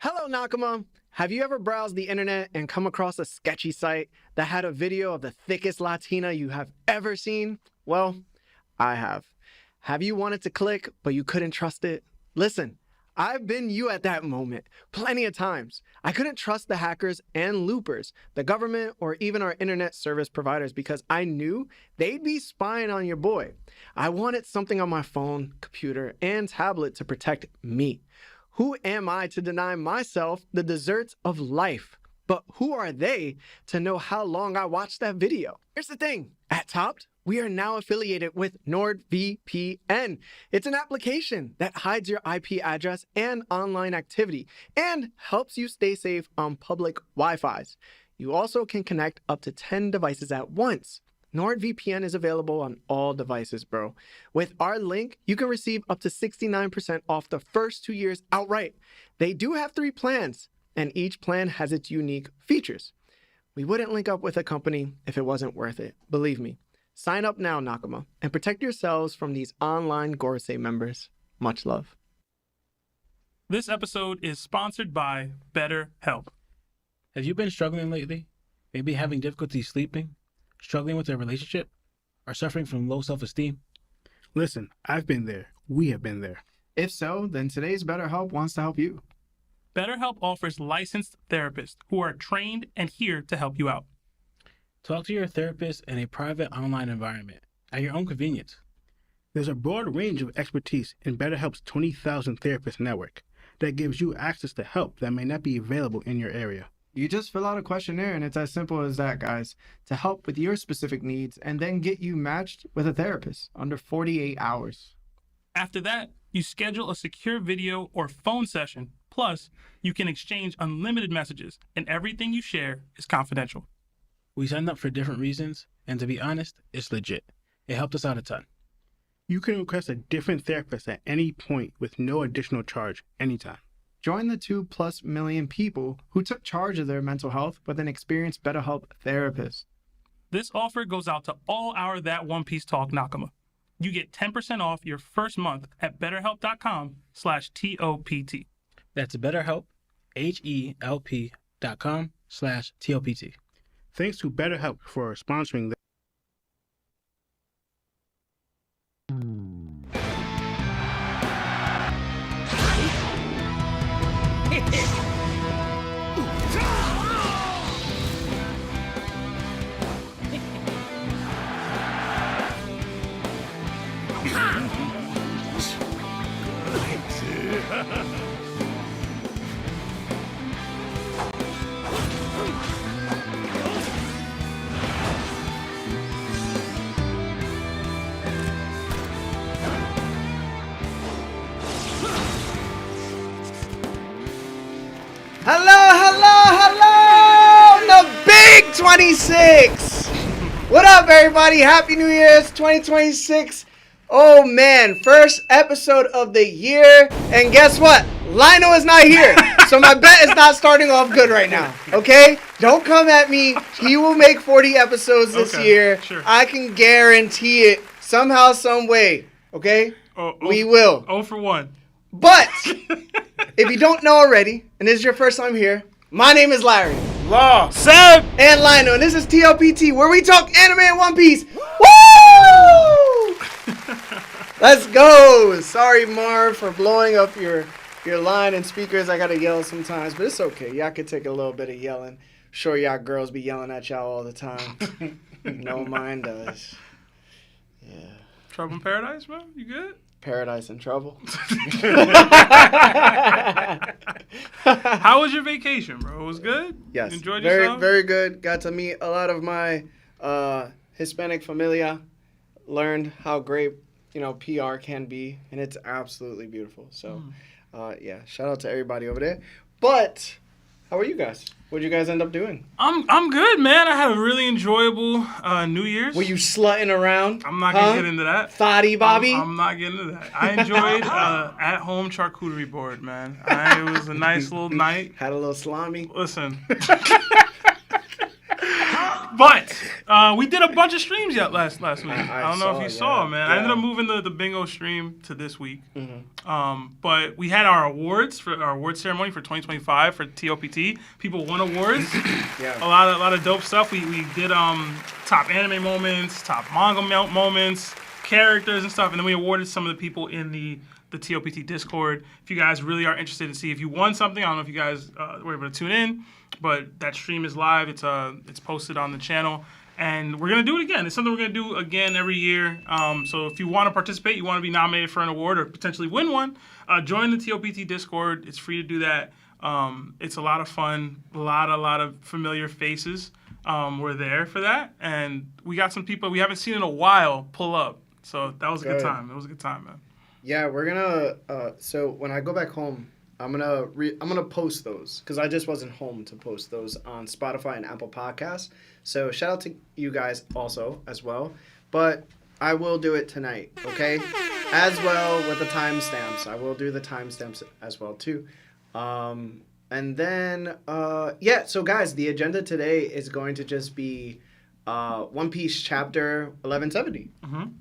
Hello, Nakama. Have you ever browsed the internet and come across a sketchy site that had a video of the thickest Latina you have ever seen? Well, I have. Have you wanted to click, but you couldn't trust it? Listen, I've been you at that moment plenty of times. I couldn't trust the hackers and loopers, the government, or even our internet service providers because I knew they'd be spying on your boy. I wanted something on my phone, computer, and tablet to protect me. Who am I to deny myself the desserts of life? But who are they to know how long I watched that video? Here's the thing. At TOPT, we are now affiliated with NordVPN. It's an application that hides your IP address and online activity and helps you stay safe on public Wi-Fis. You also can connect up to 10 devices at once. NordVPN is available on all devices, bro. With our link, you can receive up to 69% off the first 2 years outright. They do have 3 plans, and each plan has its unique features. We wouldn't link up with a company if it wasn't worth it, believe me. Sign up now, Nakama, and protect yourselves from these online Gorsei members. Much love. This episode is sponsored by BetterHelp. Have you been struggling lately? Maybe having difficulty sleeping? Struggling with a relationship, or suffering from low self-esteem? Listen, I've been there. We have been there. If so, then today's BetterHelp wants to help you. BetterHelp offers licensed therapists who are trained and here to help you out. Talk to your therapist in a private online environment at your own convenience. There's a broad range of expertise in BetterHelp's 20,000 therapist network that gives you access to help that may not be available in your area. You just fill out a questionnaire and it's as simple as that, guys, to help with your specific needs and then get you matched with a therapist under 48 hours. After that, you schedule a secure video or phone session. Plus, you can exchange unlimited messages and everything you share is confidential. We signed up for different reasons, and to be honest, it's legit. It helped us out a ton. You can request a different therapist at any point with no additional charge anytime. Join the 2+ million people who took charge of their mental health with an experienced BetterHelp therapist. This offer goes out to all our That One Piece Talk Nakama. You get 10% off your first month at betterhelp.com/TOPT. That's BetterHelp, HELP.com/TOPT. Thanks to BetterHelp for sponsoring this. Hello, the big 26. What up, everybody? Happy New Year. It's 2026. Oh, man. First episode of the year. And guess what? Lino is not here. So my bet is not starting off good right now. Okay? Don't come at me. He will make 40 episodes this year. Sure. I can guarantee it somehow, some way. Okay? We will. 0 for 1. But if you don't know already, and this is your first time here, my name is Larry. Law. Seb. And Lino, and this is TOPT, where we talk anime and One Piece. Woo! Let's go. Sorry, Marv, for blowing up your line and speakers. I gotta yell sometimes, but it's okay. Y'all could take a little bit of yelling. Sure, y'all girls be yelling at y'all all the time. No, mine does. Yeah. Trouble in Paradise, man? You good? Paradise in Trouble. How was your vacation, bro? It was good? Yes. You enjoyed very, yourself? very good. Got to meet a lot of my Hispanic familia. Learned how great, PR can be, and it's absolutely beautiful. So, yeah, shout out to everybody over there. But how are you guys? What did you guys end up doing? I'm good, man. I had a really enjoyable New Year's. Were you slutting around? I'm not gonna get into that. Thotty Bobby? I'm not getting into that. I enjoyed at-home charcuterie board, man. It was a nice little night. Had a little salami. Listen. But we did a bunch of streams last week. I don't know if you saw, man. Yeah. I ended up moving the bingo stream to this week. Mm-hmm. But we had our awards for our award ceremony for 2025 for TOPT. People won awards. Yeah. A lot of dope stuff. We did top anime moments, top manga moments, characters and stuff, and then we awarded some of the people in the TOPT Discord. If you guys really are interested to see if you won something, I don't know if you guys were able to tune in, but that stream is live. It's posted on the channel, and we're gonna do it again. It's something we're gonna do again every year. So if you want to participate, you want to be nominated for an award or potentially win one, join the TOPT Discord. It's free to do that. It's a lot of fun. A lot of familiar faces. We're there for that, and we got some people we haven't seen in a while pull up. So that was a good time. It was a good time, man. Yeah, we're gonna. So when I go back home, I'm gonna post those because I just wasn't home to post those on Spotify and Apple Podcasts. So shout out to you guys also as well. But I will do it tonight, okay? As well with the timestamps. I will do the timestamps as well too. And then so guys, the agenda today is going to just be One Piece chapter 1170,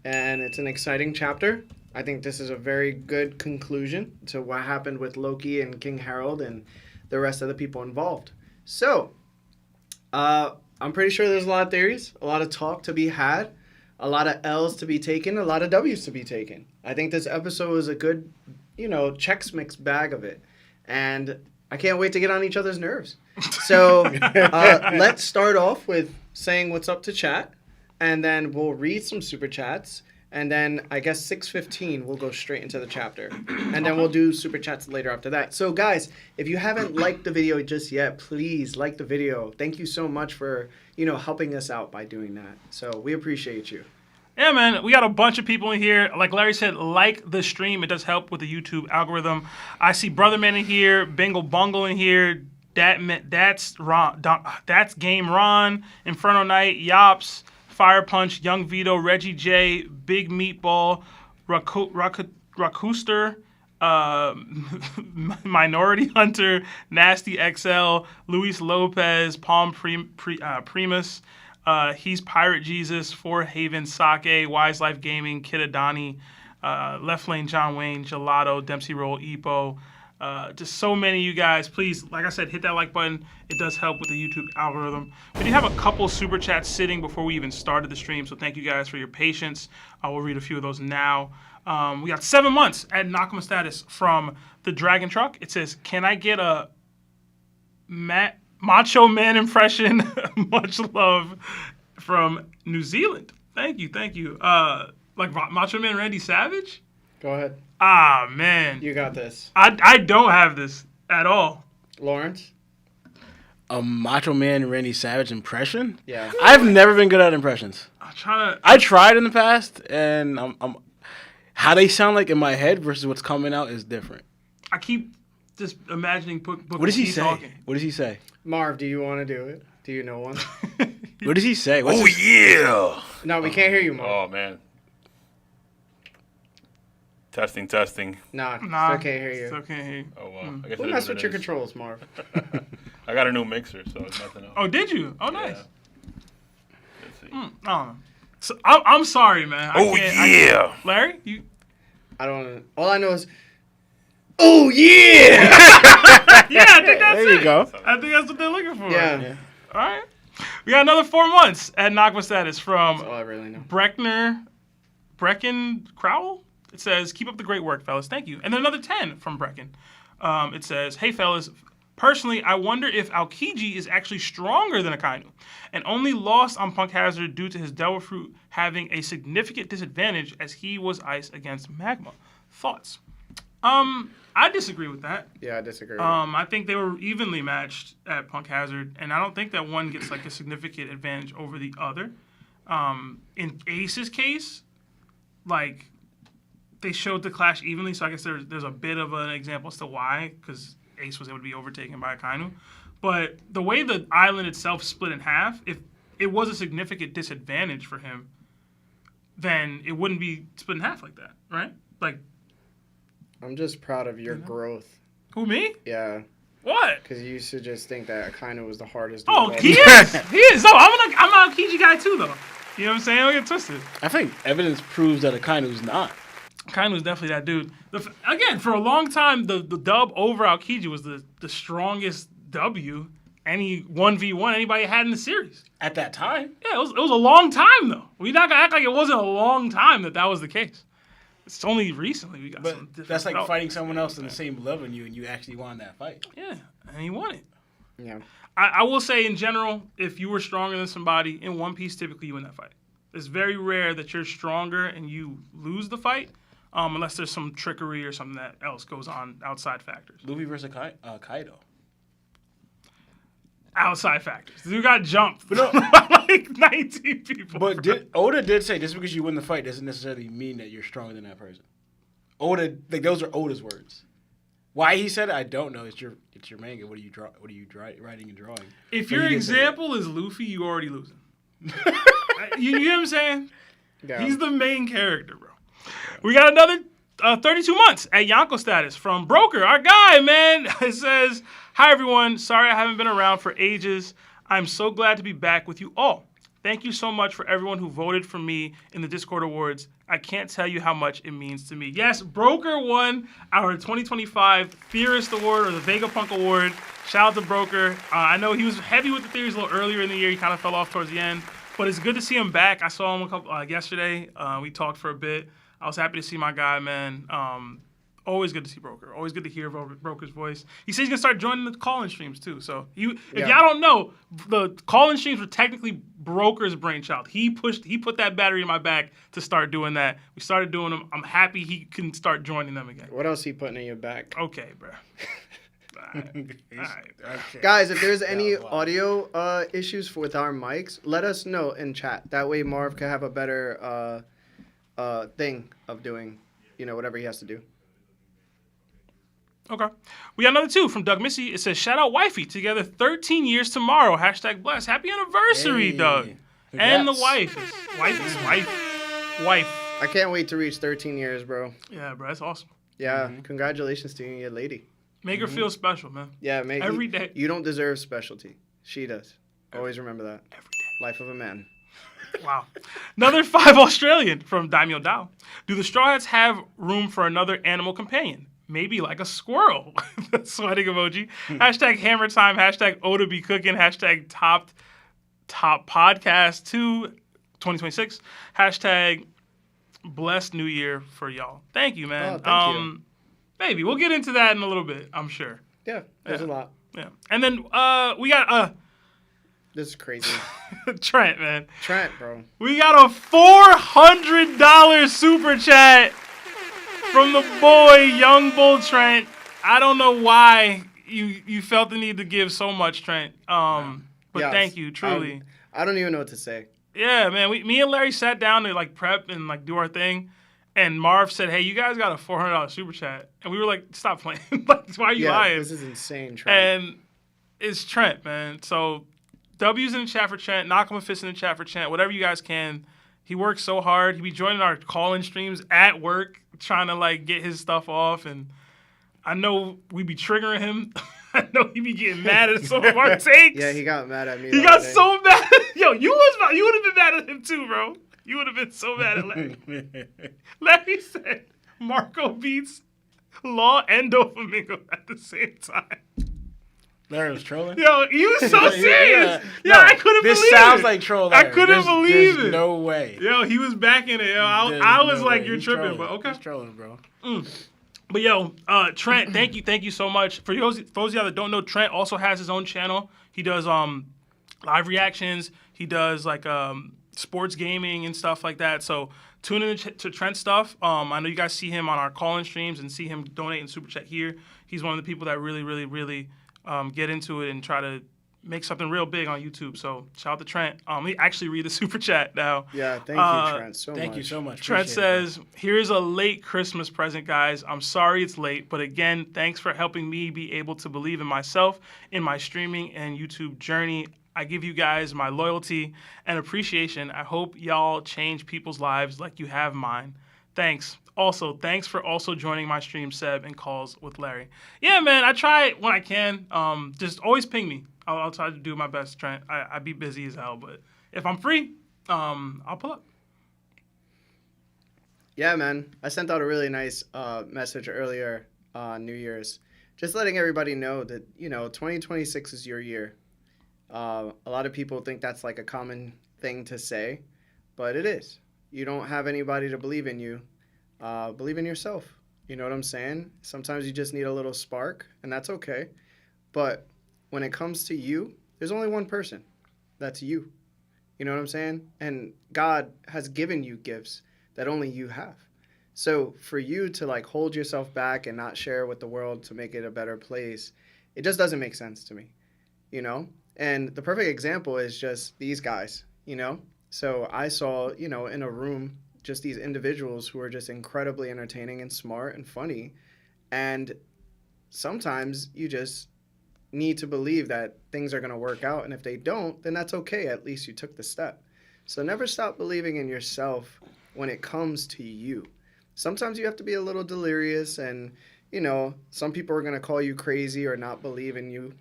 and it's an exciting chapter. I think this is a very good conclusion to what happened with Loki and King Harold and the rest of the people involved. So, I'm pretty sure there's a lot of theories, a lot of talk to be had, a lot of L's to be taken, a lot of W's to be taken. I think this episode was a good, Chex Mix bag of it. And I can't wait to get on each other's nerves. So, let's start off with saying what's up to chat, and then we'll read some super chats. And then I guess 6:15 we'll go straight into the chapter. And then we'll do super chats later after that. So guys, if you haven't liked the video just yet, please like the video. Thank you so much for, helping us out by doing that. So we appreciate you. Yeah, man, we got a bunch of people in here. Like Larry said, like the stream. It does help with the YouTube algorithm. I see Brotherman in here, Bingle Bungle in here, that's Game Ron, Inferno Knight, Yops, Fire Punch, Young Vito, Reggie J, Big Meatball, Rakuster, Minority Hunter, Nasty XL, Luis Lopez, Palm Primus, He's Pirate Jesus, Four Haven Sake, Wise Life Gaming, Kid Adani, Left Lane John Wayne, Gelato, Dempsey Roll, Epo. Just so many of you guys. Please, like I said, hit that like button. It does help with the YouTube algorithm. We do have a couple super chats sitting before we even started the stream, so thank you guys for your patience. I will read a few of those now. We got 7 months at Nakama status from the Dragon Truck. It says, "Can I get a Macho Man impression?" Much love from New Zealand. Thank you. Like Macho Man Randy Savage? Go ahead. Ah, man. You got this. I don't have this at all. Lawrence? A Macho Man Randy Savage impression? Yeah. I've never been good at impressions. I tried in the past, and I'm how they sound like in my head versus what's coming out is different. I keep just imagining Booker What does he T say? talking. What does he say? Marv, do you want to do it? Do you know one? What does he say? Yeah! No, we can't hear you, Marv. Oh, man. Testing. Nah, Nah, still can't hear you. Still can't hear you. Oh, well. I guess Who it is messed what with it your is. controls, Marv? I got a new mixer, so it's nothing else. Oh, did you? Oh, nice. Yeah. Let's see. I don't know. So, I'm sorry, man. I can't. Larry, you? I don't. All I know is, oh yeah! Yeah, I think that's There you go. I think that's what they're looking for. Yeah. All right. We got another 4 months at Nakama status from That's all I really know. Brecken Crowell. It says, "Keep up the great work, fellas. Thank you." And then another 10 from Brecken. It says, "Hey, fellas. Personally, I wonder if Aokiji is actually stronger than Akainu and only lost on Punk Hazard due to his Devil Fruit having a significant disadvantage as he was ice against Magma. Thoughts?" I disagree with that. Yeah, I disagree. I think they were evenly matched at Punk Hazard, and I don't think that one gets like a significant advantage over the other. In Ace's case, like they showed the clash evenly, so I guess there's a bit of an example as to why, because Ace was able to be overtaken by Akainu. But the way the island itself split in half, if it was a significant disadvantage for him, then it wouldn't be split in half like that, right? Like, I'm just proud of your growth. who, me? Yeah. What? Because you used to just think that Akainu was the hardest. Oh, dude of all he time. is. He is. No, I'm an Aokiji guy too, though. You know what I'm saying? Don't get twisted. I think evidence proves that Akainu's not. Akainu's definitely that dude. Again, for a long time, the dub over Aokiji was the strongest W any 1v1 anybody had in the series. At that time? Yeah, it was a long time, though. We're not going to act like it wasn't a long time that was the case. It's only recently we got some different That's like belts. fighting someone else in the same level than you, and you actually won that fight. Yeah, and he won it. Yeah. I will say, in general, if you were stronger than somebody in One Piece, typically you win that fight. It's very rare that you're stronger and you lose the fight, unless there's some trickery or something that else goes on outside factors. Luffy versus Kaido. Outside factors. Dude got jumped by like 19 people. But Oda did say just because you win the fight doesn't necessarily mean that you're stronger than that person. Oda, like those are Oda's words. Why he said it, I don't know. It's your manga. What are you writing and drawing? If But your he did say example is Luffy, you already losing. You know what I'm saying? Yeah. He's the main character, bro. We got another 32 months at Yonko status from Broker, our guy, man. It says, "Hi, everyone. Sorry I haven't been around for ages. I'm so glad to be back with you all. Thank you so much for everyone who voted for me in the Discord Awards. I can't tell you how much it means to me." Yes, Broker won our 2025 Theorist Award, or the Vegapunk Award. Shout out to Broker. I know he was heavy with the theories a little earlier in the year. He kind of fell off towards the end. But it's good to see him back. I saw him yesterday. We talked for a bit. I was happy to see my guy, man. Always good to see Broker. Always good to hear Broker's voice. He says he's going to start joining the call-in streams, too. So if y'all don't know, the call-in streams were technically Broker's brainchild. He put that battery in my back to start doing that. We started doing them. I'm happy he can start joining them again. What else he putting in your back? Okay, bro. All right. Okay. Guys, if there's any audio issues with our mics, let us know in chat. That way Marv can have a better thing of doing, whatever he has to do. Okay. We got another 2 from Doug Missy. It says, "Shout out wifey. Together 13 years tomorrow. #bless. Happy anniversary, Hey. Doug." Congrats. And the wife. I can't wait to reach 13 years, bro. Yeah, bro. That's awesome. Yeah, congratulations to your lady. Make her feel special, man. Yeah, Every day. You don't deserve specialty. She does. Always remember that. Every day. Life of a man. Wow. Another 5 Australian from Daimyo Dao. "Do the Straw Hats have room for another animal companion? Maybe like a squirrel." Sweating emoji. #hammer time. #Oda be cooking. #TOPT Podcast 2 2026. #blessed New Year for y'all. Thank you, man. Oh, thank you. Maybe. We'll get into that in a little bit, I'm sure. Yeah, there's a lot. Yeah. And then we got This is crazy. Trent, man. Trent, bro. We got a $400 super chat from the boy, Young Bull Trent. I don't know why you felt the need to give so much, Trent. But Yes, thank you, truly. I don't even know what to say. Yeah, man. Me and Larry sat down to like prep and like do our thing. And Marv said, "Hey, you guys got a $400 super chat." And we were like, "Stop playing. Like, why are you lying?" This is insane, Trent. And it's Trent, man. So W's in the chat for Trent. Knock him a fist in the chat for Trent. Whatever you guys can. He works so hard. He be joining our call-in streams at work, trying to like get his stuff off. And I know we be triggering him. I know he be getting mad at some of our takes. Yeah, he got mad at me. He the got other day. so mad. Yo, you would have been mad at him too, bro. You would have been so mad at Larry. Larry said Marco beats Law and Doflamingo at the same time. Larry was trolling. Yo, he was so serious. No, I couldn't believe it. This sounds like troll. Larry. I couldn't believe there's it. No way. Yo, he was backing it. Yo, There's I was no like, way. "You're He's tripping," trolling. but okay. He's trolling, bro. But yo, Trent, thank you so much. For those of y'all that don't know, Trent also has his own channel. He does live reactions. He does like sports gaming and stuff like that. So tune in to Trent's stuff. I know you guys see him on our call-in streams and see him donate and super chat here. He's one of the people that really get into it and try to make something real big on YouTube. So shout out to Trent. We actually read the super chat now. Yeah, thank you, Trent, so much. Thank you so much. Trent Appreciate it, says, "Here's a late Christmas present, guys. I'm sorry it's late, but again, thanks for helping me be able to believe in myself in my streaming and YouTube journey. I give you guys my loyalty and appreciation. I hope y'all change people's lives like you have mine. Thanks. Also, thanks for also joining my stream, Seb, and calls with Larry. Yeah, man, I try when I can. Just always ping me. I'll try to do my best. I be busy as hell, but if I'm free, I'll pull up. Yeah, man. I sent out a really nice message earlier on New Year's, just letting everybody know that, 2026 is your year. A lot of people think that's like a common thing to say, but it is. You don't have anybody to believe in you. Believe in yourself. You know what I'm saying? Sometimes you just need a little spark, and that's okay. But when it comes to you, there's only one person. That's you. You know what I'm saying? And God has given you gifts that only you have. So for you to like hold yourself back and not share with the world to make it a better place, it just doesn't make sense to me, And the perfect example is just these guys, So I saw, in a room, just these individuals who are just incredibly entertaining and smart and funny. And sometimes you just need to believe that things are going to work out. And if they don't, then that's okay. At least you took the step. So never stop believing in yourself when it comes to you. Sometimes you have to be a little delirious and, some people are going to call you crazy or not believe in you.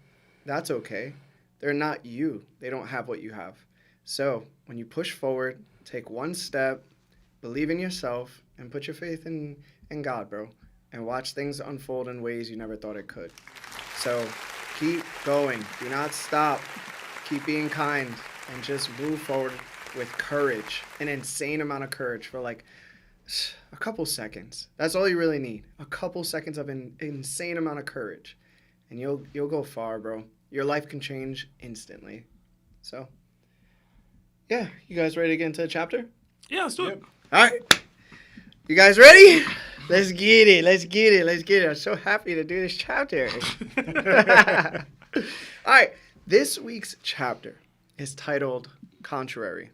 That's okay. They're not you. They don't have what you have. So when you push forward, take one step, believe in yourself, and put your faith in God, bro. And watch things unfold in ways you never thought it could. So keep going. Do not stop. Keep being kind. And just move forward with courage. An insane amount of courage for like a couple seconds. That's all you really need. A couple seconds of an insane amount of courage. And you'll go far, bro. Your life can change instantly. So, yeah. You guys ready to get into the chapter? Yeah, let's do it. All right. You guys ready? Let's get it. I'm so happy to do this chapter. All right. This week's chapter is titled Conqueror.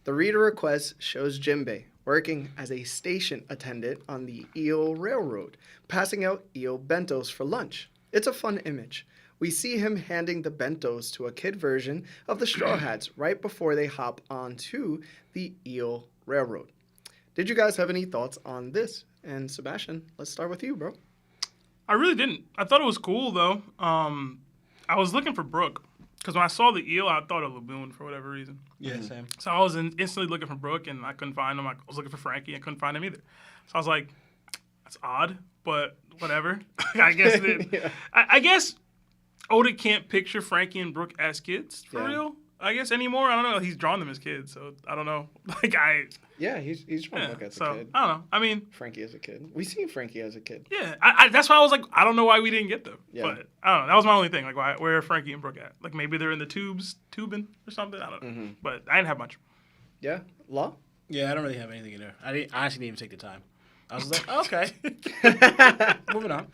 The reader request shows Jinbei working as a station attendant on the Eel Railroad, passing out eel bentos for lunch. It's a fun image. We see him handing the bentos to a kid version of the Straw Hats right before they hop onto the Eel Railroad. Did you guys have any thoughts on this? And Sebastian, let's start with you, bro. I really didn't. I thought it was cool, though. I was looking for Brooke, because when I saw the eel, I thought of Laboon for whatever reason. Yeah, same. So I was instantly looking for Brooke, and I couldn't find him. I was looking for Frankie, and couldn't find him either. So I was like, that's odd, but whatever. I guess I guess Oda can't picture Frankie and Brooke as kids for real. I guess anymore. I don't know. He's drawn them as kids, so I don't know. Yeah, he's drawn Brooke as a kid. I don't know. I mean, Frankie as a kid. We seen Frankie as a kid. Yeah, I that's why I was like, I don't know why we didn't get them. Yeah. But I don't know. That was my only thing. Like, where are Frankie and Brooke at? Like, maybe they're in the tubing or something. I don't know. Mm-hmm. But I didn't have much. Yeah, Law. Yeah, I don't really have anything in there. I honestly didn't even take the time. I was like, okay. Moving on.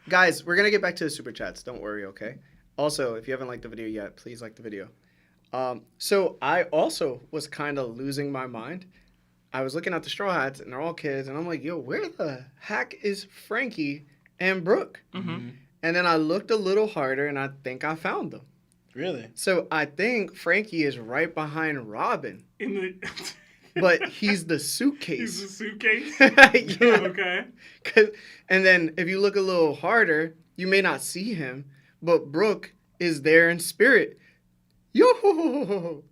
Guys, we're going to get back to the super chats. Don't worry, okay? Also, if you haven't liked the video yet, please like the video. So I also was kind of losing my mind. I was looking at the Straw Hats, and they're all kids, and I'm like, yo, where the heck is Frankie and Brooke? Mm-hmm. And then I looked a little harder, and I think I found them. Really? So I think Frankie is right behind Robin. In the But he's the suitcase. He's the suitcase? Yeah. Okay. And then if you look a little harder, you may not see him, but Brooke is there in spirit. Yo!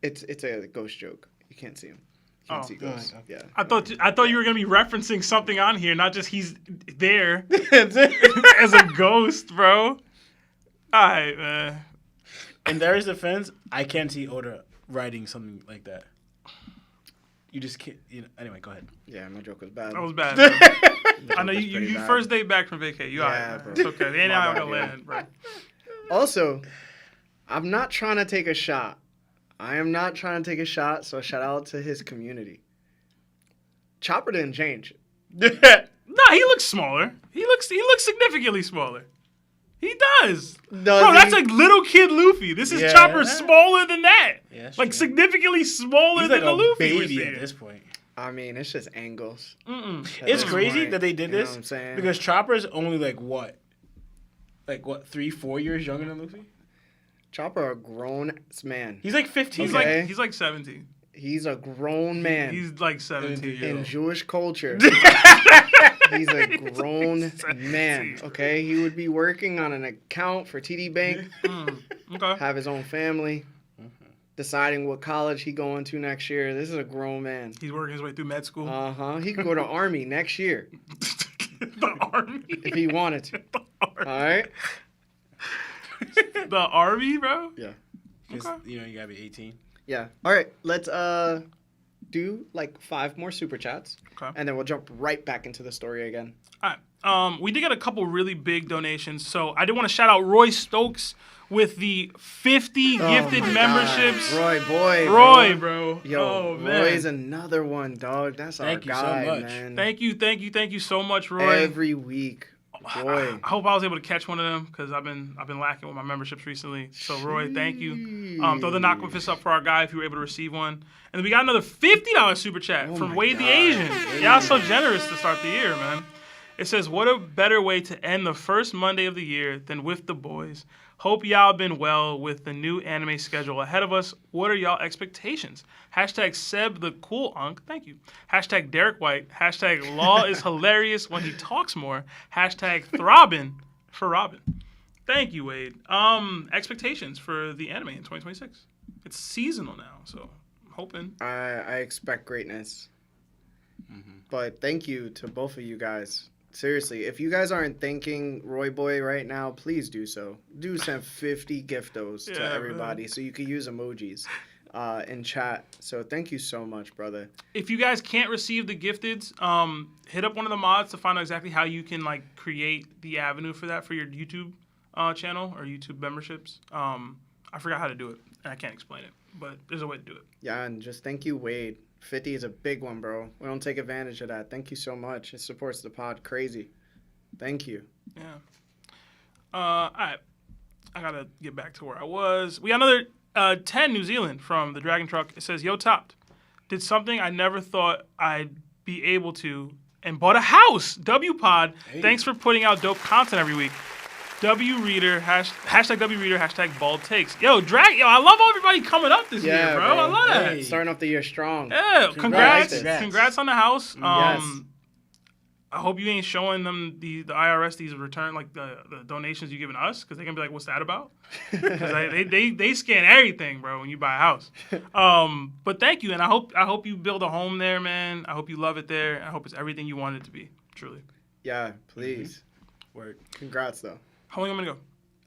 It's a ghost joke. You can't see him. You can't see ghosts. okay. Yeah. I thought you were gonna be referencing something on here, not just he's there That's it. as a ghost, bro. Alright, man. In their defense, I can't see Oda writing something like that. You just can't. Anyway, go ahead. Yeah, my joke was bad. That was bad. Bro. I know was you pretty bad. first day back from vacay. You Yeah, alright, bro. It's okay. They ain't My out bad, gonna yeah. land, bro. Also, I'm not trying to take a shot. I am not trying to take a shot, so shout out to his community. Chopper didn't change. Nah, he looks smaller. He looks significantly smaller. He does. Bro, that's like little kid Luffy. This is Yeah. Chopper smaller than that. Yeah, that's like true. significantly smaller He's than like the a Luffy we're baby seeing. at this point. I mean, it's just angles. It's That's crazy right. that they did You know this what I'm saying? because Chopper's only like what, 3-4 years younger than Luffy. Chopper a grown man. He's like 15. Okay. He's like 17. He's a grown man. He's like 17. in Jewish culture. He's a grown man. Okay, he would be working on an account for TD Bank. Okay. Have his own family. Deciding what college he going to next year. This is a grown man. He's working his way through med school. He could go to Army next year The Army. if he wanted to. All right. The Army, bro. Yeah. Okay. You know, you gotta be 18. Yeah. All right. Let's do like 5 more super chats, Okay. and then we'll jump right back into the story again. All right. We did get a couple really big donations, so I did want to shout out Roy Stokes with the 50 gifted my memberships. God. Roy, boy. Roy, bro. Yo, oh, man. Roy's another one, dog. That's Thank you our so guy, much. man. Thank you so much, Roy. Every week, boy. I hope I was able to catch one of them because I've been lacking with my memberships recently. So Roy, thank you. Throw the knock fist up for our guy if you were able to receive one. And then we got another $50 super chat from my Wade the God. Asian. Y'all so generous to start the year, man. It says, what a better way to end the first Monday of the year than with the boys. Hope y'all been well with the new anime schedule ahead of us. What are y'all expectations? Hashtag Seb the cool unk. Thank you. Hashtag Derek White. Hashtag Law is hilarious when he talks more. Hashtag Throbbin for Robin. Thank you, Wade. Expectations for the anime in 2026. It's seasonal now, so I'm hoping. I expect greatness. But thank you to both of you guys. Seriously, if you guys aren't thanking Roy Boy right now, please do so. Do send 50 giftos to Yeah, everybody so you can use emojis in chat. So thank you so much, brother. If you guys can't receive the gifteds, hit up one of the mods to find out exactly how you can like create the avenue for that for your YouTube channel or YouTube memberships. I forgot how to do it, and I can't explain it, but there's a way to do it. Yeah, and just thank you, Wade. 50 is a big one, bro. We don't take advantage of that. Thank you so much. It supports the pod crazy. Thank you. Yeah. All right. I got to get back to where I was. We got another 10 New Zealand from the Dragon Truck. It says, yo, Topped. Did something I never thought I'd be able to and bought a house. W Pod. Hey. Thanks for putting out dope content every week. W Reader, hashtag W Reader, hashtag Bald Takes. Yo, I love everybody coming up this year, bro. I love that. Hey. Starting off the year strong. Yeah, Congrats. congrats on the house. Yes. I hope you ain't showing them the IRS these return like the donations you giving us because they're gonna be like, what's that about? Because they scan everything, bro, when you buy a house. But thank you, and I hope you build a home there, man. I hope you love it there. I hope it's everything you want it to be, truly. Yeah, please. Word. Congrats, though. How long am I gonna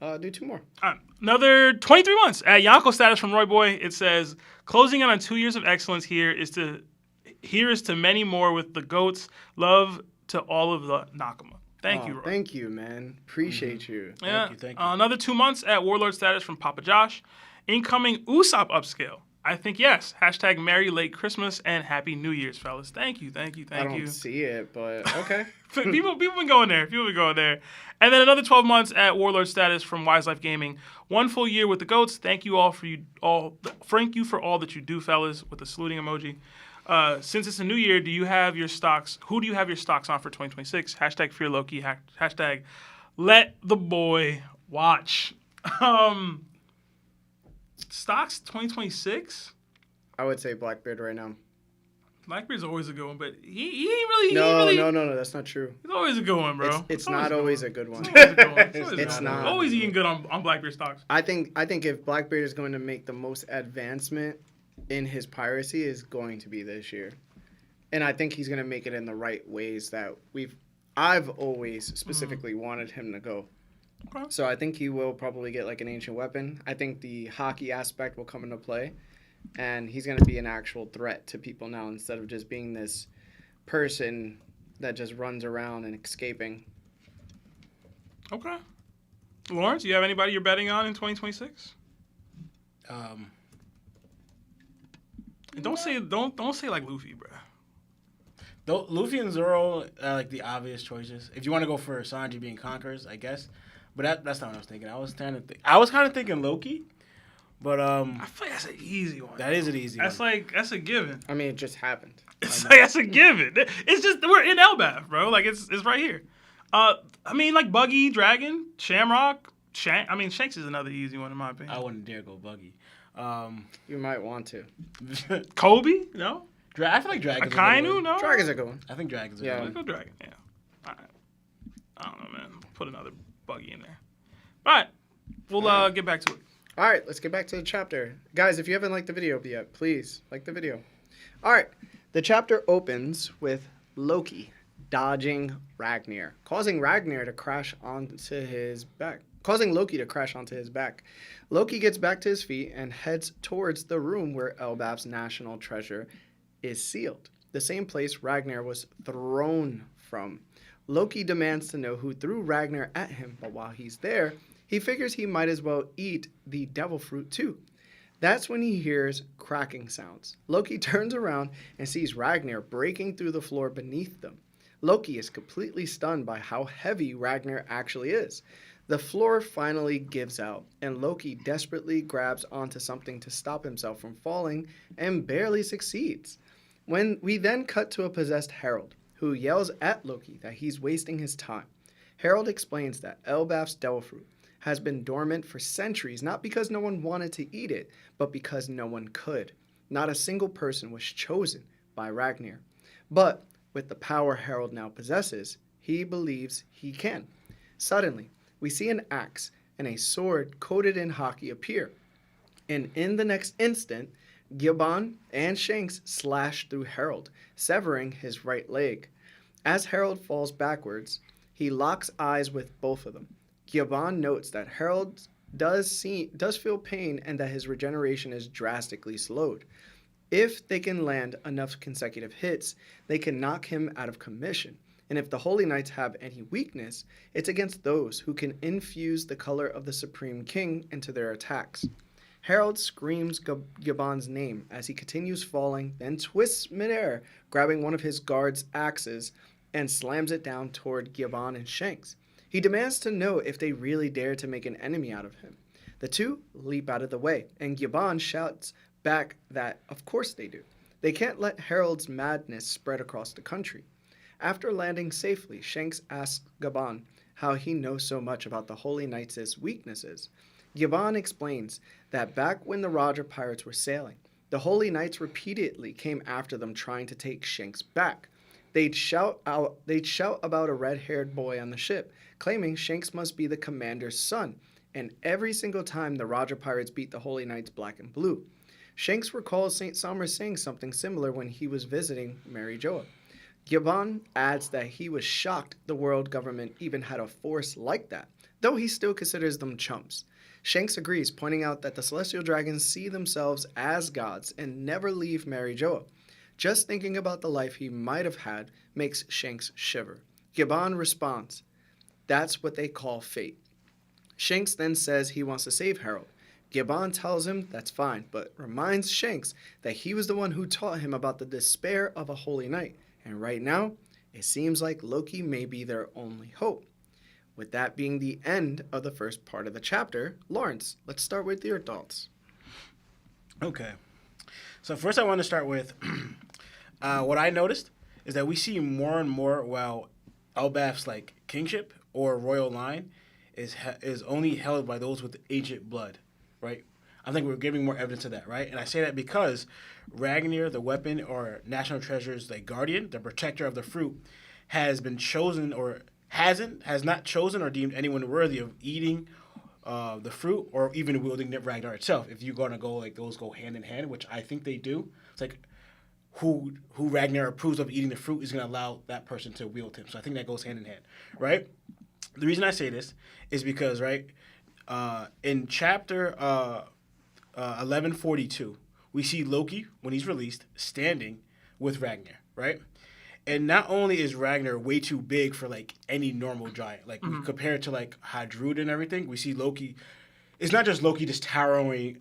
go? Do 2 more. All right. Another 23 months at Yonko status from Roy Boy. It says, closing in on 2 years of excellence here is to many more with the GOATs. Love to all of the Nakama. Thank you, Roy. Thank you, man. Appreciate you. Yeah. Thank you. Another 2 months at Warlord status from Papa Josh. Incoming Usopp upscale. I think yes. Hashtag Merry Late Christmas and Happy New Year's, fellas. Thank you. I don't see it, but okay. People been going there. And then another 12 months at Warlord status from Wise Life Gaming. 1 full year with the GOATs. Thank you Thank you for all that you do, fellas, with the saluting emoji. Since it's a new year, who do you have your stocks on for 2026? Hashtag Fear Loki. Hashtag Let the Boy Watch. Stocks 2026? I would say Blackbeard right now. Blackbeard's always a good one, but he ain't really. No, that's not true. He's always a good one, bro. It's not always a good one. It's not. Always eating good on Blackbeard stocks. I think if Blackbeard is going to make the most advancement in his piracy is going to be this year. And I think he's going to make it in the right ways that I've always specifically wanted him to go. Okay. So I think he will probably get like an ancient weapon. I think the Haki aspect will come into play. And he's going to be an actual threat to people now instead of just being this person that just runs around and escaping. Okay. Lawrence, you have anybody you're betting on in 2026? And don't say like Luffy, bro. Though Luffy and Zoro are like the obvious choices. If you want to go for Sanji being conquerors, I guess. But that's not what I was thinking. I was kind of thinking Loki, but I feel like that's an easy one. that is an easy one. That's a given. I mean, it just happened. It's like that's a given. It's just we're in Elbaf, bro. Like it's right here. I mean, like Buggy, Dragon, Shamrock, Shanks is another easy one in my opinion. I wouldn't dare go buggy. You might want to. Kobe? No. I feel like dragons. Akainu? No. Dragons are going. I think dragons. Are Yeah. good. Let's go dragon. Yeah. All right. I don't know, man. Put another buggy in there. All right. We'll get back to it. All right, let's get back to the chapter. Guys, if you haven't liked the video yet, please like the video. All right, the chapter opens with Loki dodging Ragnir, causing Ragnir to crash onto his back. Causing Loki to crash onto his back. Loki gets back to his feet and heads towards the room where Elbaf's national treasure is sealed, the same place Ragnir was thrown from. Loki demands to know who threw Ragnir at him, but while he's there, he figures he might as well eat the devil fruit too. That's when he hears cracking sounds. Loki turns around and sees Ragnir breaking through the floor beneath them. Loki is completely stunned by how heavy Ragnir actually is. The floor finally gives out, and Loki desperately grabs onto something to stop himself from falling and barely succeeds. When we then cut to a possessed Herald, who yells at Loki that he's wasting his time. Herald explains that Elbaf's devil fruit has been dormant for centuries, not because no one wanted to eat it, but because no one could. Not a single person was chosen by Ragnir. But with the power Herald now possesses, he believes he can. Suddenly, we see an axe and a sword coated in Haki appear. And in the next instant, Gibbon and Shanks slash through Herald, severing his right leg. As Herald falls backwards, he locks eyes with both of them. Gibbon notes that Herald does feel pain and that his regeneration is drastically slowed. If they can land enough consecutive hits, they can knock him out of commission. And if the Holy Knights have any weakness, it's against those who can infuse the color of the Supreme King into their attacks. Herald screams Gibbon's name as he continues falling, then twists midair, grabbing one of his guards' axes and slams it down toward Gibbon and Shanks. He demands to know if they really dare to make an enemy out of him. The two leap out of the way, and Gibbon shouts back that of course they do. They can't let Herald's madness spread across the country. After landing safely, Shanks asks Gibbon how he knows so much about the Holy Knights' weaknesses. Gibbon explains that back when the Roger pirates were sailing, the Holy Knights repeatedly came after them trying to take Shanks back. They'd shout about a red-haired boy on the ship, claiming Shanks must be the commander's son, and every single time the Roger pirates beat the Holy Knights black and blue. Shanks recalls St. Somers saying something similar when he was visiting Mary Joa. Gibbon adds that he was shocked the world government even had a force like that, though he still considers them chumps. Shanks agrees, pointing out that the celestial dragons see themselves as gods and never leave Mary Joa. Just thinking about the life he might have had makes Shanks shiver. Gibbon responds, "That's what they call fate." Shanks then says he wants to save Herald. Gibbon tells him that's fine, but reminds Shanks that he was the one who taught him about the despair of a holy knight, and right now, it seems like Loki may be their only hope. With that being the end of the first part of the chapter, Lawrence, let's start with your thoughts. Okay. So first I want to start with what I noticed is that we see more and more while Elbaf's like kingship or royal line is only held by those with ancient blood, right? I think we're giving more evidence of that, right? And I say that because Ragnir, the weapon or national treasure's like guardian, the protector of the fruit, has been chosen or has not chosen or deemed anyone worthy of eating the fruit or even wielding Ragnir itself. If you're gonna go like those go hand in hand, which I think they do, it's like who Ragnir approves of eating the fruit is gonna allow that person to wield him. So I think that goes hand in hand, right? The reason I say this is because in chapter 1142, we see Loki when he's released standing with Ragnir, right? And not only is Ragnir way too big for like any normal giant, like compared to like Hadrud and everything, we see Loki. It's not just Loki just towering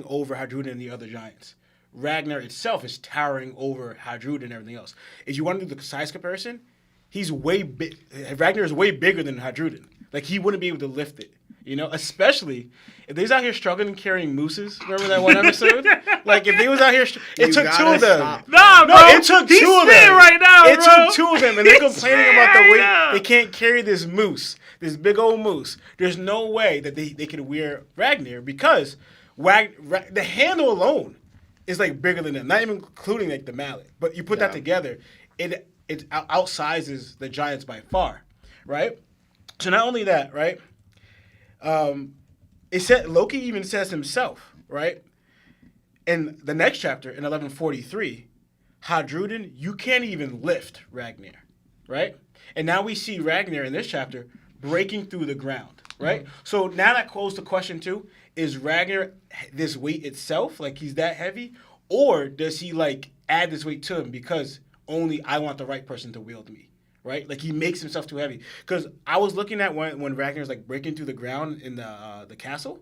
over Hadrud and the other giants. Ragnir itself is towering over Hadrud and everything else. If you want to do the size comparison, he's way big. Ragnir is way bigger than Hadrudin. Like he wouldn't be able to lift it. You know, especially if they's out here struggling carrying mooses. Remember that one episode? Like if they was out here, it took two of them. Nah, bro. No, it took He's two of them. spitting right now, It bro. took two of them, and they're complaining about the spitting weight. right now. They can't carry this moose, this big old moose. There's no way that they could wear Ragnir because the handle alone is like bigger than them, not even including like the mallet. But you put that together, it outsizes the giants by far, right? So not only that, right? It said Loki even says himself, right? In the next chapter, in 1143, Hadrudin, you can't even lift Ragnir, right? And now we see Ragnir in this chapter breaking through the ground, right? Mm-hmm. So now that calls the question too, is Ragnir this weight itself, like he's that heavy? Or does he like add this weight to him because only I want the right person to wield me? Right, like he makes himself too heavy. Because I was looking at when Ragnar's like breaking through the ground in the castle.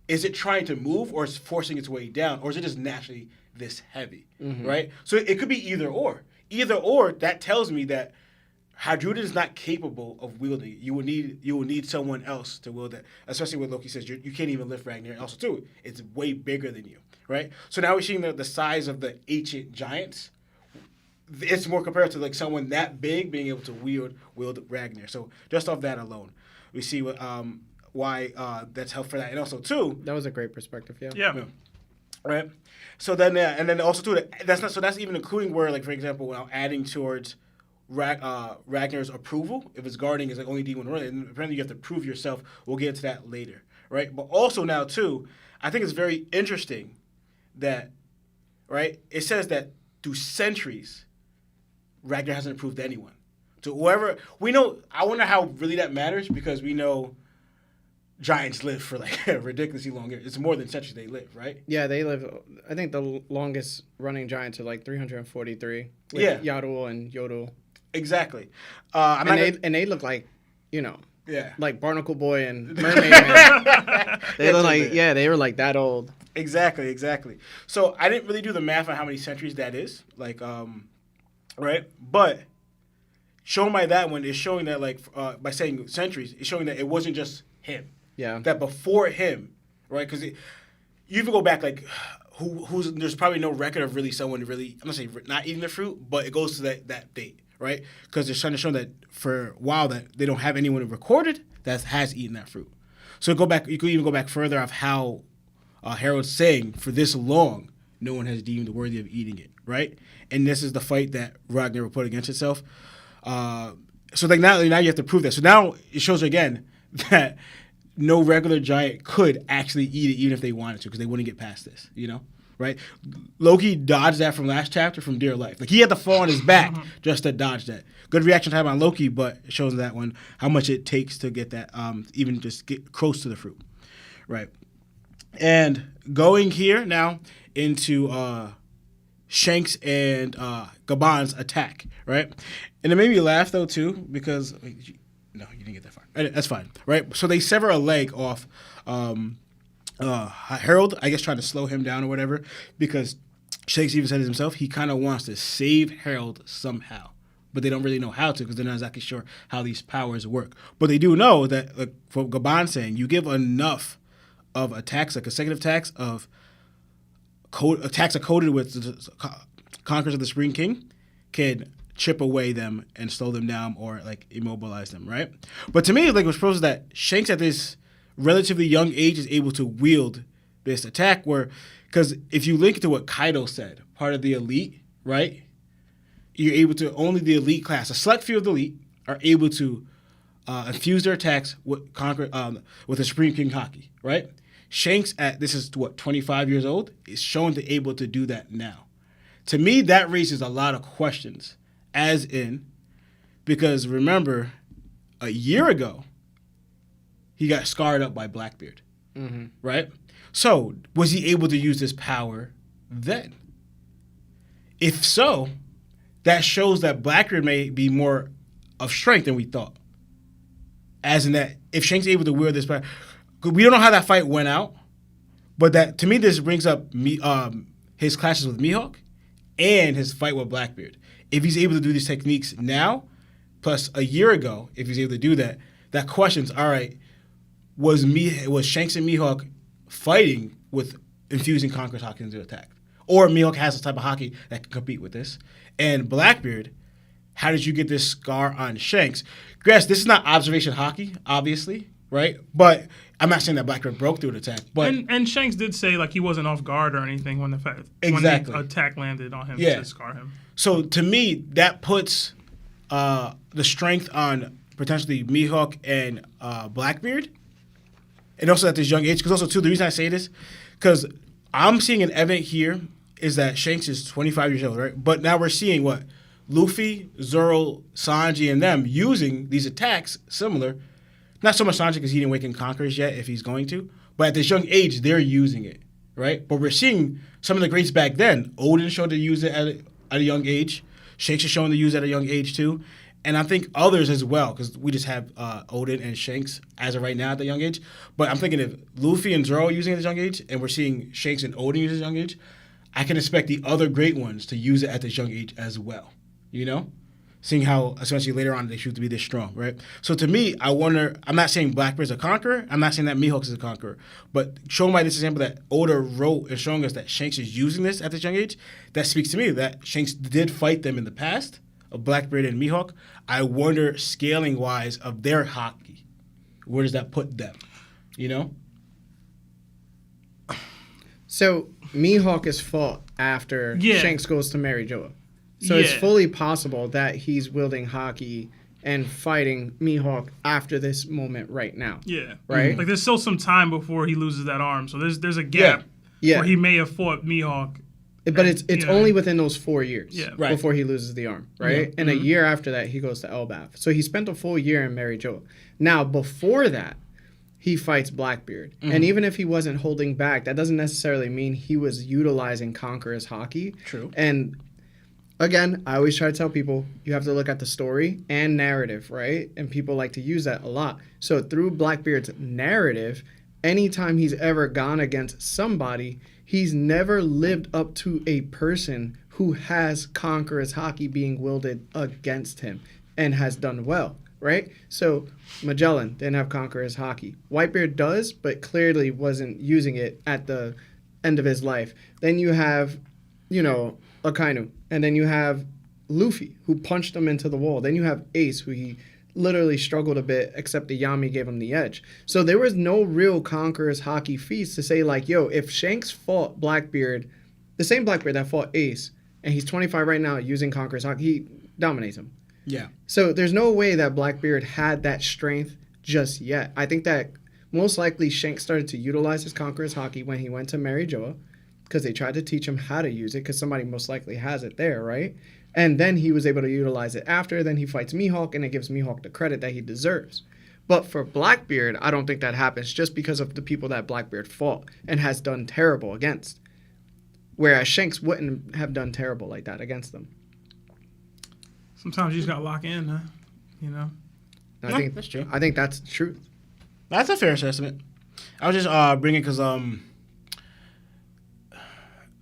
Is it trying to move, or is it forcing its way down, or is it just naturally this heavy? Mm-hmm. Right. So it could be either or. Either or. That tells me that Hadrudin is not capable of wielding it. You will need someone else to wield it. Especially when Loki says you can't even lift Ragnir. And also too, it's way bigger than you. Right. So now we're seeing the size of the ancient giants. It's more compared to like someone that big being able to wield Ragnir. So just off that alone, we see what why that's helpful for that, and also too. That was a great perspective. Yeah. Yeah. Right. So then, and then also too, that's even including where, like for example, when I'm adding towards Ragnar's approval, if his guarding is like only D1 running, and apparently you have to prove yourself. We'll get into that later, right? But also now too, I think it's very interesting that, right? It says that through centuries, Ragnir hasn't approved anyone. So whoever we know, I wonder how really that matters because we know giants live for like ridiculously long. It's more than centuries they live, right? Yeah, they live. I think the longest running giants are like 343. With Yarul and Yodel. Exactly. They look like, like Barnacle Boy and Mermaid Man. They look like they were like that old. Exactly. So I didn't really do the math on how many centuries that is, like right? But shown by that one is showing that like by saying centuries, it's showing that it wasn't just him. Yeah. That before him, right? Because you even go back like who's there's probably no record of really someone really I'm gonna say not eating the fruit, but it goes to that date, right? Because they're trying to show that for a while that they don't have anyone recorded that has eaten that fruit. So you could even go back further of how Harold's saying for this long, no one has deemed worthy of eating it, right? And this is the fight that Ragnir will put against itself. So like now you have to prove that. So now it shows again that no regular giant could actually eat it even if they wanted to because they wouldn't get past this, right? Loki dodged that from last chapter from dear life. Like he had to fall on his back just to dodge that. Good reaction time on Loki, but it shows that one how much it takes to get that, even just get close to the fruit, right? And going here now into Shanks and Gaban's attack, right? And it made me laugh though too because no, you didn't get that far. That's fine, right? So they sever a leg off Harold, I guess, trying to slow him down or whatever, because Shanks even said it himself. He kind of wants to save Harold somehow, but they don't really know how to because they're not exactly sure how these powers work. But they do know that, like, from Gaban saying, you give enough of attacks, like consecutive attacks of attacks are coded with the Conquerors of the Spring King, can chip away them and slow them down or like immobilize them, right? But to me, like, what's supposed that Shanks at this relatively young age is able to wield this attack where, because if you link it to what Kaido said, part of the elite, right? You're able to, only the elite class, a select few of the elite are able to infuse their attacks with the Supreme King Haki, right? Shanks this is 25 years old, is shown to able to do that now. To me, that raises a lot of questions, as in, because remember, a year ago, he got scarred up by Blackbeard, right? So, was he able to use this power then? If so, that shows that Blackbeard may be more of strength than we thought. As in that, if Shanks is able to wield this power, we don't know how that fight went out, but that to me this brings up his clashes with Mihawk and his fight with Blackbeard. If he's able to do these techniques now, plus a year ago, if he's able to do that, that questions, all right, was Shanks and Mihawk fighting with infusing Conqueror's Haki into attack. Or Mihawk has a type of Haki that can compete with this. And Blackbeard, how did you get this scar on Shanks? Yes, this is not observation Haki, obviously, right? But I'm not saying that Blackbeard broke through an attack. But and Shanks did say like he wasn't off guard or anything when when the attack landed on him to scar him. So to me, that puts the strength on potentially Mihawk and Blackbeard. And also at this young age, because also too, the reason I say this, because I'm seeing an event here is that Shanks is 25 years old, right? But now we're seeing what? Luffy, Zoro, Sanji, and them using these attacks similar. Not so much Sanji because he didn't awaken Conquerors yet, if he's going to. But at this young age, they're using it, right? But we're seeing some of the greats back then. Odin showed to use it at a young age. Shanks is showing to use it at a young age too. And I think others as well, because we just have Odin and Shanks as of right now at the young age. But I'm thinking if Luffy and Zoro are using it at this young age, and we're seeing Shanks and Odin use it at this young age, I can expect the other great ones to use it at this young age as well. You know? Seeing how, especially later on, they shoot to be this strong, right? So to me, I wonder, I'm not saying Blackbeard's a conqueror. I'm not saying that Mihawk is a conqueror. But showing by this example that Oda wrote and showing us that Shanks is using this at this young age, that speaks to me that Shanks did fight them in the past, of Blackbeard and Mihawk. I wonder, scaling-wise, of their Haki, where does that put them? You know? So Mihawk is fought after Shanks goes to marry Joa. So it's fully possible that he's wielding Haki and fighting Mihawk after this moment right now. Yeah. Right? Like there's still some time before he loses that arm. So there's a gap where he may have fought Mihawk. But it's only within those 4 years Right. before he loses the arm, right? And a year after that, he goes to Elbaf. So he spent a full year in Mary Joa. Now, before that, he fights Blackbeard. And even if he wasn't holding back, that doesn't necessarily mean he was utilizing Conqueror's Haki. True. And again, I always try to tell people, you have to look at the story and narrative, right? And people like to use that a lot. So through Blackbeard's narrative, anytime he's ever gone against somebody, he's never lived up to a person who has Conqueror's Haki being wielded against him and has done well, right? So Magellan didn't have Conqueror's Haki. Whitebeard does, but clearly wasn't using it at the end of his life. Then you have, Akainu. And then you have Luffy, who punched him into the wall. Then you have Ace, who he literally struggled a bit, except the Yami gave him the edge. So there was no real Conqueror's Haki feats to say, like, yo, if Shanks fought Blackbeard, the same Blackbeard that fought Ace, and he's 25 right now using Conqueror's Haki, he dominates him. Yeah. So there's no way that Blackbeard had that strength just yet. I think that most likely Shanks started to utilize his Conqueror's Haki when he went to marry Joa, because they tried to teach him how to use it, because somebody most likely has it there, right? And then he was able to utilize it after. Then he fights Mihawk, and it gives Mihawk the credit that he deserves. But for Blackbeard, I don't think that happens just because of the people that Blackbeard fought and has done terrible against. Whereas Shanks wouldn't have done terrible like that against them. Sometimes you just got to lock in, huh? I think that's true. I think that's the truth. That's a fair assessment. I was just bringing because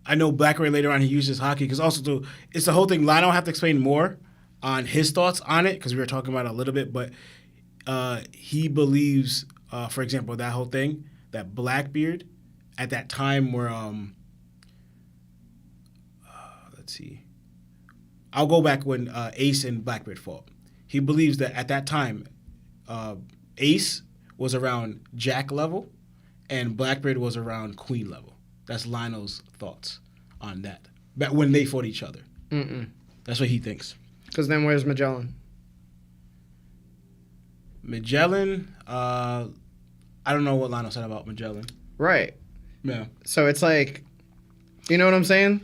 I know Blackbeard later on he uses Haki because also too it's the whole thing. I don't have to explain more on his thoughts on it because we were talking about it a little bit, but he believes, for example, that whole thing that Blackbeard at that time where let's see, I'll go back when Ace and Blackbeard fought. He believes that at that time Ace was around Jack level and Blackbeard was around Queen level. That's Lionel's thoughts on that. But when they fought each other. That's what he thinks. Because then where's Magellan? Magellan, I don't know what Lionel said about Magellan. Right. Yeah. So it's like, you know what I'm saying?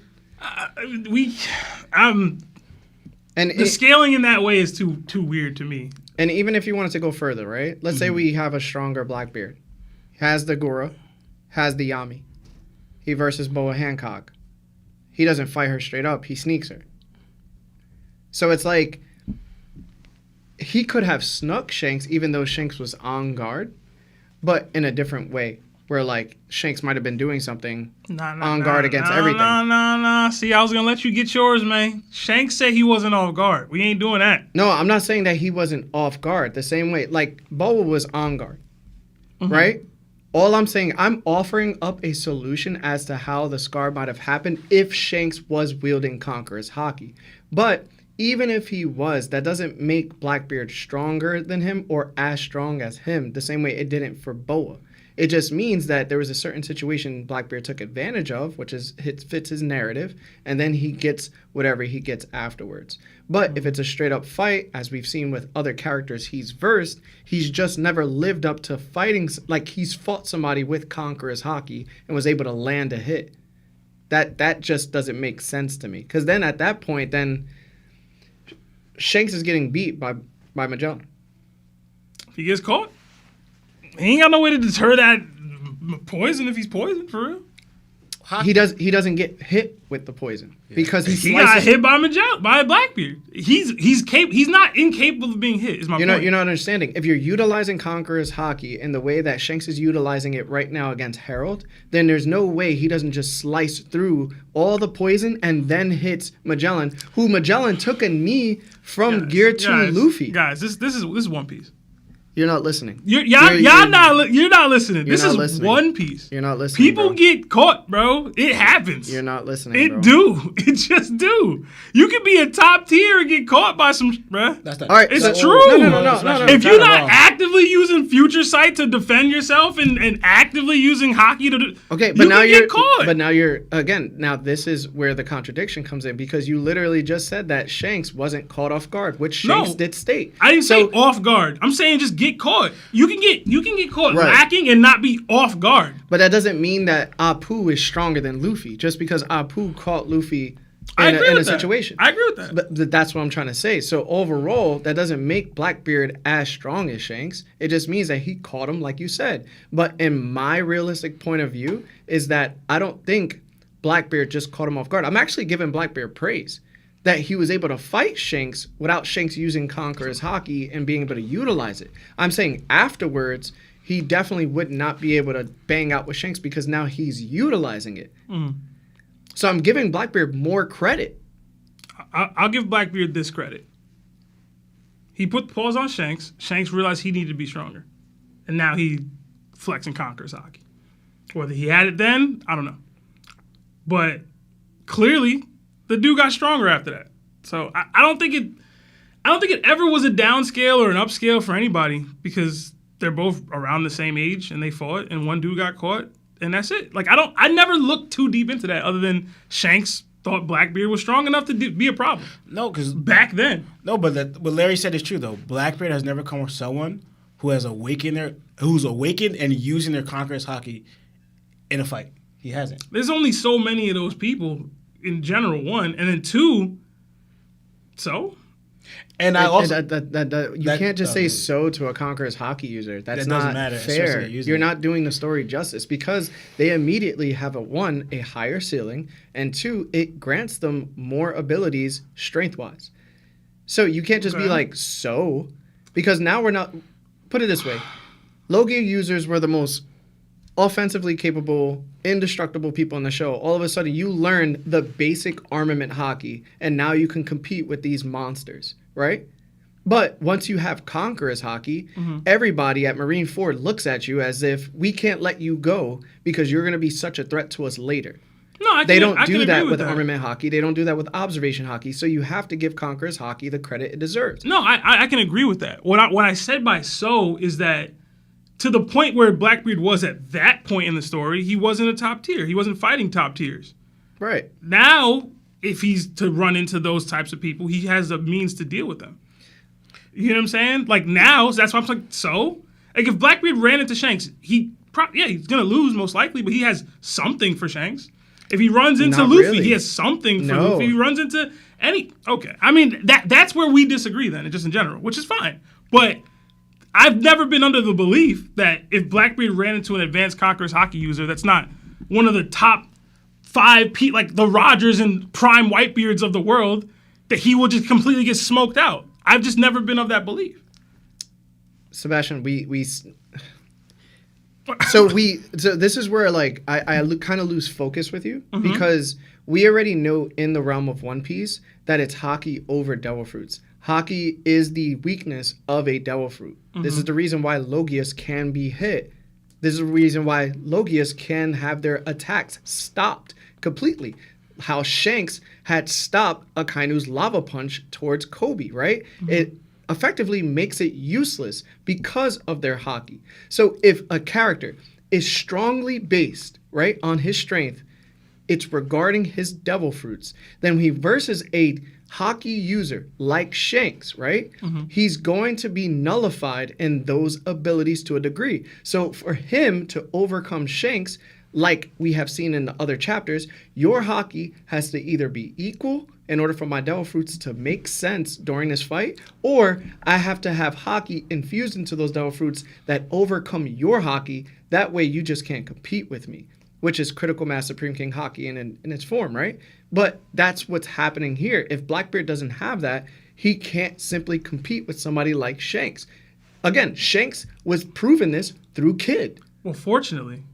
The scaling in that way is too weird to me. And even if you wanted to go further, right? Let's say we have a stronger Blackbeard. Has the Gura, has the Yami. He versus Boa Hancock. He doesn't fight her straight up. He sneaks her. So it's like he could have snuck Shanks even though Shanks was on guard, but in a different way where like Shanks might have been doing something on guard against everything. No. See, I was going to let you get yours, man. Shanks said he wasn't off guard. We ain't doing that. No, I'm not saying that he wasn't off guard the same way. Like Boa was on guard. right? All I'm saying, I'm offering up a solution as to how the scar might have happened if Shanks was wielding Conqueror's Haki. But even if he was, that doesn't make Blackbeard stronger than him or as strong as him, the same way it didn't for Boa. It just means that there was a certain situation Blackbeard took advantage of, which fits his narrative, and then he gets whatever he gets afterwards. But if it's a straight up fight, as we've seen with other characters he's versed, he's just never lived up to fighting. Like, he's fought somebody with Conqueror's Haki and was able to land a hit. That just doesn't make sense to me. Because then at that point, then Shanks is getting beat by Magellan. If he gets caught, he ain't got no way to deter that poison if he's poisoned, for real. He doesn't get hit with the poison because He got hit by Blackbeard. He's not incapable of being hit. Is my point. You're not understanding. If you're utilizing Conqueror's Haki in the way that Shanks is utilizing it right now against Herald, then there's no way he doesn't just slice through all the poison and then hits Magellan, who Magellan took a knee from Gear 2 Luffy. Guys, this is One Piece. You're not listening. You're not listening. This is listening. One Piece. You're not listening. People get caught, bro. It happens. You're not listening. Bro. It just do. You could be a top tier and get caught by some, bro. That's not. All right, It's so, true. No. If you're not actively using Future Sight to defend yourself and actively using Haki to okay, but now get caught. But now you're again. Now this is where the contradiction comes in because you literally just said that Shanks wasn't caught off guard, which Shanks did state. I didn't say off guard. I'm saying just get caught. You can get caught lacking and not be off guard. But that doesn't mean that Apu is stronger than Luffy just because Apu caught Luffy in a situation. I agree with that. But that's what I'm trying to say. So overall, that doesn't make Blackbeard as strong as Shanks. It just means that he caught him, like you said. But in my realistic point of view, is that I don't think Blackbeard just caught him off guard. I'm actually giving Blackbeard praise that he was able to fight Shanks without Shanks using Conqueror's Haki and being able to utilize it. I'm saying afterwards, he definitely would not be able to bang out with Shanks because now he's utilizing it. So I'm giving Blackbeard more credit. I'll give Blackbeard this credit. He put the pause on Shanks. Shanks realized he needed to be stronger. And now he flexing Conqueror's Haki. Whether he had it then, I don't know. But clearly, the dude got stronger after that. So I don't think it ever was a downscale or an upscale for anybody because they're both around the same age and they fought and one dude got caught and that's it. Like I never looked too deep into that other than Shanks thought Blackbeard was strong enough to be a problem. No, because back then. No, but what Larry said is true though. Blackbeard has never come with someone who's awakened and using their Conqueror's Haki in a fight. He hasn't. There's only so many of those people. In general, one, and then two. So, and I also you can't just say so to a Conqueror's Haki user. That's not fair. You're not doing the story justice because they immediately have a higher ceiling, and two, it grants them more abilities strength wise. So you can't just be like so, because now we're not. Put it this way, Loki users were the most offensively capable, indestructible people in the show. All of a sudden, you learn the basic armament Haki, and now you can compete with these monsters, right? But once you have Conqueror's Haki, everybody at Marineford looks at you as if we can't let you go because you're going to be such a threat to us later. No, they don't do that with armament Haki. They don't do that with observation Haki. So you have to give Conqueror's Haki the credit it deserves. No, I can agree with that. What I said by so is that to the point where Blackbeard was at that point in the story, he wasn't a top tier. He wasn't fighting top tiers. Right. Now, if he's to run into those types of people, he has a means to deal with them. You know what I'm saying? Like now, that's why I'm like, so? Like if Blackbeard ran into Shanks, he's going to lose most likely, but he has something for Shanks. If he runs into Luffy, he has something for Luffy. If he runs into okay. I mean, that's where we disagree then, just in general, which is fine. But I've never been under the belief that if Blackbeard ran into an advanced Conqueror's Haki user that's not one of the top 5 like the Rogers and Prime Whitebeards of the world, that he will just completely get smoked out. I've just never been of that belief. Sebastian, so this is where like I kind of lose focus with you because we already know in the realm of One Piece that it's Haki over Devil Fruits. Haki is the weakness of a Devil Fruit. This is the reason why Logius can be hit This is the reason why Logias can have their attacks stopped completely. How Shanks had stopped Akainu's lava punch towards Kobe, right? It effectively makes it useless because of their Haki. So if a character is strongly based, right, on his strength, it's regarding his devil fruits. Then he versus a Haki user like Shanks, right? He's going to be nullified in those abilities to a degree. So for him to overcome Shanks, like we have seen in the other chapters, your Haki has to either be equal in order for my devil fruits to make sense during this fight, or I have to have Haki infused into those devil fruits that overcome your Haki. That way you just can't compete with me, which is Critical Mass Supreme King Haki in its form, right? But that's what's happening here. If Blackbeard doesn't have that, he can't simply compete with somebody like Shanks. Again, Shanks was proven this through Kid. Well, fortunately,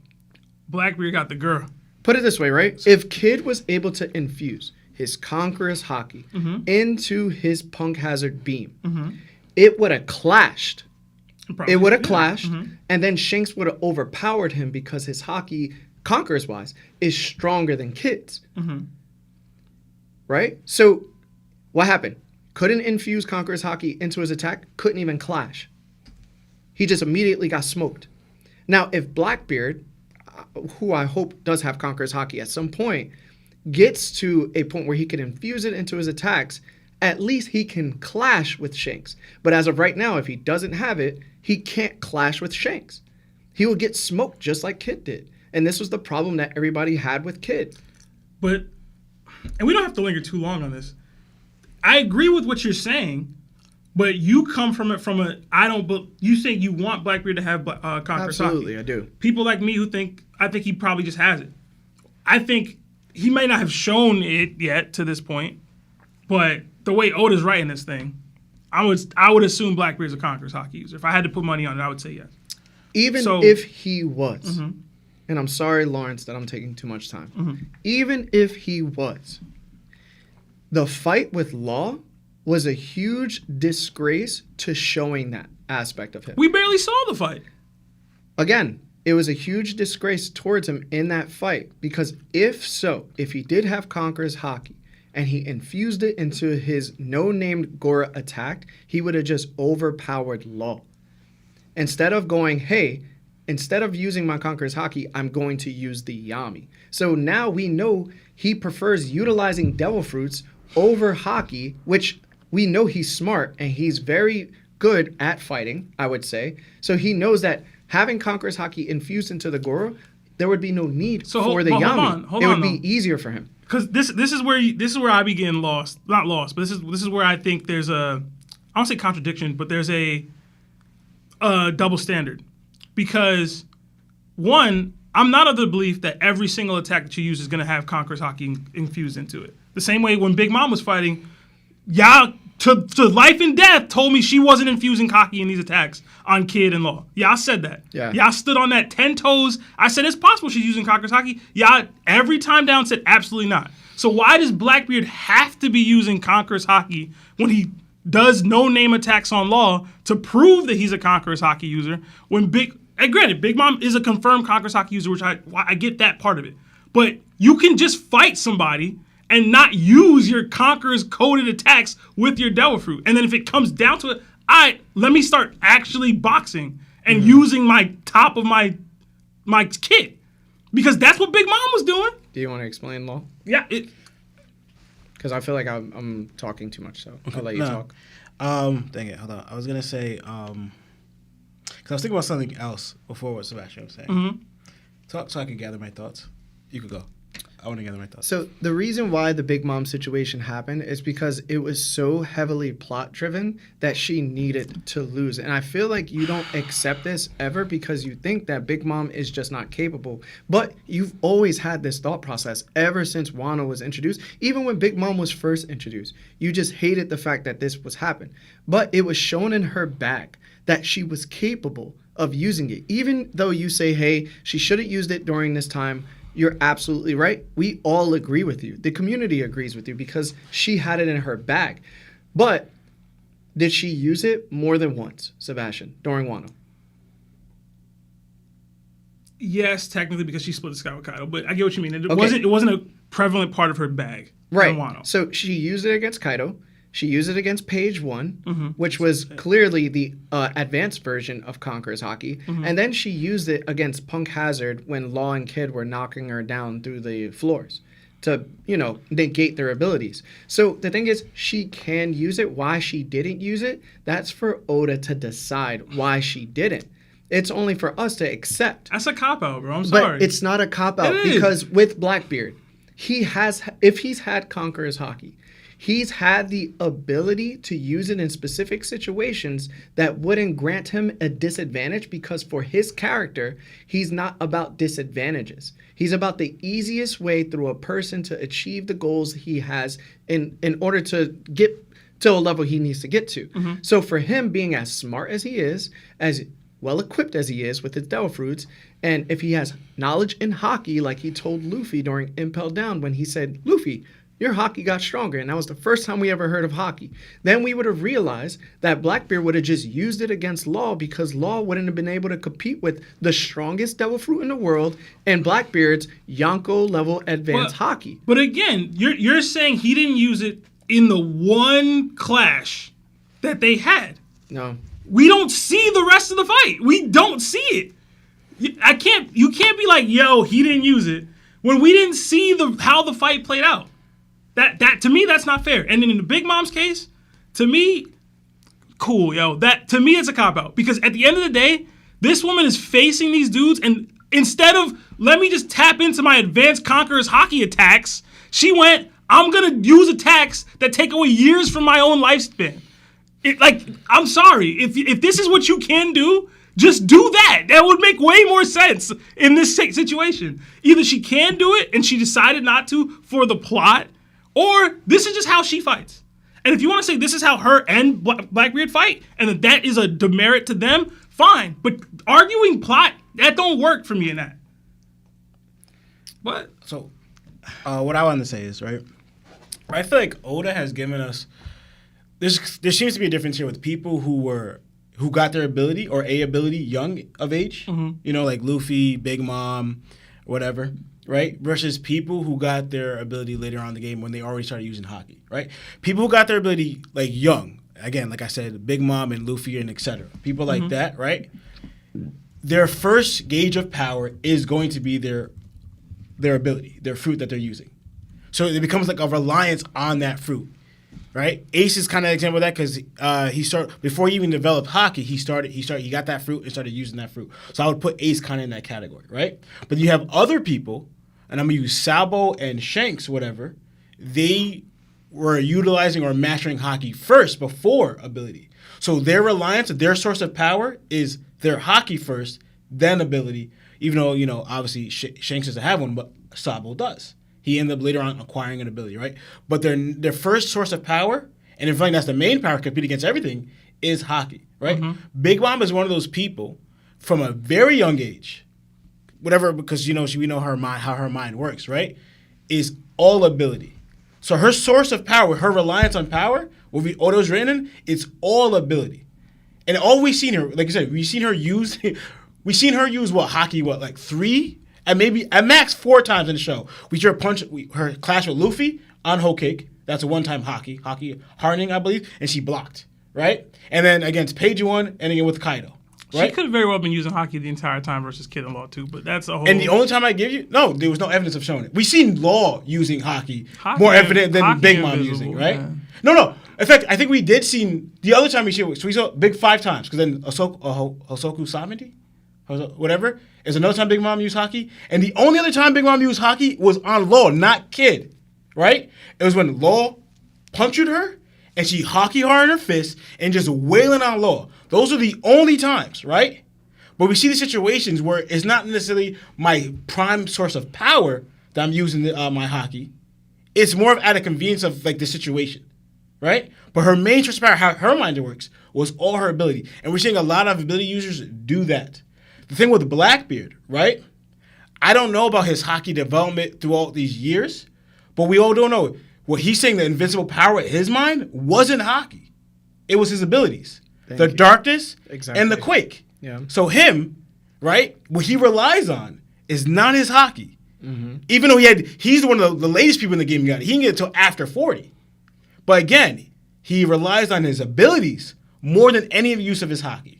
Blackbeard got the girl. Put it this way, right? If Kid was able to infuse his Conqueror's Haki into his Punk Hazard beam, it would have clashed. Probably, It would have clashed, and then Shanks would have overpowered him because his Haki, Conqueror's wise, is stronger than Kid's. Right? So what happened? Couldn't infuse Conqueror's Haki into his attack, couldn't even clash. He just immediately got smoked. Now, if Blackbeard, who I hope does have Conqueror's Haki at some point, gets to a point where he can infuse it into his attacks, at least he can clash with Shanks. But as of right now, if he doesn't have it, he can't clash with Shanks. He will get smoked just like Kid did. And this was the problem that everybody had with Kid. But, and we don't have to linger too long on this. I agree with what you're saying, but you come from it from you say you want Blackbeard to have Conqueror's Haki. Absolutely, I do. People like me I think he probably just has it. I think he may not have shown it yet to this point, but the way Oda's writing this thing, I would assume Blackbeard's a Conqueror's Haki user. If I had to put money on it, I would say yes. Even if he was, and I'm sorry, Lawrence, that I'm taking too much time. Even if he was, the fight with Law was a huge disgrace to showing that aspect of him. We barely saw the fight. Again, it was a huge disgrace towards him in that fight because if he did have Conqueror's Haki and he infused it into his no-named Gora attack, he would have just overpowered Law. Instead of going, hey, instead of using my Conqueror's Haki, I'm going to use the Yami. So now we know he prefers utilizing Devil Fruits over Haki, which we know he's smart and he's very good at fighting, I would say. So he knows that having Conqueror's Haki infused into the Goro, there would be no need for the Yami. It would be easier for him. Because this is where I be getting lost. Not lost, but this is where I think there's I don't say contradiction, but there's a double standard. Because one, I'm not of the belief that every single attack that you use is going to have Conqueror's Haki infused into it. The same way when Big Mom was fighting, y'all to life and death told me she wasn't infusing Haki in these attacks on Kid and Law. Y'all said that. Yeah. Y'all stood on that 10 toes. I said it's possible she's using Conqueror's Haki. Y'all every time down said absolutely not. So why does Blackbeard have to be using Conqueror's Haki when he does no-name attacks on Law to prove that he's a Conqueror's Haki user when granted, Big Mom is a confirmed Conqueror's Haki user, which I get that part of it. But you can just fight somebody and not use your Conqueror's coded attacks with your Devil Fruit. And then if it comes down to it, let me start actually boxing and using my top of my kit. Because that's what Big Mom was doing. Do you want to explain Law? Yeah. Because I feel like I'm talking too much, so I'll let you talk. Dang it, hold on. I was going to say, because I was thinking about something else before what Sebastian was saying. Talk so I can gather my thoughts. You could go. I want to gather my thoughts. So the reason why the Big Mom situation happened is because it was so heavily plot driven that she needed to lose. And I feel like you don't accept this ever because you think that Big Mom is just not capable. But you've always had this thought process ever since Wano was introduced. Even when Big Mom was first introduced, you just hated the fact that this was happening. But it was shown in her bag that she was capable of using it. Even though you say, hey, she should have used it during this time, you're absolutely right. We all agree with you. The community agrees with you because she had it in her bag. But did she use it more than once, Sebastian, during Wano? Yes, technically because she split the sky with Kaido, but I get what you mean. It Okay. wasn't a prevalent part of her bag. Right. in Wano. So she used it against Kaido. She used it against Page 1, Mm-hmm. which was clearly the advanced version of Conqueror's Haki. Mm-hmm. And then she used it against Punk Hazard when Law and Kid were knocking her down through the floors to, negate their abilities. So the thing is, she can use it. Why she didn't use it, that's for Oda to decide why she didn't. It's only for us to accept. That's a cop-out, bro. I'm sorry. But it's not a cop-out It is. because with Blackbeard, if he's had Conqueror's Haki, he's had the ability to use it in specific situations that wouldn't grant him a disadvantage because for his character, he's not about disadvantages. He's about the easiest way through a person to achieve the goals he has in order to get to a level he needs to get to. Mm-hmm. So for him being as smart as he is, as well equipped as he is with his Devil Fruits, and if he has knowledge in Haki, like he told Luffy during Impel Down when he said, Luffy, your Haki got stronger, and that was the first time we ever heard of Haki. Then we would have realized that Blackbeard would have just used it against Law because Law wouldn't have been able to compete with the strongest Devil Fruit in the world and Blackbeard's Yonko level advanced Haki. But again, you're saying he didn't use it in the one clash that they had. No. We don't see the rest of the fight. We don't see it. You can't be like, yo, he didn't use it when we didn't see how the fight played out. That to me, that's not fair. And then in the Big Mom's case, to me, cool, yo. That to me, it's a cop out because at the end of the day, this woman is facing these dudes, and instead of let me just tap into my advanced Conqueror's Haki attacks, she went, I'm gonna use attacks that take away years from my own lifespan. I'm sorry. If this is what you can do, just do that. That would make way more sense in this situation. Either she can do it and she decided not to for the plot, or this is just how she fights. And if you want to say this is how her and Blackbeard fight, and that is a demerit to them, fine. But arguing plot, that don't work for me in that. What? So, what I want to say is, right, I feel like Oda has given us, there seems to be a difference here with people who got their ability or a ability young of age, like Luffy, Big Mom, whatever, right? Versus people who got their ability later on in the game when they already started using Haki, right? People who got their ability like young, again, like I said, Big Mom and Luffy and etc. People like that, right? Their first gauge of power is going to be their ability, their fruit that they're using. So it becomes like a reliance on that fruit. Right, Ace is kind of an example of that because before he even developed Haki, he got that fruit and started using that fruit. So I would put Ace kind of in that category, right? But you have other people, and I'm gonna use Sabo and Shanks, whatever. They were utilizing or mastering Haki first before ability. So their reliance, their source of power is their Haki first, then ability. Even though obviously Shanks doesn't have one, but Sabo does. He ended up later on acquiring an ability, right? But their first source of power, and in fact that's the main power to compete against everything, is Haki, right? Mm-hmm. Big Mom is one of those people from a very young age, whatever, because we know how her mind works, right? Is all ability. So her source of power, her reliance on power, what Odo's written in, it's all ability. And all we've seen her, like you said, we've seen her use Haki, like 3? And maybe at max 4 times in the show. We saw her clash with Luffy on Whole Cake. That's a one-time Haki hardening, I believe, and she blocked, right? And then against Page 1, and again with Kaido, right? She could have very well been using Haki the entire time versus Kid and Law too, but that's a whole. And the only time I give you, there was no evidence of showing it. We've seen Law using Haki more evident than Big Mom using, right? Yeah. No. In fact, I think we did see the other time we saw Big 5 times because then Hosoku Samedi, whatever. Is another time Big Mom used Haki. And the only other time Big Mom used Haki was on Law, not Kid. Right? It was when Law punctured her and she Haki hardened her fist and just wailing on Law. Those are the only times, right? But we see the situations where it's not necessarily my prime source of power that I'm using my Haki. It's more of out of convenience of like the situation. Right? But her main source of power, how her mind works, was all her ability. And we're seeing a lot of ability users do that. The thing with Blackbeard, right? I don't know about his Haki development through all these years, but we all don't know. What he's saying, the invincible power in his mind wasn't Haki. It was his abilities. The darkness and the quake. Yeah. So him right? What he relies on is not his Haki. Even though he's one of the latest people in the game. He didn't get it until after 40. But again, he relies on his abilities more than any use of his Haki.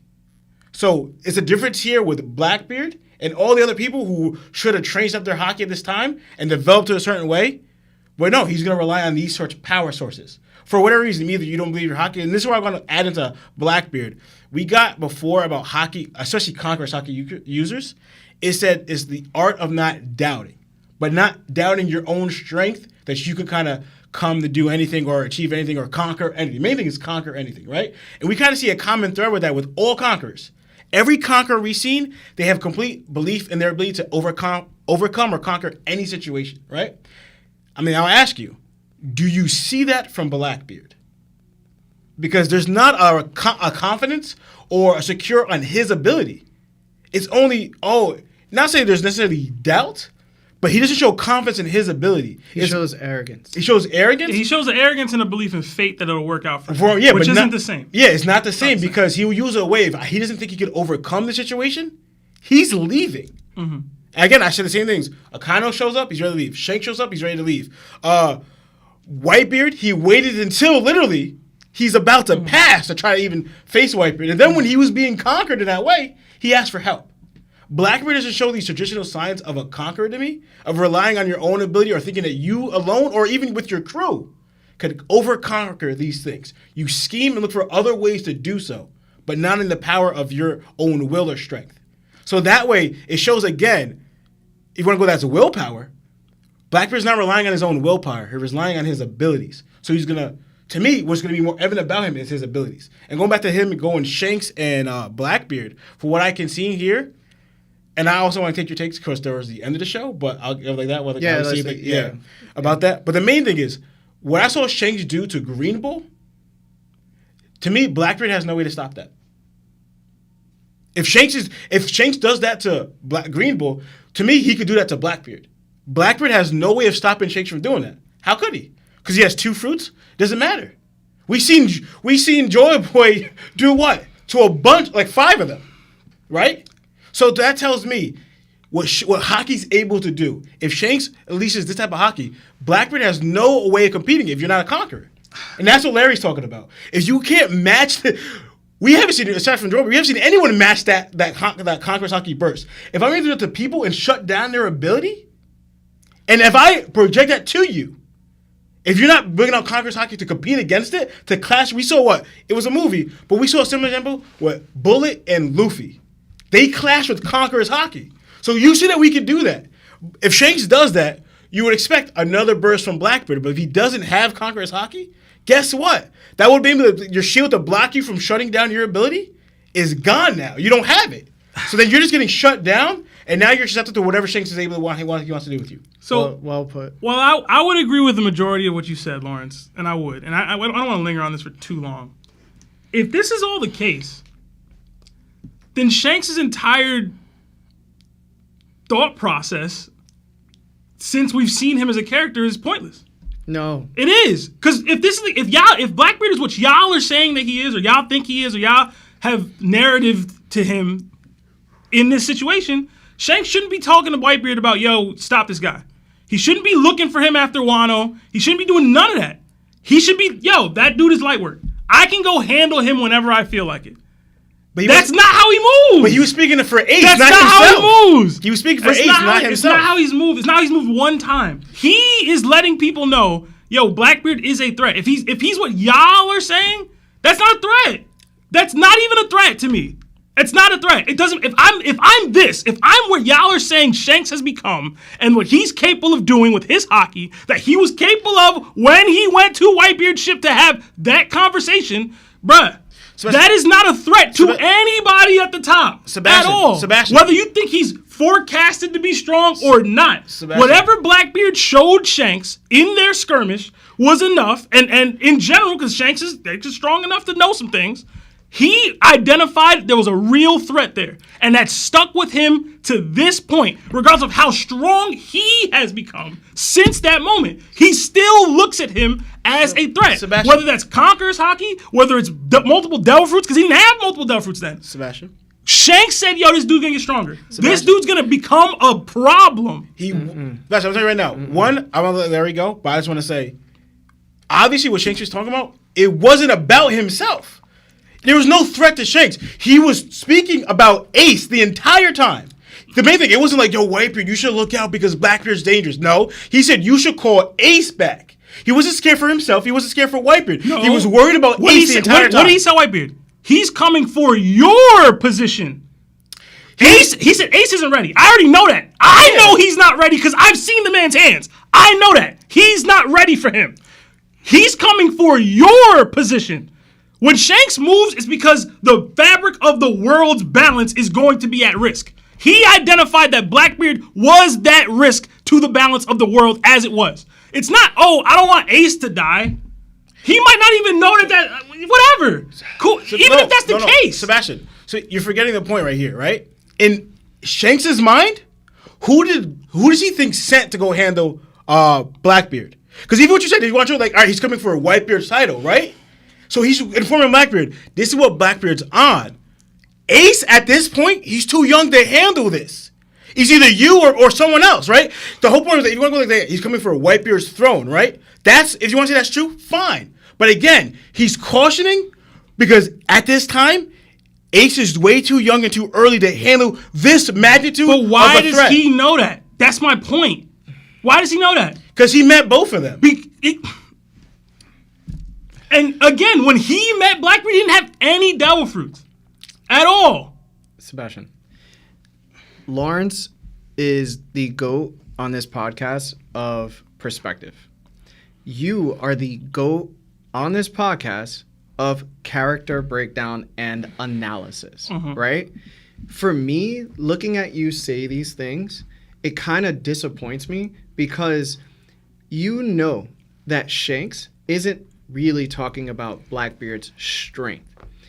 So it's a difference here with Blackbeard and all the other people who should have trained up their Haki at this time and developed it a certain way. But no, he's going to rely on these sorts of power sources. For whatever reason, either you don't believe your Haki, and this is where I'm going to add into Blackbeard. We got before about Haki, especially Conqueror's Haki users, it said it's the art of not doubting, but not doubting your own strength that you could kind of come to do anything or achieve anything or conquer anything. The main thing is conquer anything, right? And we kind of see a common thread with that with all conquerors. Every conqueror we've seen, they have complete belief in their ability to overcome or conquer any situation, right? I mean, I'll ask you, do you see that from Blackbeard? Because there's not a confidence or a secure on his ability. It's only, not saying there's necessarily doubt, but he doesn't show confidence in his ability. He shows arrogance. He shows arrogance? He shows an arrogance and a belief in fate that it'll work out for him, yeah, which but isn't the same. Yeah, it's not the same because he will use a way. If he doesn't think he could overcome the situation, he's leaving. Mm-hmm. Again, I said the same things. Akano shows up, he's ready to leave. Shanks shows up, he's ready to leave. Whitebeard, he waited until literally he's about to pass to try to even face Whitebeard. And then when he was being conquered in that way, he asked for help. Blackbeard doesn't show these traditional signs of a conqueror to me, of relying on your own ability or thinking that you alone or even with your crew could over-conquer these things. You scheme and look for other ways to do so, but not in the power of your own will or strength. So that way, it shows again, if you want to go that's willpower, Blackbeard's not relying on his own willpower. He's relying on his abilities. So he's going to me, what's going to be more evident about him is his abilities. And going back to him going Shanks and Blackbeard, for what I can see here, and I also want to take your takes because there was the end of the show, but I'll give like that. About that. But the main thing is, what I saw Shanks do to Green Bull, to me, Blackbeard has no way to stop that. If Shanks does that to Green Bull, to me, he could do that to Blackbeard. Blackbeard has no way of stopping Shanks from doing that. How could he? Because he has two fruits? Doesn't matter. We seen Joy Boy do what? To a bunch, like 5 of them, right? So that tells me what Haki's able to do. If Shanks unleashes this type of Haki, Blackbeard has no way of competing if you're not a conqueror. And that's what Larry's talking about. If you can't match we haven't seen, aside from Jordan, we haven't seen anyone match that Conqueror's Haki burst. If I'm able to do it to people and shut down their ability, and if I project that to you, if you're not bringing out Conqueror's Haki to compete against it, to clash, we saw what? It was a movie, but we saw a similar example with Bullet and Luffy. They clash with Conqueror's Haki. So you see that we can do that. If Shanks does that, you would expect another burst from Blackbeard, but if he doesn't have Conqueror's Haki, guess what? That would be your shield to block you from shutting down your ability is gone now. You don't have it. So then you're just getting shut down, and now you're susceptible to whatever Shanks is able to he wants to do with you. So well put. Well, I would agree with the majority of what you said, Lawrence, and I would. And I don't want to linger on this for too long. If this is all the case, then Shanks' entire thought process since we've seen him as a character is pointless. No. It is. Because if Blackbeard is what y'all are saying that he is, or y'all think he is, or y'all have narrative to him in this situation, Shanks shouldn't be talking to Whitebeard about, yo, stop this guy. He shouldn't be looking for him after Wano. He shouldn't be doing none of that. He should be, yo, that dude is light work. I can go handle him whenever I feel like it. But that's not how he moves. But he was speaking for Ace, that's not himself. How he moves. He was speaking for Ace, not himself. It's not how he's moved. It's not how he's moved one time. He is letting people know, yo, Blackbeard is a threat. If he's what y'all are saying, that's not a threat. That's not even a threat to me. It's not a threat. It doesn't. If I'm what y'all are saying Shanks has become, and what he's capable of doing with his Haki, that he was capable of when he went to Whitebeard's ship to have that conversation, bruh. That is not a threat to anybody at the top at all. Sebastian. Whether you think he's forecasted to be strong or not. Whatever Blackbeard showed Shanks in their skirmish was enough, and in general, because Shanks is strong enough to know some things, he identified there was a real threat there. And that stuck with him to this point, regardless of how strong he has become since that moment. He still looks at him as a threat. Sebastian. Whether that's Conqueror's Haki, whether it's multiple Devil Fruits, because he didn't have multiple Devil Fruits then. Sebastian. Shanks said, yo, this dude's gonna get stronger. This dude's gonna become a problem. That's what I'm telling you right now. One, I'm gonna let Larry go, but I just want to say, obviously, what Shanks was talking about, it wasn't about himself. There was no threat to Shanks. He was speaking about Ace the entire time. The main thing, it wasn't like, yo, Whitebeard, you should look out because Blackbeard's dangerous. No, he said you should call Ace back. He wasn't scared for himself. He wasn't scared for Whitebeard. No. He was worried about Ace the entire time. What did he tell Whitebeard? He's coming for your position. He said Ace isn't ready. I already know that. I know he's not ready because I've seen the man's hands. I know that. He's not ready for him. He's coming for your position. When Shanks moves, it's because the fabric of the world's balance is going to be at risk. He identified that Blackbeard was that risk to the balance of the world as it was. It's not, oh, I don't want Ace to die. He might not even know that whatever. Cool. Even if that's the case. Sebastian, so you're forgetting the point right here, right? In Shanks' mind, who does he think sent to go handle Blackbeard? Because even what you said, you want to like, all right, he's coming for a Whitebeard's title, right? So he's informing Blackbeard, this is what Blackbeard's on. Ace, at this point, he's too young to handle this. He's either you or someone else, right? The whole point is that if you want to go like that, he's coming for a Whitebeard's throne, right? That's, if you want to say that's true, fine. But again, he's cautioning because at this time, Ace is way too young and too early to handle this magnitude of a threat. But why does he know that? That's my point. Why does he know that? Because he met both of them. And again, when he met Blackbeard, he didn't have any devil fruits at all. Sebastian, Lawrence is the GOAT on this podcast of perspective. You are the GOAT on this podcast of character breakdown and analysis, right? For me, looking at you say these things, it kind of disappoints me because you know that Shanks isn't really talking about Blackbeard's strength.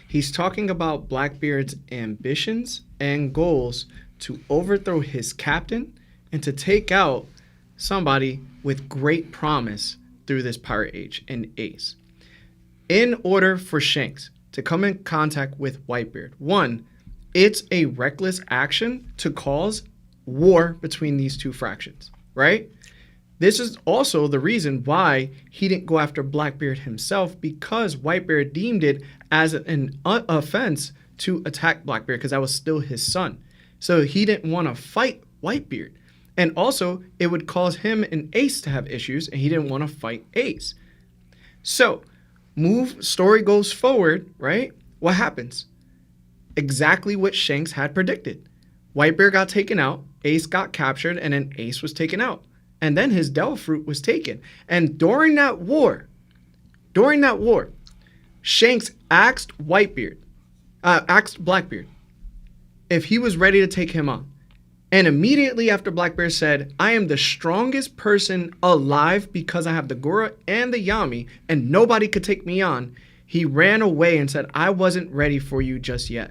He's talking about Blackbeard's ambitions and goals to overthrow his captain and to take out somebody with great promise through this pirate age in Ace. In order for Shanks to come in contact with Whitebeard, one, it's a reckless action to cause war between these two fractions, right? This is also the reason why he didn't go after Blackbeard himself, because Whitebeard deemed it as an offense to attack Blackbeard because that was still his son. So he didn't want to fight Whitebeard. And also, it would cause him and Ace to have issues, and he didn't want to fight Ace. So, story goes forward, right? What happens? Exactly what Shanks had predicted. Whitebeard got taken out, Ace got captured, and then Ace was taken out. And then his devil fruit was taken. And during that war, Shanks asked Blackbeard if he was ready to take him on. And immediately after Blackbeard said, I am the strongest person alive because I have the Gura and the Yami and nobody could take me on, he ran away and said, I wasn't ready for you just yet.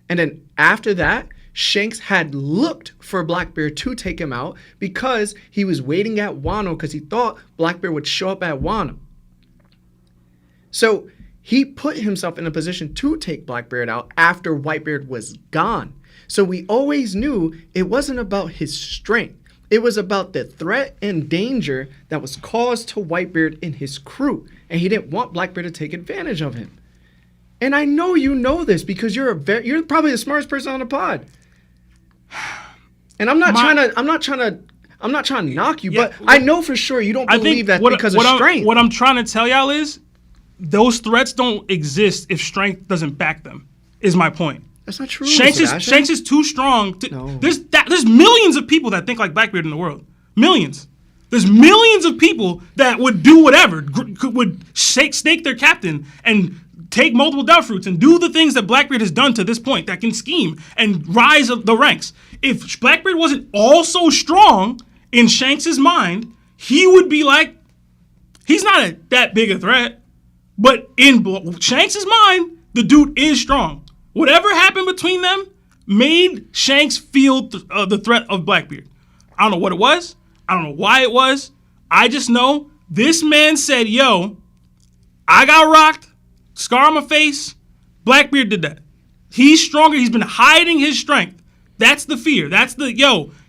And then after that, Shanks had looked for Blackbeard to take him out because he was waiting at Wano because he thought Blackbeard would show up at Wano. So he put himself in a position to take Blackbeard out after Whitebeard was gone. So we always knew it wasn't about his strength. It was about the threat and danger that was caused to Whitebeard and his crew. And he didn't want Blackbeard to take advantage of him. And I know you know this because you're probably the smartest person on the pod. And I'm not trying to knock you, but I know for sure you don't believe that because of strength. What I'm trying to tell y'all is those threats don't exist if strength doesn't back them, is my point. That's not true. Shanks is too strong. No. There's millions of people that think like Blackbeard in the world. Millions. There's millions of people that would do whatever, would stake their captain and take multiple devil fruits and do the things that Blackbeard has done to this point that can scheme and rise up the ranks. If Blackbeard wasn't also strong in Shanks' mind, he would be like, he's not that big a threat. But in Shanks' mind, the dude is strong. Whatever happened between them made Shanks feel the threat of Blackbeard. I don't know what it was. I don't know why it was. I just know this man said, yo, I got rocked, scar on my face. Blackbeard did that. He's stronger. He's been hiding his strength. That's the fear.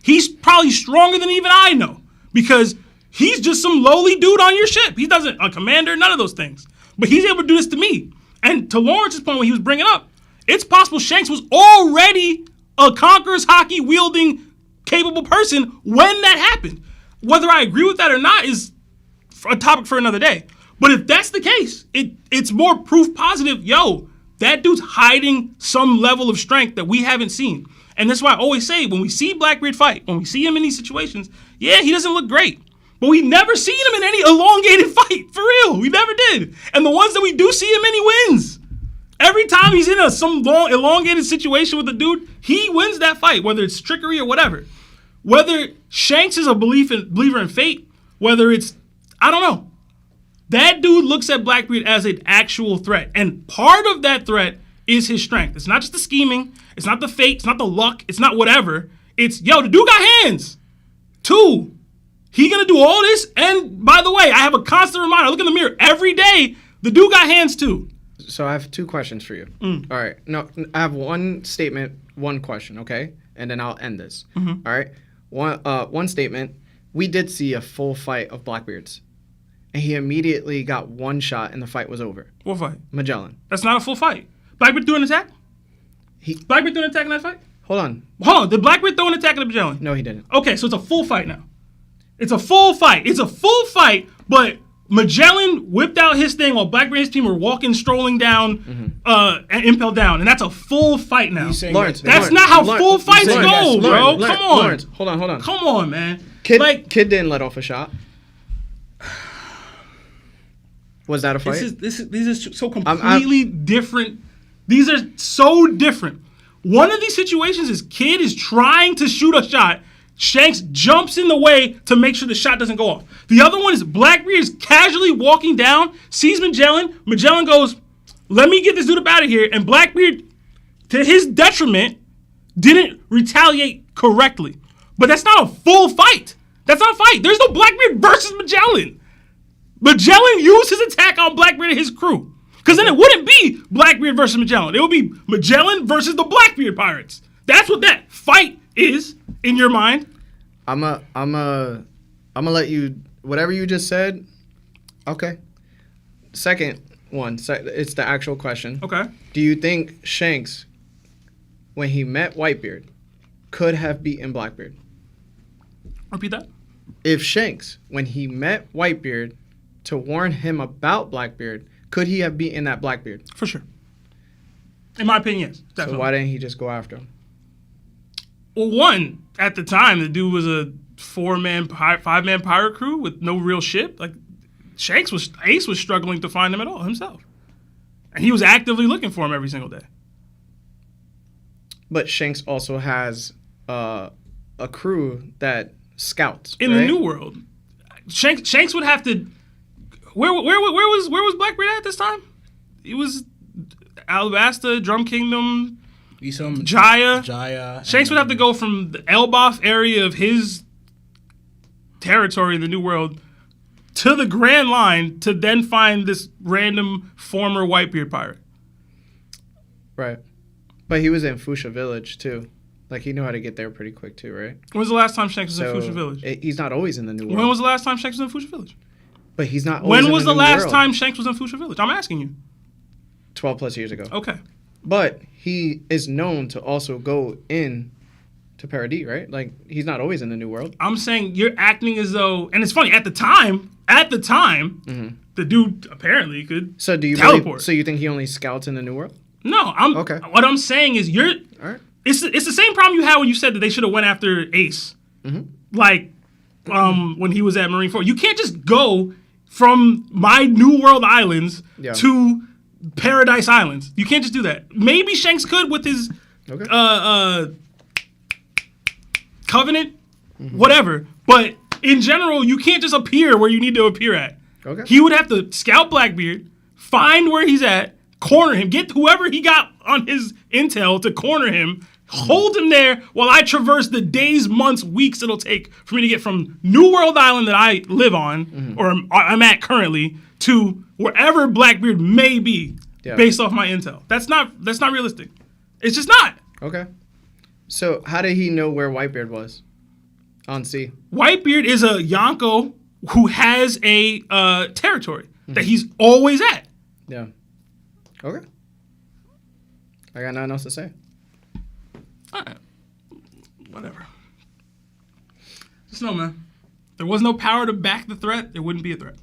He's probably stronger than even I know because he's just some lowly dude on your ship. He doesn't, a commander, none of those things. But he's able to do this to me. And to Lawrence's point when he was bringing up, it's possible Shanks was already a Conqueror's Haki wielding capable person when that happened. Whether I agree with that or not is a topic for another day. But if that's the case, it's more proof positive, that dude's hiding some level of strength that we haven't seen. And that's why I always say, when we see Blackbeard fight, when we see him in these situations, he doesn't look great. But we've never seen him in any elongated fight, for real. We never did. And the ones that we do see him in, he wins. Every time he's in some long, elongated situation with a dude, he wins that fight, whether it's trickery or whatever. Whether Shanks is a believer in fate, whether it's, I don't know. That dude looks at Blackbeard as an actual threat. And part of that threat is his strength. It's not just the scheming. It's not the fate. It's not the luck. It's not whatever. It's, the dude got hands. 2, he gonna do all this. And by the way, I have a constant reminder. I look in the mirror every day. The dude got hands too. So I have 2 questions for you. All right. No, I have one statement, one question, okay? And then I'll end this. All right. One statement. We did see a full fight of Blackbeards. And he immediately got one shot and the fight was over. What fight? Magellan. That's not a full fight. Blackbeard threw an attack? Blackbeard threw an attack in that fight? Hold on. Did Blackbeard throw an attack at Magellan? No, he didn't. Okay, so it's a full fight now. It's a full fight. But Magellan whipped out his thing while Blackbeard and his team were strolling down, and impelled down. And that's a full fight now. Lawrence, that's not how full fights go, bro. Come on. Lawrence, hold on. Come on, man. Kid didn't let off a shot. Was that a fight? These are so completely different. These are so different. One of these situations is Kid is trying to shoot a shot. Shanks jumps in the way to make sure the shot doesn't go off. The other one is Blackbeard is casually walking down, sees Magellan. Magellan goes, let me get this dude up out of here. And Blackbeard, to his detriment, didn't retaliate correctly. But that's not a full fight. That's not a fight. There's no Blackbeard versus Magellan. Magellan used his attack on Blackbeard and his crew. Because then it wouldn't be Blackbeard versus Magellan. It would be Magellan versus the Blackbeard pirates. That's what that fight is in your mind. I'm a let you, whatever you just said. Okay. Second one, it's the actual question. Okay. Do you think Shanks, when he met Whitebeard, could have beaten Blackbeard? Repeat that. If Shanks, when he met Whitebeard to warn him about Blackbeard, could he have beaten that Blackbeard? For sure. In my opinion, yes. Definitely. So why didn't he just go after him? Well, one, at the time, the dude was a 5-man pirate crew with no real ship. Like, Ace was struggling to find him at all himself. And he was actively looking for him every single day. But Shanks also has a crew that scouts, in the New World. Shanks would have to... Where was Blackbeard at this time? He was Alabasta, Drum Kingdom, Jaya. Shanks would have to go from the Elbaf area of his territory in the New World to the Grand Line to then find this random former Whitebeard pirate. Right. But he was in Fuchsia Village, too. Like, he knew how to get there pretty quick, too, right? When was the last time Shanks was in Fuchsia Village? He's not always in the New World. When was the last time Shanks was in Fuchsia Village? But he's not always When was the last world. time Shanks was in Fuchsia Village? I'm asking you. 12 plus years ago. Okay. But he is known to also go in to Paradis, right? Like, he's not always in the New World. I'm saying you're acting as though, and it's funny, at the time, the dude apparently could teleport. So you think he only scouts in the New World? No, okay. What I'm saying is all right. It's the same problem you had when you said that they should have went after Ace. Mm-hmm. Like, when he was at Marineford. You can't just go from my New World Islands to Paradise Islands. You can't just do that. Maybe Shanks could with his Covenant, whatever. But in general, you can't just appear where you need to appear at. Okay. He would have to scout Blackbeard, find where he's at, corner him, get whoever he got on his intel to corner him, hold him there while I traverse the days, months, weeks it'll take for me to get from New World Island that I live on, or I'm at currently, to wherever Blackbeard may be, based off my intel. That's not realistic. It's just not. Okay. So how did he know where Whitebeard was on sea? Whitebeard is a Yonko who has a territory that he's always at. Yeah. Okay. I got nothing else to say. All right. Whatever. Just know, man. If there was no power to back the threat, there wouldn't be a threat.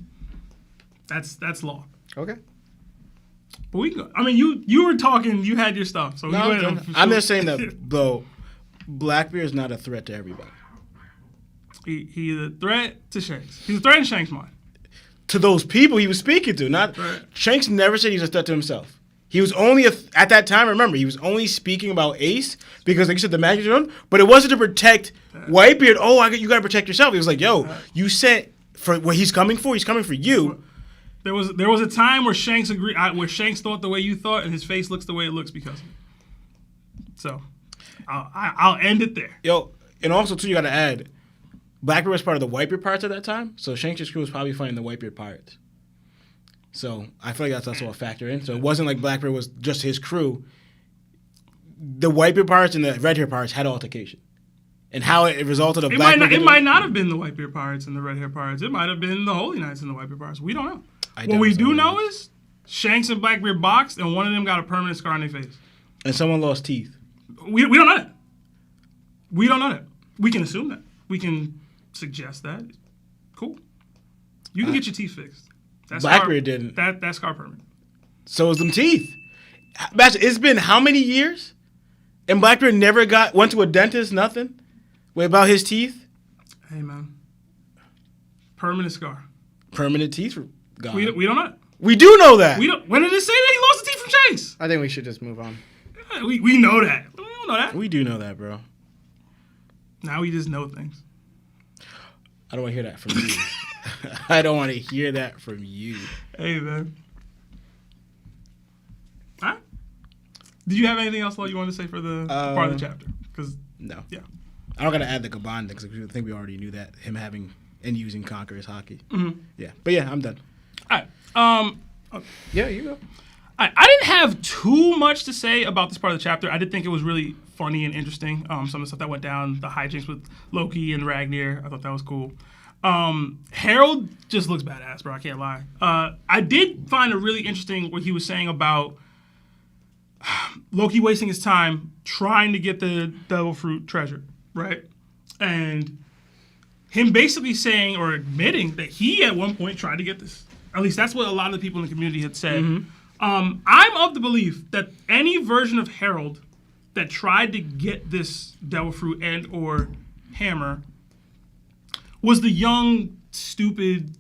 That's law. Okay. But we can go. I mean, you were talking. You had your stuff. So I'm just saying that though, Blackbeard is not a threat to everybody. He's a threat to Shanks. He's a threat in Shanks' mind. To those people he was speaking to, not Right. Shanks never said he was a threat to himself. He was only at that time. Remember, he was only speaking about Ace because, like you said, the magic zone. But it wasn't to protect Whitebeard. Oh, you gotta protect yourself. He was like, "Yo, you sent for what he's coming for. He's coming for you." There was a time where Shanks agreed, where Shanks thought the way you thought, and his face looks the way it looks because of it. So, I'll end it there. Yo, and also too, you gotta add, Blackbeard was part of the Whitebeard pirates at that time, so Shanks' crew was probably fighting the Whitebeard pirates. So I feel like that's also a factor in. So it wasn't like Blackbeard was just his crew. The Whitebeard pirates and the Red Hair pirates had altercation, and how it resulted of Blackbeard. It might not have been the Whitebeard pirates and the Red Hair pirates. It might have been the Holy Knights and the Whitebeard pirates. We don't know. What we do know is Shanks and Blackbeard boxed, and one of them got a permanent scar on their face. And someone lost teeth. We don't know that. We don't know that. We can assume that. We can suggest that. Cool. You can get your teeth fixed. Blackbeard didn't. That's scar permanent. So is them teeth. It's been how many years? And Blackbeard never went to a dentist, nothing? Wait, about his teeth? Hey, man. Permanent scar. Permanent teeth were gone. We don't know that. We do know that. When did it say that he lost the teeth from Shanks? I think we should just move on. Yeah, we know that. We don't know that. We do know that, bro. Now we just know things. I don't want to hear that from you. I don't want to hear that from you. Hey, man. All right. Did you have anything else you wanted to say for the part of the chapter? Because No. yeah. I'm not going to add the Gaban thing because I think we already knew that. Him having and using Conqueror's Haki. Mm-hmm. Yeah. But yeah, I'm done. All right. Yeah, you go. I didn't have too much to say about this part of the chapter. I did think it was really funny and interesting. Some of the stuff that went down, the hijinks with Loki and Ragnir, I thought that was cool. Harold just looks badass, bro. I can't lie. I did find it really interesting what he was saying about Loki wasting his time trying to get the Devil Fruit treasure, right? And him basically saying or admitting that he at one point tried to get this. At least that's what a lot of the people in the community had said. Mm-hmm. I'm of the belief that any version of Harold that tried to get this Devil Fruit and or hammer was the young, stupid,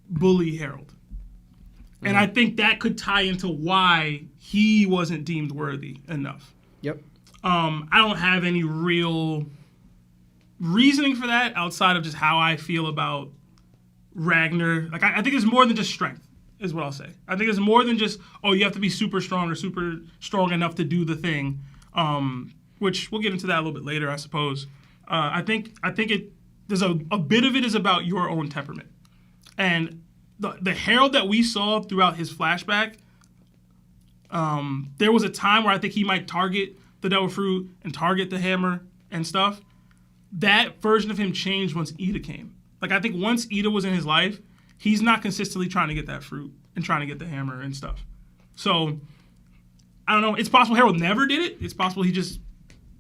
bully Harold. Mm-hmm. And I think that could tie into why he wasn't deemed worthy enough. Yep. I don't have any real reasoning for that outside of just how I feel about Ragnir. Like, I think it's more than just strength, is what I'll say. I think it's more than just, you have to be super strong or super strong enough to do the thing, which we'll get into that a little bit later, I suppose. I think there's a bit of it is about your own temperament. And the Harold that we saw throughout his flashback, there was a time where I think he might target the Devil Fruit and target the hammer and stuff. That version of him changed once Ida came. Like, I think once Ida was in his life, he's not consistently trying to get that fruit and trying to get the hammer and stuff. So, I don't know. It's possible Harold never did it. It's possible he just,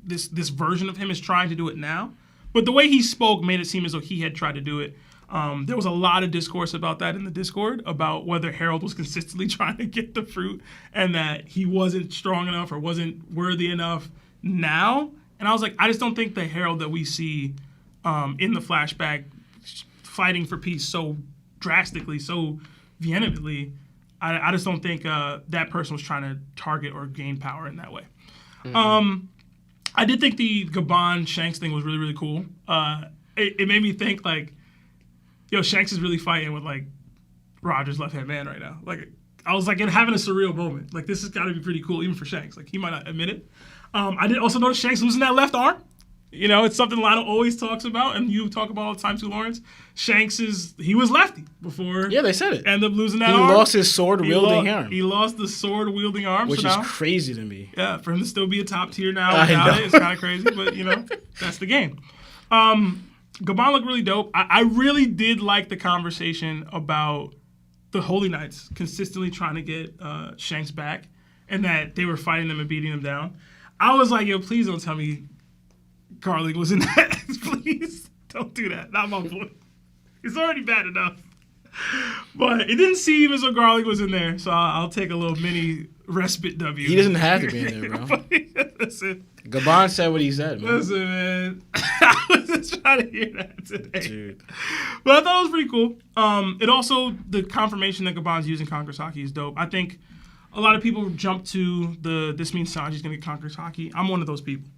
this version of him is trying to do it now. But the way he spoke made it seem as though he had tried to do it. There was a lot of discourse about that in the Discord, about whether Harold was consistently trying to get the fruit and that he wasn't strong enough or wasn't worthy enough now. And I was like, I just don't think the Harold that we see in the flashback fighting for peace so drastically, so vehemently, I just don't think that person was trying to target or gain power in that way. Mm-hmm. I did think the Gaban Shanks thing was really, really cool. It made me think, like, Shanks is really fighting with, like, Roger's left-hand man right now. Like, I was, like, having a surreal moment. Like, this has got to be pretty cool, even for Shanks. Like, he might not admit it. I did also notice Shanks losing that left arm. You know, it's something Lionel always talks about, and you talk about all the time too, Lawrence. He was lefty before. Yeah, they said it. Ended up losing that He arm. lost his sword-wielding arm. He lost the sword-wielding arm. Which so is now, crazy to me. yeah, for him to still be a top tier now I without know. it, it's kind of crazy, but, you know, that's the game. Gabon looked really dope. I really did like the conversation about the Holy Knights consistently trying to get Shanks back and that they were fighting them and beating them down. I was like, yo, please don't tell me Garlic was in that. Please don't do that. Not my boy. It's already bad enough. But it didn't seem as though Garlic was in there, so I'll take a little mini respite W. He doesn't have to be in there, bro. Listen, Gabon said what he said, man. listen, man. I was just trying to hear that today. Dude. But I thought it was pretty cool. It also, the confirmation that Gabon's using Conqueror's Haki is dope. I think a lot of people jump to this means Sanji's going to get Conqueror's Haki. I'm one of those people.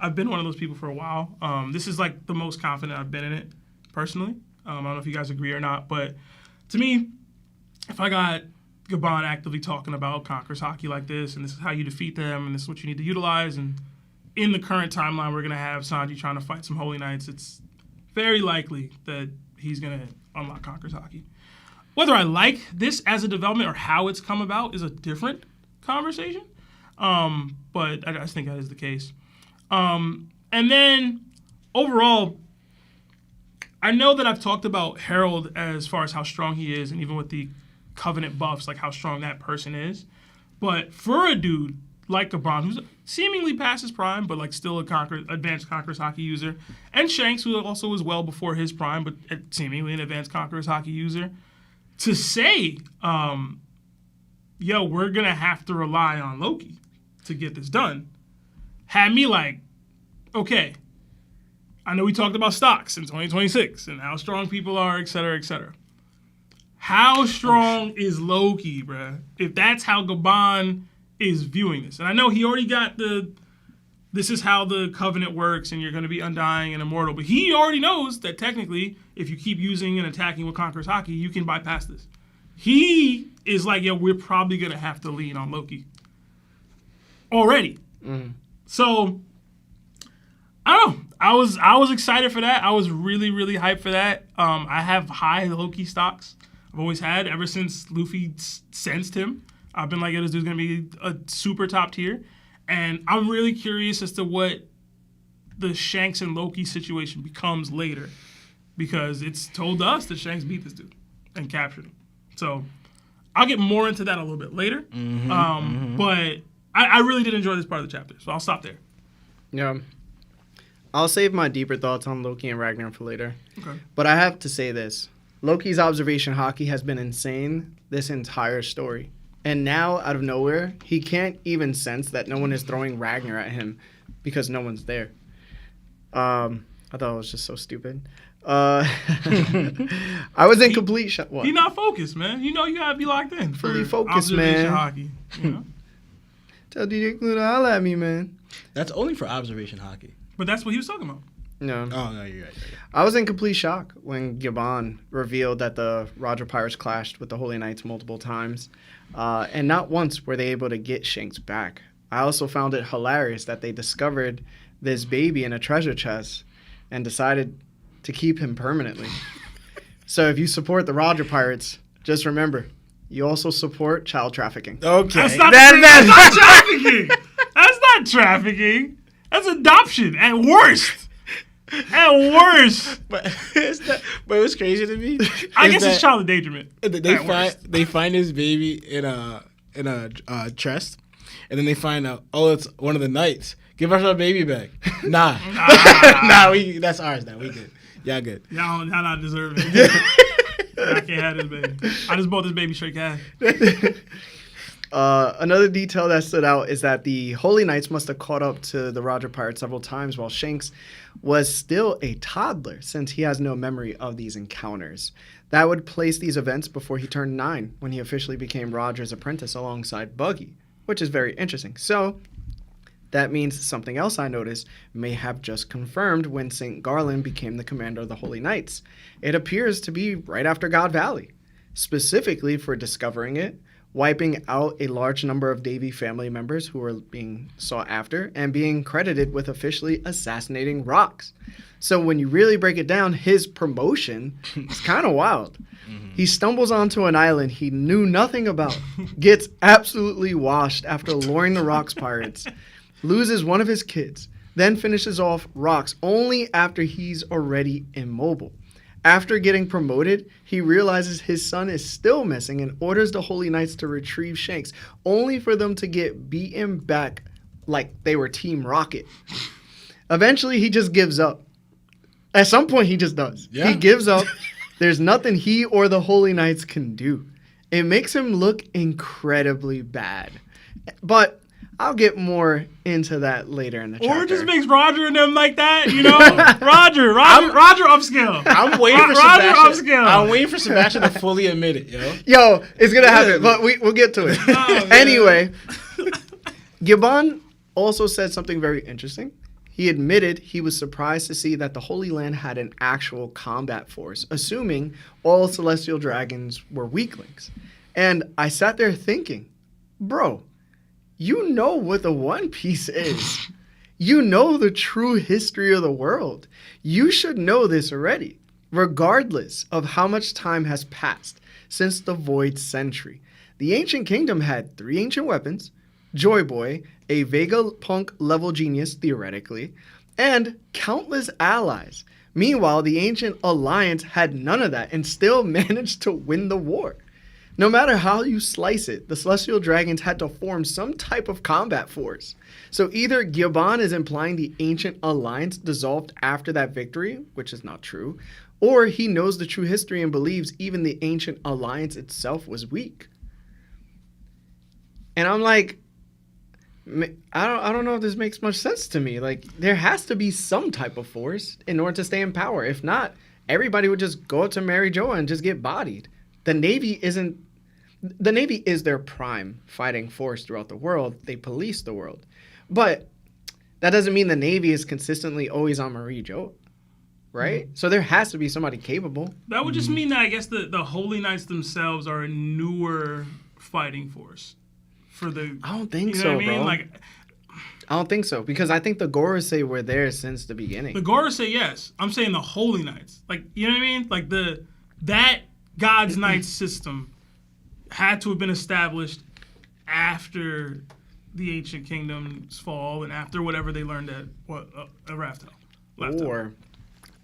I've been one of those people for a while. This is like the most confident I've been in it, personally. I don't know if you guys agree or not, but to me, if I got Gabon actively talking about Conqueror's Haki like this, and this is how you defeat them, and this is what you need to utilize, and in the current timeline, we're going to have Sanji trying to fight some Holy Knights, it's very likely that he's going to unlock Conqueror's Haki. Whether I like this as a development or how it's come about is a different conversation, but I just think that is the case. And then overall, I know that I've talked about Harold as far as how strong he is, and even with the Covenant buffs, like how strong that person is. But for a dude like Gabon, who's seemingly past his prime, but like still advanced Conqueror's Haki user, and Shanks, who also was well before his prime, but seemingly an advanced Conqueror's Haki user, to say, yo, we're going to have to rely on Loki to get this done, had me like, okay, I know we talked about stocks in 2026 and how strong people are, et cetera, et cetera. How strong is Loki, bruh? If that's how Gabon is viewing this. And I know he already got this is how the Covenant works and you're going to be undying and immortal. But he already knows that technically, if you keep using and attacking with Conqueror's Haki, you can bypass this. He is like, yo, we're probably going to have to lean on Loki. Already. Mm-hmm. So, I don't know. I was excited for that. I was really, really hyped for that. I have high Loki stocks. I've always had ever since Luffy sensed him. I've been like, yo, this dude's going to be a super top tier. And I'm really curious as to what the Shanks and Loki situation becomes later. Because it's told us that Shanks beat this dude and captured him. So I'll get more into that a little bit later. But I really did enjoy this part of the chapter. So I'll stop there. Yeah. I'll save my deeper thoughts on Loki and Ragnir for later. Okay. But I have to say this. Loki's observation Haki has been insane this entire story. And now, out of nowhere, he can't even sense that no one is throwing Ragnir at him because no one's there. I thought it was just so stupid. I was in complete shock. What? He not focused, man. You know you gotta be locked in. Fully for focused, observation man. Hockey, you know? Tell DJ Clue to holla at me, man. That's only for observation Haki. But that's what he was talking about. No. Oh, no, you're right. I was in complete shock when Gabon revealed that the Roger Pirates clashed with the Holy Knights multiple times. And not once were they able to get Shanks back. I also found it hilarious that they discovered this baby in a treasure chest and decided to keep him permanently. So if you support the Roger Pirates, just remember, you also support child trafficking. Okay. That's not trafficking. That's not trafficking. That's adoption at worst. At worst. But it was crazy to me. I guess it's child endangerment. They find his baby in a chest, and then they find out, oh, it's one of the knights. Give us our baby back. Nah. That's ours now. We good. Y'all good. Y'all not deserving. I can't have this baby. I just bought this baby straight cash. Another detail that stood out is that the Holy Knights must have caught up to the Roger Pirates several times while Shanks was still a toddler since he has no memory of these encounters. That would place these events before he turned 9 when he officially became Roger's apprentice alongside Buggy, which is very interesting. So that means something else I noticed may have just confirmed when St. Garland became the commander of the Holy Knights. It appears to be right after God Valley, specifically for discovering it wiping out a large number of Davy family members who were being sought after and being credited with officially assassinating Rocks. So when you really break it down, his promotion is kind of wild. He stumbles onto an island he knew nothing about, gets absolutely washed after luring the Rocks pirates, loses one of his kids, then finishes off Rocks only after he's already immobile. After getting promoted, he realizes his son is still missing and orders the Holy Knights to retrieve Shanks, only for them to get beaten back like they were Team Rocket. Eventually, he just gives up. At some point, he just does. Yeah. He gives up. There's nothing he or the Holy Knights can do. It makes him look incredibly bad. But I'll get more into that later in the chapter. Or it just makes Roger and them like that, you know? Roger upscale. I'm waiting for Roger Sebastian. upscale. I'm waiting for Sebastian to fully admit it, yo. Yo, it's going to happen, but we'll get to it. Oh, Anyway, Gibbon also said something very interesting. He admitted he was surprised to see that the Holy Land had an actual combat force, assuming all celestial dragons were weaklings. And I sat there thinking, bro, you know what the One Piece is. You know the true history of the world. You should know this already, regardless of how much time has passed since the Void Century. The Ancient Kingdom had 3 ancient weapons, Joy Boy, a Vegapunk level genius theoretically, and countless allies. Meanwhile, the Ancient Alliance had none of that and still managed to win the war. No matter how you slice it, the Celestial Dragons had to form some type of combat force. So either Gibbon is implying the Ancient Alliance dissolved after that victory, which is not true, or he knows the true history and believes even the Ancient Alliance itself was weak. And I'm like, I don't know if this makes much sense to me. Like, there has to be some type of force in order to stay in power. If not, everybody would just go up to Mary Joa and just get bodied. The Navy is their prime fighting force throughout the world. They police the world. But that doesn't mean the Navy is consistently always on Mary Joa, right? Mm-hmm. So there has to be somebody capable. That would just mean that I guess the Holy Knights themselves are a newer fighting force. For the, I don't think you know so, what I mean? bro. Like, I don't think so, because I think the Gorosei were there since the beginning. The Gorosei, yes. I'm saying the Holy Knights. Like, you know what I mean? Like that God's Knights system had to have been established after the Ancient Kingdom's fall and after whatever they learned at Raftel. Or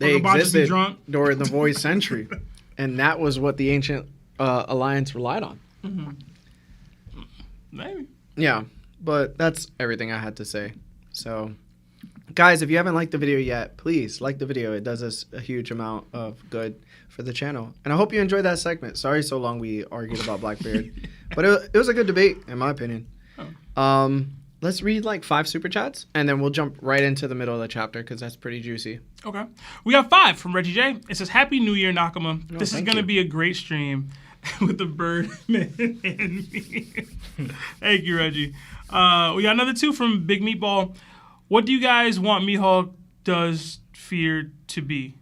they existed during the Void Century, and that was what the Ancient Alliance relied on. Mm-hmm. Maybe. Yeah, but that's everything I had to say. So, guys, if you haven't liked the video yet, please like the video. It does us a huge amount of good for the channel. And I hope you enjoyed that segment. Sorry so long we argued about Blackbeard. But it was a good debate, in my opinion. Oh. Let's read like 5 super chats, and then we'll jump right into the middle of the chapter because that's pretty juicy. Okay. We got 5 from Reggie J. It says, Happy New Year, Nakama. Oh, this is going to be a great stream. With the Birdman and me. Thank you, Reggie. We got another 2 from Big Meatball. What do you guys want Mihawk does fear to be?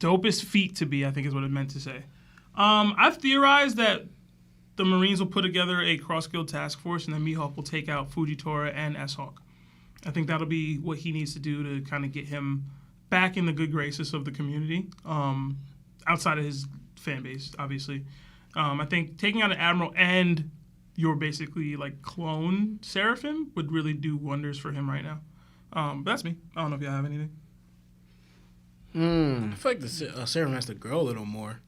Dopest feat to be, I think is what it meant to say. I've theorized that the Marines will put together a cross-guild task force and then Mihawk will take out Fujitora and S-Hawk. I think that'll be what he needs to do to kind of get him back in the good graces of the community, outside of his fan base, obviously. I think taking out an admiral and your basically like clone Seraphim would really do wonders for him right now. But that's me. I don't know if y'all have anything. I feel like the Seraphim has to grow a little more.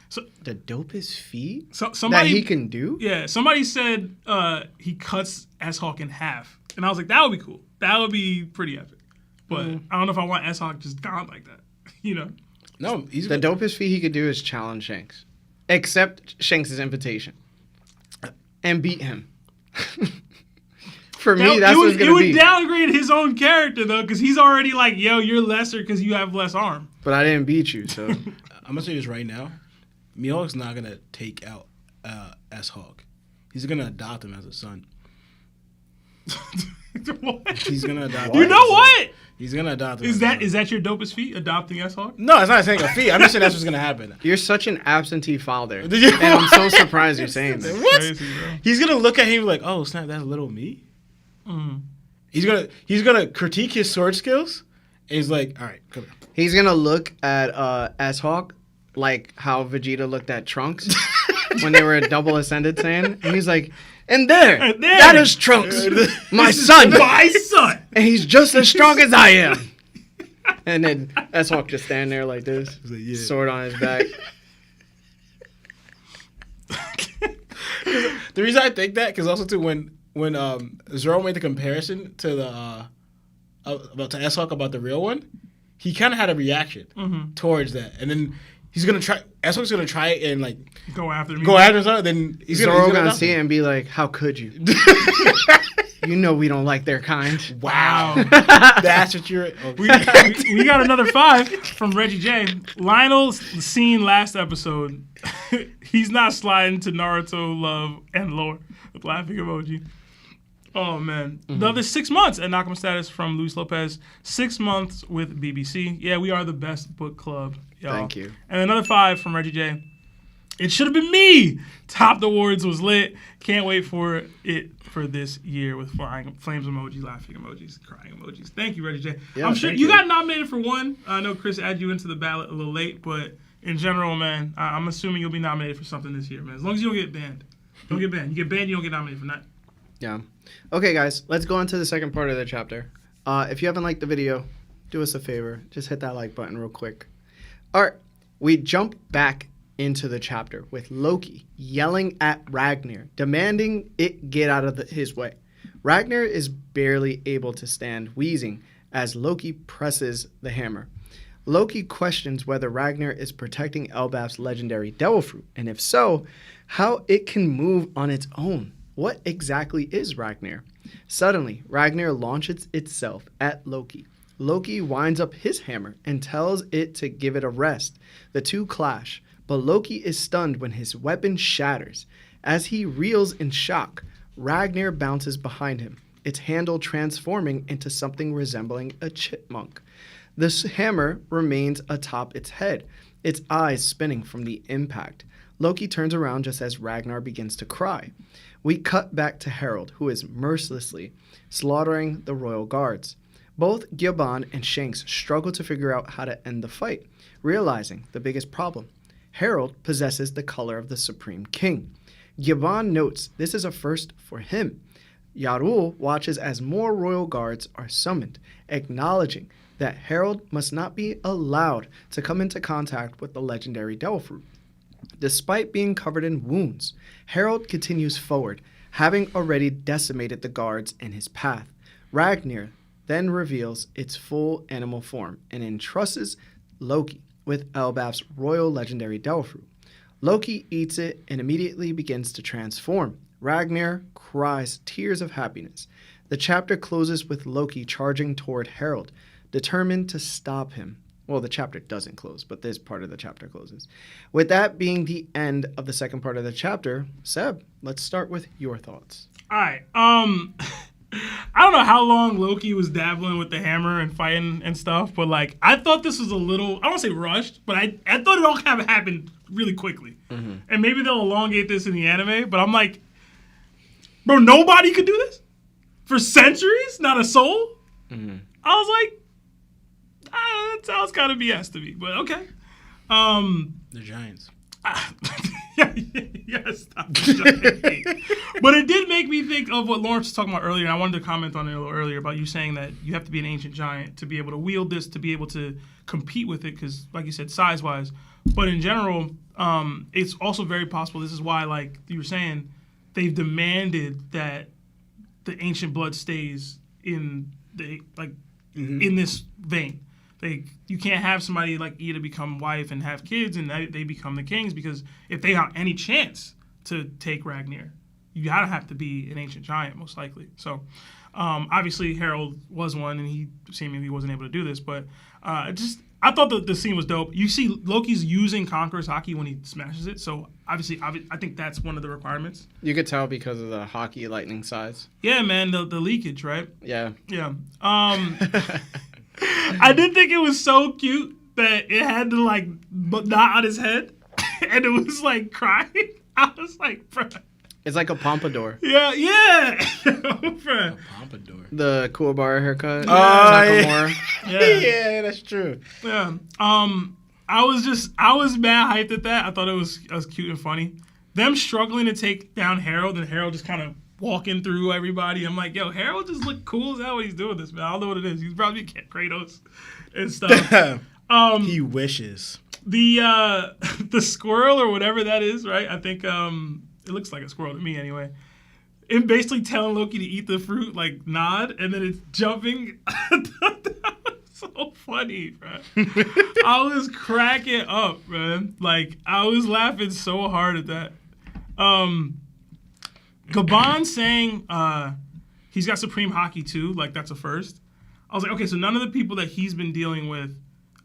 So the dopest feat somebody, that he can do? Yeah, somebody said he cuts S-Hawk in half. And I was like, that would be cool. That would be pretty epic. But I don't know if I want S-Hawk just gone like that. You know? No, the dopest feat he could do is challenge Shanks. Accept Shanks' invitation. And beat him. For me, that's what it's going to be. It would downgrade his own character, though, because he's already like, yo, you're lesser because you have less arm. But I didn't beat you, so. I'm going to say this right now. Mihawk's not going to take out S-Hawk. He's going to adopt him as a son. What? He's gonna adopt. You know what? He's gonna adopt. Is that your dopest feat? Adopting S-Hawk? No, it's not saying a feat. I'm just saying that's what's gonna happen. You're such an absentee father. Did you- And I'm so surprised you're saying this. What? Crazy, bro. He's gonna look at him like, oh snap, that's little me. He's gonna critique his sword skills. And he's like, all right, come on. He's gonna look at S-Hawk like how Vegeta looked at Trunks when they were a double ascended Saiyan. And he's like, and there, that is Trunks, my son. My son! And he's just as strong as I am. And then S-Hawk just stand there like this, like, yeah. sword on his back. The reason I think that, because also too, when Zoro made the comparison to the to S-Hawk about the real one, he kind of had a reaction towards that, and then he's gonna try. S-Hawk's gonna try it and like Go after me. something. Then he's Zoro gonna adopt see it him. and be like, how could you? You know we don't like their kind. Wow, that's what you're. We got another 5 from Reggie J. Lionel's seen last episode. He's not sliding to Naruto love and lore with laughing emoji. Oh man, the other 6 months at Nakama status from Luis Lopez. 6 months with BBC. Yeah, we are the best book club, y'all. Thank you. And another 5 from Reggie J. It should have been me. Topped Awards was lit. Can't wait for it for this year with flying flames emoji, laughing emojis, crying emojis. Thank you, Reggie J. Yeah, I'm sure thank you you. got nominated for 1. I know Chris added you into the ballot a little late, but in general, man, I'm assuming you'll be nominated for something this year, man. As long as you don't get banned. Don't get banned. You get banned, you don't get nominated for nothing. Yeah. Okay, guys, let's go on to the second part of the chapter. If you haven't liked the video, do us a favor. Just hit that like button real quick. All right, we jump back into the chapter with Loki yelling at Ragnir, demanding it get out of his way. Ragnir is barely able to stand, wheezing as Loki presses the hammer. Loki questions whether Ragnir is protecting Elbaf's legendary devil fruit, and if so, how it can move on its own. What exactly is Ragnir? Suddenly, Ragnir launches itself at Loki. Loki winds up his hammer and tells it to give it a rest. The two clash, but Loki is stunned when his weapon shatters. As he reels in shock, Ragnir bounces behind him, its handle transforming into something resembling a chipmunk. The hammer remains atop its head, its eyes spinning from the impact. Loki turns around just as Ragnar begins to cry. We cut back to Harold, who is mercilessly slaughtering the royal guards. Both Gyoban and Shanks struggle to figure out how to end the fight, realizing the biggest problem. Harold possesses the color of the Supreme King. Gyoban notes this is a first for him. Yarul watches as more royal guards are summoned, acknowledging that Harold must not be allowed to come into contact with the legendary devil fruit. Despite being covered in wounds, Harold continues forward, having already decimated the guards in his path. Ragnir then reveals its full animal form and entrusts Loki with Elbaf's royal legendary devil fruit. Loki eats it and immediately begins to transform. Ragnir cries tears of happiness. The chapter closes with Loki charging toward Harold, determined to stop him. Well, the chapter doesn't close, but this part of the chapter closes. With that being the end of the second part of the chapter, Seb, let's start with your thoughts. All right. I don't know how long Loki was dabbling with the hammer and fighting and stuff, but like I thought this was a little, I don't want to say rushed, but I thought it all kind of happened really quickly. Mm-hmm. And maybe they'll elongate this in the anime, but I'm like, bro, nobody could do this? For centuries? Not a soul? Mm-hmm. I was like, that sounds kind of BS to me, but okay. The Giants. Yes, stop the But it did make me think of what Lawrence was talking about earlier, and I wanted to comment on it a little earlier about you saying that you have to be an ancient giant to be able to wield this, to be able to compete with it, because, like you said, size-wise. But in general, it's also very possible, this is why, like you were saying, they've demanded that the ancient blood stays in the in this vein. You can't have somebody like Ida become wife and have kids and they become the kings, because if they have any chance to take Ragnir, you gotta have to be an ancient giant, most likely. So obviously Harold was one and he seemingly wasn't able to do this, but I thought the scene was dope. You see Loki's using Conqueror's Haki when he smashes it, so obviously I think that's one of the requirements. You could tell because of the Haki lightning size. Yeah, man, the leakage, right? Yeah. Yeah. I did think it was so cute that it had to like not on his head, and it was like crying. I was like, bro. It's like a pompadour. Yeah. Bruh. Pompadour. The cool bar haircut. Yeah. Yeah. That's true. Yeah. I was mad hyped at that. I thought it was cute and funny. Them struggling to take down Harold and Harold just kind of walking through everybody. I'm like, yo, Harold just look cool as hell when he's doing this, man. I don't know what it is. He's probably Kratos and stuff. He wishes. The squirrel or whatever that is, right? I think it looks like a squirrel to me anyway. It basically telling Loki to eat the fruit, like nod, and then it's jumping. That was so funny, bro. I was cracking up, man. Like I was laughing so hard at that. Gabon saying he's got Supreme Haki too, like that's a first. I was like, okay, so none of the people that he's been dealing with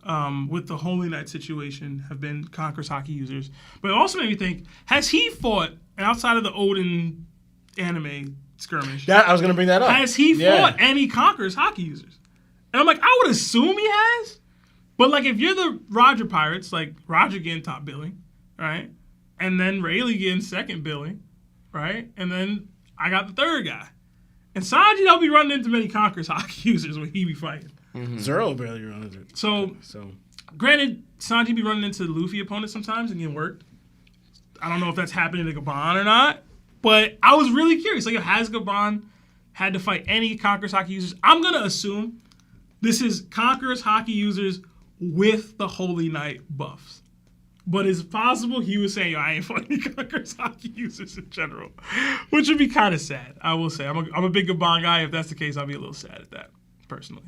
the Holy Knight situation have been Conqueror's Haki users. But it also made me think, has he fought outside of the Odin anime skirmish? I was gonna bring that up. Has he fought any Conqueror's Haki users? And I'm like, I would assume he has. But like, if you're the Roger Pirates, like Roger getting top billing, right? And then Rayleigh getting second billing, right? And then I got the third guy. And Sanji don't be running into many Conqueror's Haki users when he be fighting. Mm-hmm. Zoro barely runs it. So, granted, Sanji be running into Luffy opponents sometimes and getting worked. I don't know if that's happening to Gabon or not, but I was really curious. Like, has Gabon had to fight any Conqueror's Haki users? I'm going to assume this is Conqueror's Haki users with the Holy Knight buffs. But it's possible he was saying, yo, I ain't fighting Conqueror's Haki users in general, which would be kind of sad, I will say. I'm a big Gabon guy. If that's the case, I'll be a little sad at that, personally.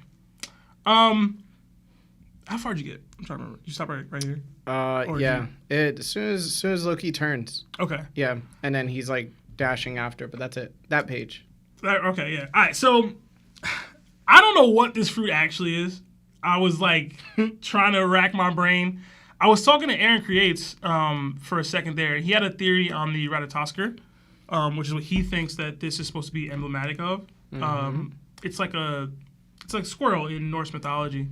How far did you get? I'm trying to remember. You stop right here? Yeah. As soon as Loki turns. Okay. Yeah. And then he's like dashing after, but that's it. That page. Okay, yeah. All right, so I don't know what this fruit actually is. I was like trying to rack my brain. I was talking to Aaron Creates for a second there, and he had a theory on the Ratatosker, which is what he thinks that this is supposed to be emblematic of. Mm-hmm. It's like a squirrel in Norse mythology.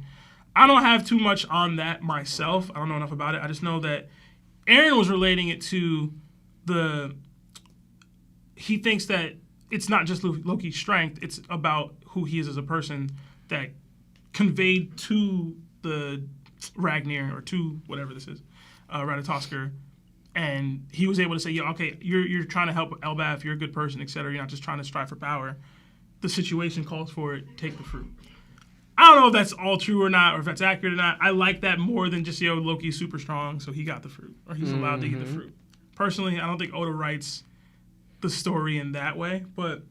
I don't have too much on that myself. I don't know enough about it. I just know that Aaron was relating it to he thinks that it's not just Loki's strength, it's about who he is as a person that conveyed to the Ragnir, or to whatever this is, Ratatosker, and he was able to say, yeah, okay, you're trying to help Elbaf, you're a good person, etc. You're not just trying to strive for power. The situation calls for it, take the fruit. I don't know if that's all true or not, or if that's accurate or not. I like that more than just, Loki's super strong, so he got the fruit, or he's allowed to get the fruit. Personally, I don't think Oda writes the story in that way, but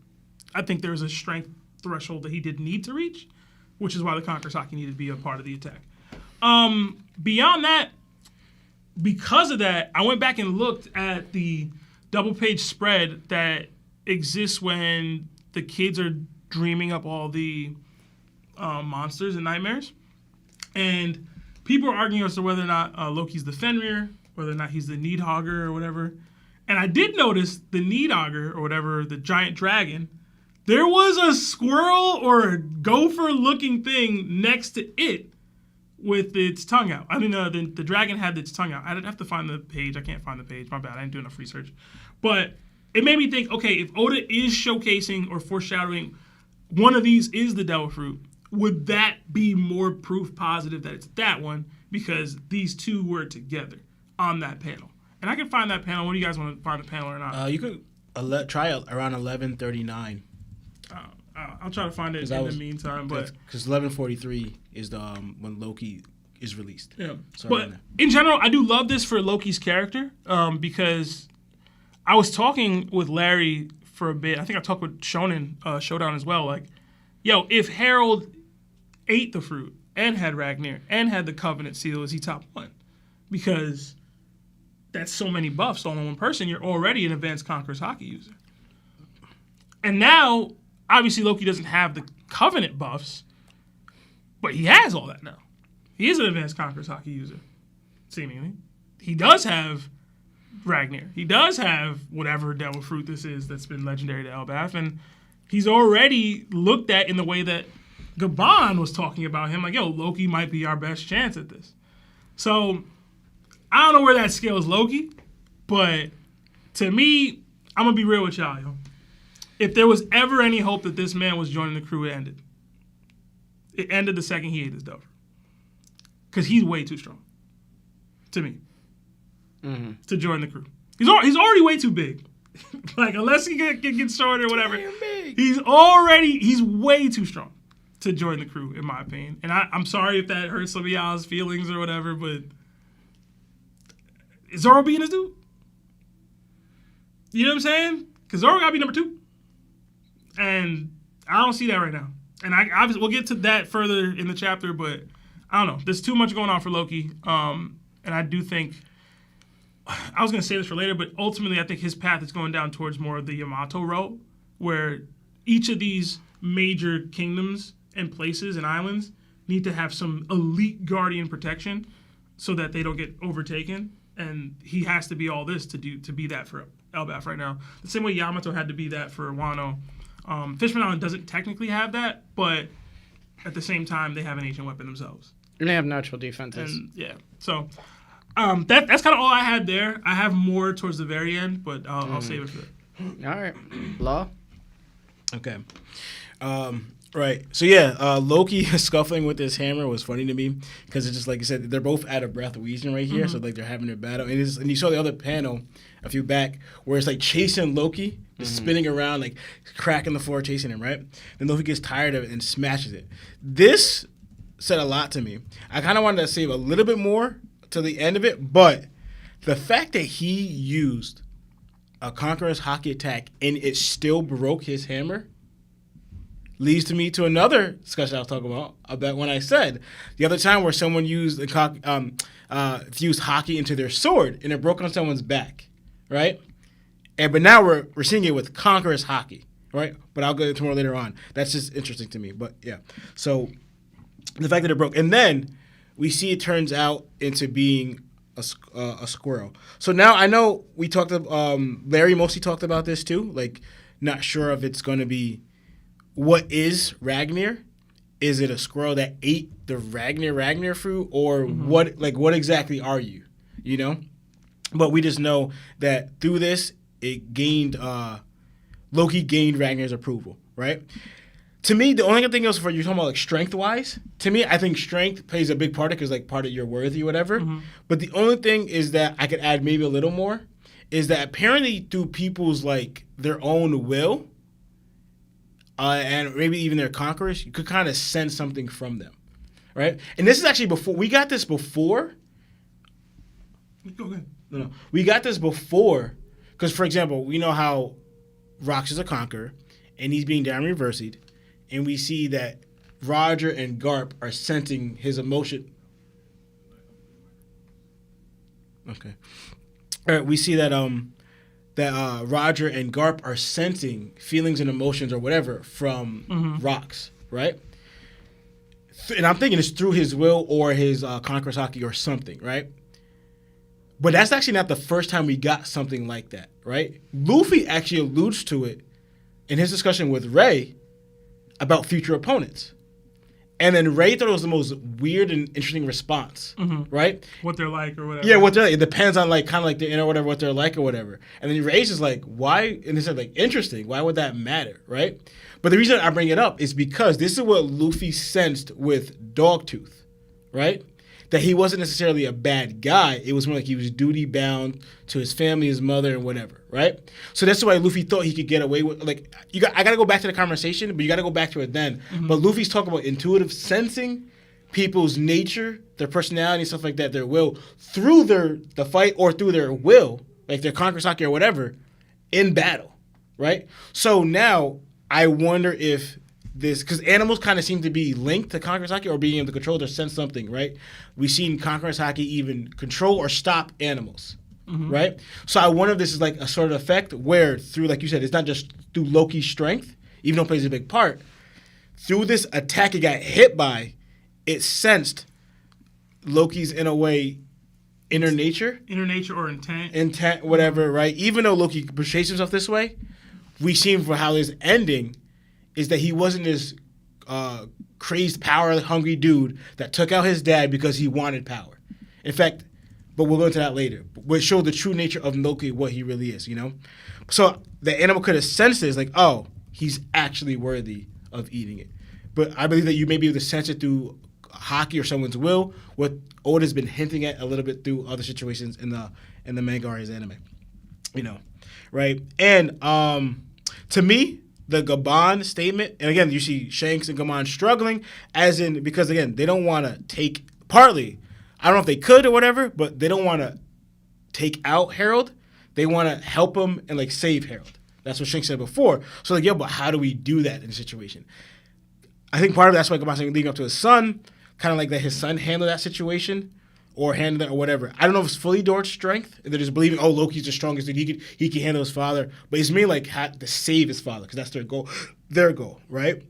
I think there's a strength threshold that he didn't need to reach, which is why the Conqueror's Haki needed to be a part of the attack. Beyond that, because of that, I went back and looked at the double-page spread that exists when the kids are dreaming up all the monsters and nightmares. And people are arguing as to whether or not Loki's the Fenrir, whether or not he's the Needhogger or whatever. And I did notice the Needhogger or whatever, the giant dragon, there was a squirrel or a gopher-looking thing next to it with its tongue out. I mean, the dragon had its tongue out. I didn't have to find the page. I can't find the page. My bad. I didn't do enough research. But it made me think, okay, if Oda is showcasing or foreshadowing one of these is the devil fruit, would that be more proof positive that it's that one because these two were together on that panel? And I can find that panel. What do you guys want to find the panel or not? You could try around 11:39. I'll try to find it in the meantime. But because 11:43 is the when Loki is released. Yeah. So but in general, I do love this for Loki's character because I was talking with Larry for a bit. I think I talked with Showdown as well. Like, yo, if Harold ate the fruit and had Ragnir and had the Covenant seal, is he top one? Because that's so many buffs all in one person. You're already an advanced Conqueror's Haki user. And now, obviously, Loki doesn't have the Covenant buffs, but he has all that now. He is an advanced Conqueror's Haki user, seemingly. He does have Ragnir. He does have whatever devil fruit this is that's been legendary to Elbaf, and he's already looked at in the way that Gabon was talking about him, like, yo, Loki might be our best chance at this. So, I don't know where that scales Loki, but to me, I'm going to be real with y'all, yo. If there was ever any hope that this man was joining the crew, it ended. It ended the second he ate his Dover. Because he's way too strong, to me, to join the crew. He's already way too big. Like, unless he gets shorter or whatever, he's way too strong to join the crew, in my opinion. And I'm sorry if that hurts some of y'all's feelings or whatever, but is Zoro being his dude? You know what I'm saying? Because Zoro got to be number 2. And I don't see that right now. And obviously we'll get to that further in the chapter, but I don't know. There's too much going on for Loki. And I do think, I was going to say this for later, but ultimately I think his path is going down towards more of the Yamato road, where each of these major kingdoms and places and islands need to have some elite guardian protection so that they don't get overtaken. And he has to be all this to be that for Elbaf right now. The same way Yamato had to be that for Wano. Fishman Island doesn't technically have that, but at the same time, they have an ancient weapon themselves. And they have natural defenses. And yeah, so that's kind of all I had there. I have more towards the very end, but I'll save it for that. All right. Law? Okay. Right. So yeah, Loki scuffling with his hammer was funny to me because it's just like you said, they're both out of breath wheezing right here, so like they're having their battle. And you saw the other panel a few back where it's like chasing Loki, just spinning around, like cracking the floor, chasing him, right? Then Loki gets tired of it and smashes it. This said a lot to me. I kind of wanted to save a little bit more to the end of it, but the fact that he used a Conqueror's Haki attack and it still broke his hammer leads to me to another discussion I was talking about when I said the other time where someone used fused Haki into their sword and it broke on someone's back, right? But now we're seeing it with Conqueror's Haki, right? But I'll get into more later on. That's just interesting to me. But yeah, so the fact that it broke, and then we see it turns out into being a squirrel. So now I know we talked. Larry mostly talked about this too. Like, not sure if it's going to be. What is Ragnir? Is it a squirrel that ate the Ragnir fruit, or what? Like, what exactly are you? You know, but we just know that through this, it gained Loki gained Ragnar's approval, right? To me, the only thing else for you talking about like strength wise, to me, I think strength plays a big part of it because like part of your worthy or whatever. But the only thing is that I could add maybe a little more is that apparently through people's like their own will. And maybe even their conquerors, you could kind of sense something from them, right? And this is actually before we got this before. Go ahead. No, we got this before, because for example, we know how Rox is a conqueror, and he's being down reversed, and we see that Roger and Garp are sensing his emotion. Okay, all right. We see that Roger and Garp are sensing feelings and emotions or whatever from Rox, right? And I'm thinking it's through his will or his Conqueror's Haki or something, right? But that's actually not the first time we got something like that, right? Luffy actually alludes to it in his discussion with Ray about future opponents. And then Ray thought it was the most weird and interesting response, right? What they're like or whatever. Yeah, what they're like. It depends on like kind of like the inner whatever, what they're like or whatever. And then Ray's just like, why? And they said like, interesting. Why would that matter, right? But the reason I bring it up is because this is what Luffy sensed with Dogtooth, right? That he wasn't necessarily a bad guy. It was more like he was duty bound to his family, his mother, and whatever, right? So that's why Luffy thought he could get away with like I gotta go back to the conversation, but you gotta go back to it then. But Luffy's talking about intuitive sensing people's nature, their personality, and stuff like that, their will through the fight or through their will, like their Conqueror's Haki or whatever, in battle, right? So now I wonder if this, because animals kind of seem to be linked to Conqueror's Haki or being able to control or sense something, right? We've seen Conqueror's Haki even control or stop animals, right? So I wonder if this is like a sort of effect where through, like you said, it's not just through Loki's strength, even though it plays a big part. Through this attack it got hit by, it sensed Loki's in a way inner nature or intent. whatever, right? Even though Loki portrays himself this way, we see him for how his ending is that he wasn't this crazed, power-hungry dude that took out his dad because he wanted power. In fact, but we'll go into that later. We'll show the true nature of Loki, what he really is, you know? So the animal could have sensed it, like, oh, he's actually worthy of eating it. But I believe that you may be able to sense it through Haki or someone's will, what Oda's been hinting at a little bit through other situations in the manga or his anime, you know, right? And to me, the Gaban statement, and again, you see Shanks and Gaban struggling, as in, because again, they don't want to take, partly, I don't know if they could or whatever, but they don't want to take out Harold. They want to help him and like save Harold. That's what Shanks said before. So like, yeah, but how do we do that in a situation? I think part of that's why Gaban's saying leading up to his son, kind of like that his son handled that situation or handled it or whatever. I don't know if it's fully Dort's strength. They're just believing, oh, Loki's the strongest dude. He can handle his father. But it's mainly like had to save his father because that's their goal, right?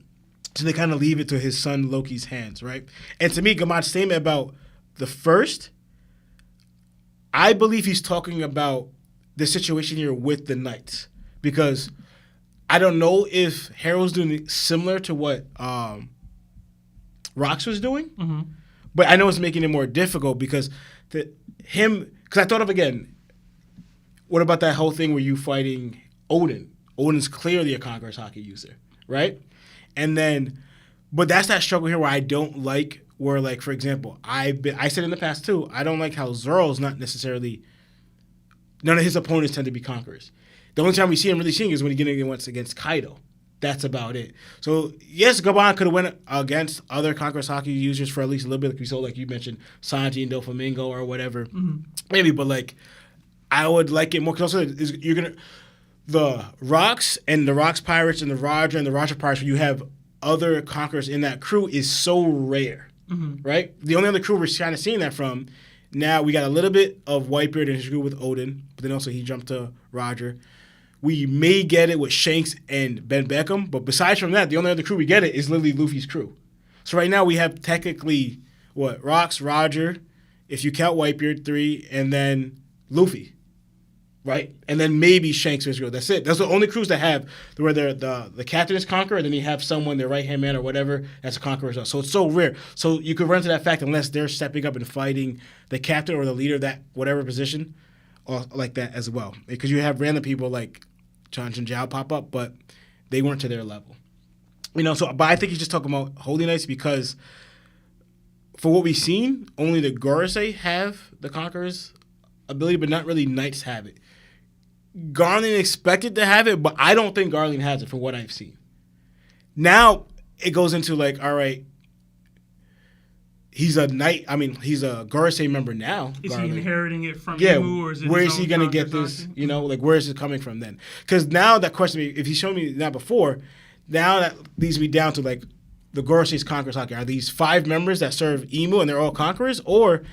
So they kind of leave it to his son Loki's hands, right? And to me, Gaban's statement about the first, I believe he's talking about the situation here with the Knights because I don't know if Harold's doing similar to what Rox was doing, but I know it's making it more difficult because because I thought of, again, what about that whole thing where you fighting Odin? Odin's clearly a Conqueror's Haki user, right? And then, but that's that struggle here where I don't like, where like, for example, I said in the past too, I don't like how Zoro's not necessarily, none of his opponents tend to be Conquerors. The only time we see him really seeing is when he gets against Kaido. That's about it. So, yes, Gaban could have went against other Conqueror's Haki users for at least a little bit, like we saw, like you mentioned, Sanji and Doflamingo or whatever. Maybe, but like, I would like it more, because also you're going to, the Rocks and the Rocks Pirates and the Roger and the Roger Pirates, where you have other Conquerors in that crew, is so rare, right? The only other crew we're kind of seeing that from, now we got a little bit of Whitebeard and his crew with Odin, but then also he jumped to Roger. We may get it with Shanks and Ben Beckham, but besides from that, the only other crew we get it is literally Luffy's crew. So right now we have technically, Rocks, Roger, if you count Whitebeard, 3, and then Luffy, right? And then maybe Shanks and his crew. That's it. That's the only crews that have where the captain is Conqueror, and then you have someone, their right-hand man or whatever, that's a Conqueror as well. So it's so rare. So you could run to that fact unless they're stepping up and fighting the captain or the leader of that whatever position, or like that as well. Because you have random people like Chan and Zhao pop up, but they weren't to their level. You know, so, but I think he's just talking about Holy Knights because for what we've seen, only the Gorosei have the Conqueror's ability, but not really Knights have it. Garland expected to have it, but I don't think Garland has it from what I've seen. Now it goes into like, all right, he's a knight. I mean, he's a Gorosei member now. Is he inheriting it from you, or is it where is he going to get this? You know, like where is it coming from then? Because now that question, if he showed me that before, now that leads me down to like the Gorosei's Conqueror's Haki. Are these 5 members that serve Imu and they're all Conquerors, or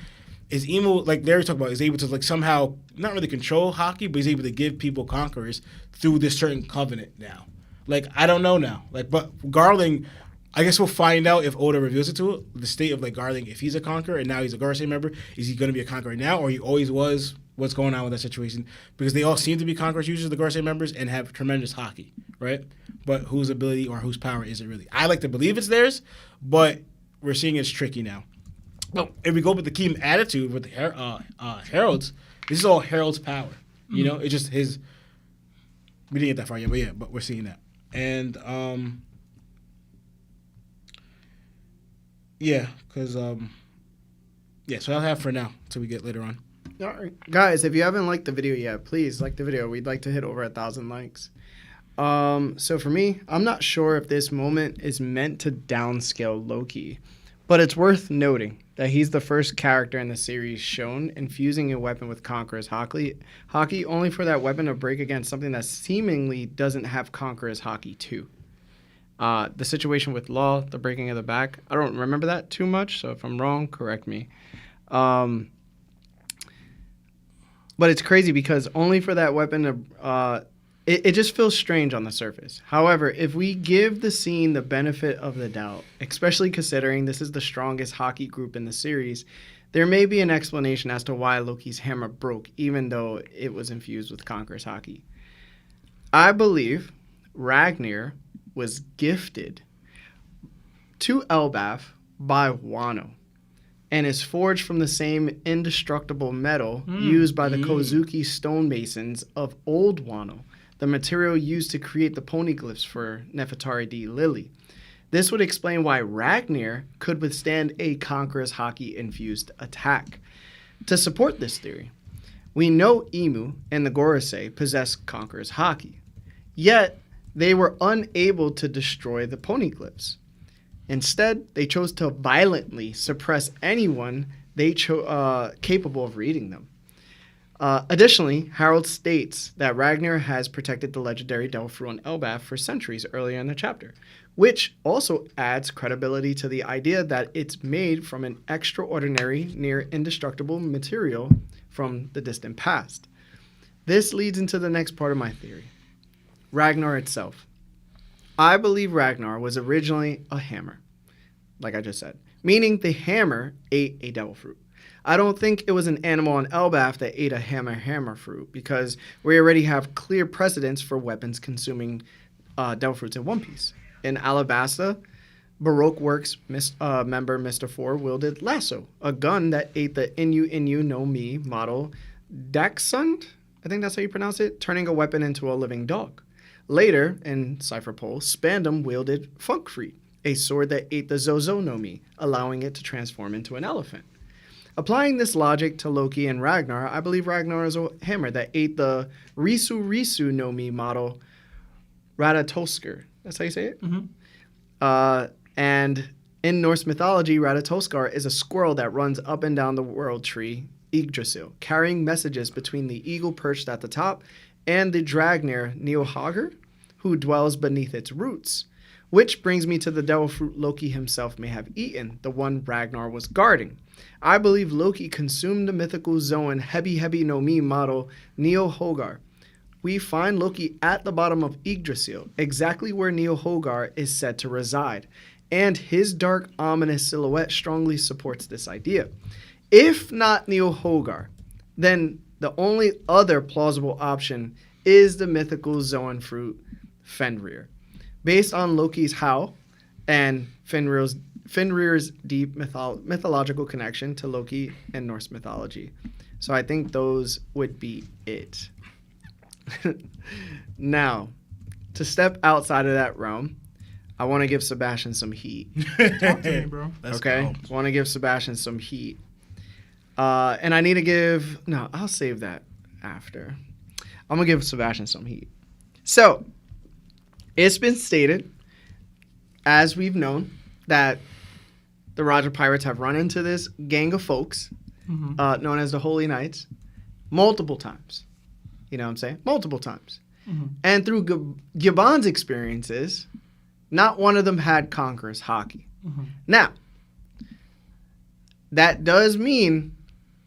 is Imu, like Larry talked about, is able to like somehow not really control Haki, but he's able to give people Conquerors through this certain covenant now? Like, I don't know now. Like, but Garling, I guess we'll find out if Oda reveals it to it, the state of like Garling, if he's a Conqueror and now he's a Gorosei member, is he going to be a Conqueror now, or he always was? What's going on with that situation? Because they all seem to be Conquerors users, the Gorosei members, and have tremendous Haki, right? But whose ability or whose power is it really? I like to believe it's theirs, but we're seeing it's tricky now. Well, if we go with the key attitude with the Heralds, this is all Herald's power. You know, it's just his. We didn't get that far yet, but we're seeing that. And yeah, because so I'll have for now until we get later on. All right. Guys, if you haven't liked the video yet, please like the video. We'd like to hit over 1,000 likes. So for me, I'm not sure if this moment is meant to downscale Loki, but it's worth noting that he's the first character in the series shown infusing a weapon with Conqueror's Haki only for that weapon to break against something that seemingly doesn't have Conqueror's Haki too. The situation with Law, the breaking of the back, I don't remember that too much, so if I'm wrong, correct me. But it's crazy because only for that weapon to... It just feels strange on the surface. However, if we give the scene the benefit of the doubt, especially considering this is the strongest Haki group in the series, There may be an explanation as to why Loki's hammer broke, even though it was infused with Conqueror's Haki. I believe Ragnir was gifted to Elbaf by Wano and is forged from the same indestructible metal used by the Kozuki stonemasons of Old Wano, the material used to create the poneglyphs for Nefertari D. Lily. This would explain why Ragnir could withstand a Conqueror's Haki-infused attack. To support this theory, we know Imu and the Gorosei possess Conqueror's Haki, yet they were unable to destroy the poneglyphs. Instead, they chose to violently suppress anyone capable of reading them. Additionally, Harold states that Ragnir has protected the legendary devil fruit on Elbaf for centuries earlier in the chapter, which also adds credibility to the idea that it's made from an extraordinary, near indestructible material from the distant past. This leads into the next part of my theory. Ragnar itself. I believe Ragnar was originally a hammer, like I just said, meaning the hammer ate a devil fruit. I don't think it was an animal on Elbaf that ate a hammer fruit, because we already have clear precedents for weapons consuming devil fruits in One Piece. In Alabasta, Baroque Works member Mr. Four wielded Lasso, a gun that ate the Inu no Mi model Dachshund, I think that's how you pronounce it, turning a weapon into a living dog. Later, in Cypher Pole, Spandam wielded Funkfreet, a sword that ate the Zozo no Mi, allowing it to transform into an elephant. Applying this logic to Loki and Ragnar, I believe Ragnar is a hammer that ate the Risu no Mi model Ratatoskr. That's how you say it? Mm-hmm. And in Norse mythology, Ratatoskr is a squirrel that runs up and down the world tree, Yggdrasil, carrying messages between the eagle perched at the top and the Dragnir Niohager, who dwells beneath its roots. Which brings me to the devil fruit Loki himself may have eaten, the one Ragnar was guarding. I believe Loki consumed the mythical Zoan Hebi no Mi model Niohogar. We find Loki at the bottom of Yggdrasil, exactly where Niohogar is said to reside, and his dark, ominous silhouette strongly supports this idea. If not Niohogar, then the only other plausible option is the mythical Zoan fruit Fenrir, based on Loki's howl and Fenrir's deep mythological connection to Loki and Norse mythology. So I think those would be it. Now, to step outside of that realm, I want to give Sebastian some heat. Talk to me, bro. Okay? I want to give Sebastian some heat. And I need to give... No, I'll save that after. I'm going to give Sebastian some heat. So, it's been stated, as we've known, that the Roger Pirates have run into this gang of folks, known as the Holy Knights, multiple times. You know what I'm saying? Multiple times. Mm-hmm. And through Gabon's experiences, not one of them had Conqueror's Haki. Mm-hmm. Now, that does mean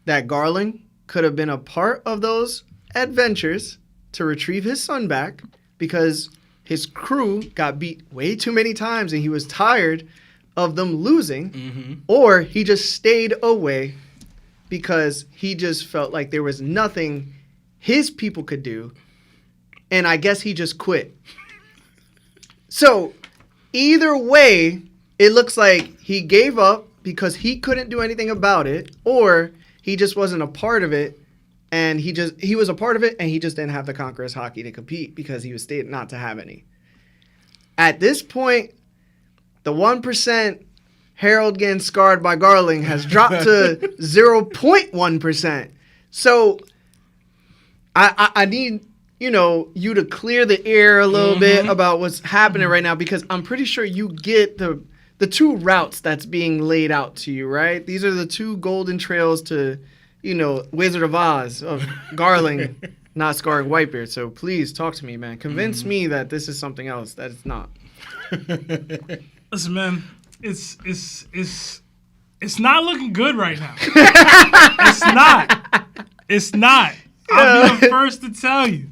that Garland could have been a part of those adventures to retrieve his son back, because his crew got beat way too many times and he was tired of them losing, or he just stayed away because he just felt like there was nothing his people could do, and I guess he just quit. So, either way, it looks like he gave up because he couldn't do anything about it, or he just wasn't a part of it, and he was a part of it, and he just didn't have the Conqueror's Haki to compete because he was stated not to have any. At this point, the 1% Harold getting scarred by Garling has dropped to 0.1%. So I need, you to clear the air a little bit about what's happening right now, because I'm pretty sure you get the two routes that's being laid out to you, right? These are the two golden trails to, Wizard of Oz, of Garling not scarring Whitebeard. So please talk to me, man. Convince me that this is something else that it's not. Listen, man, it's not looking good right now. It's not. I'll be the first to tell you.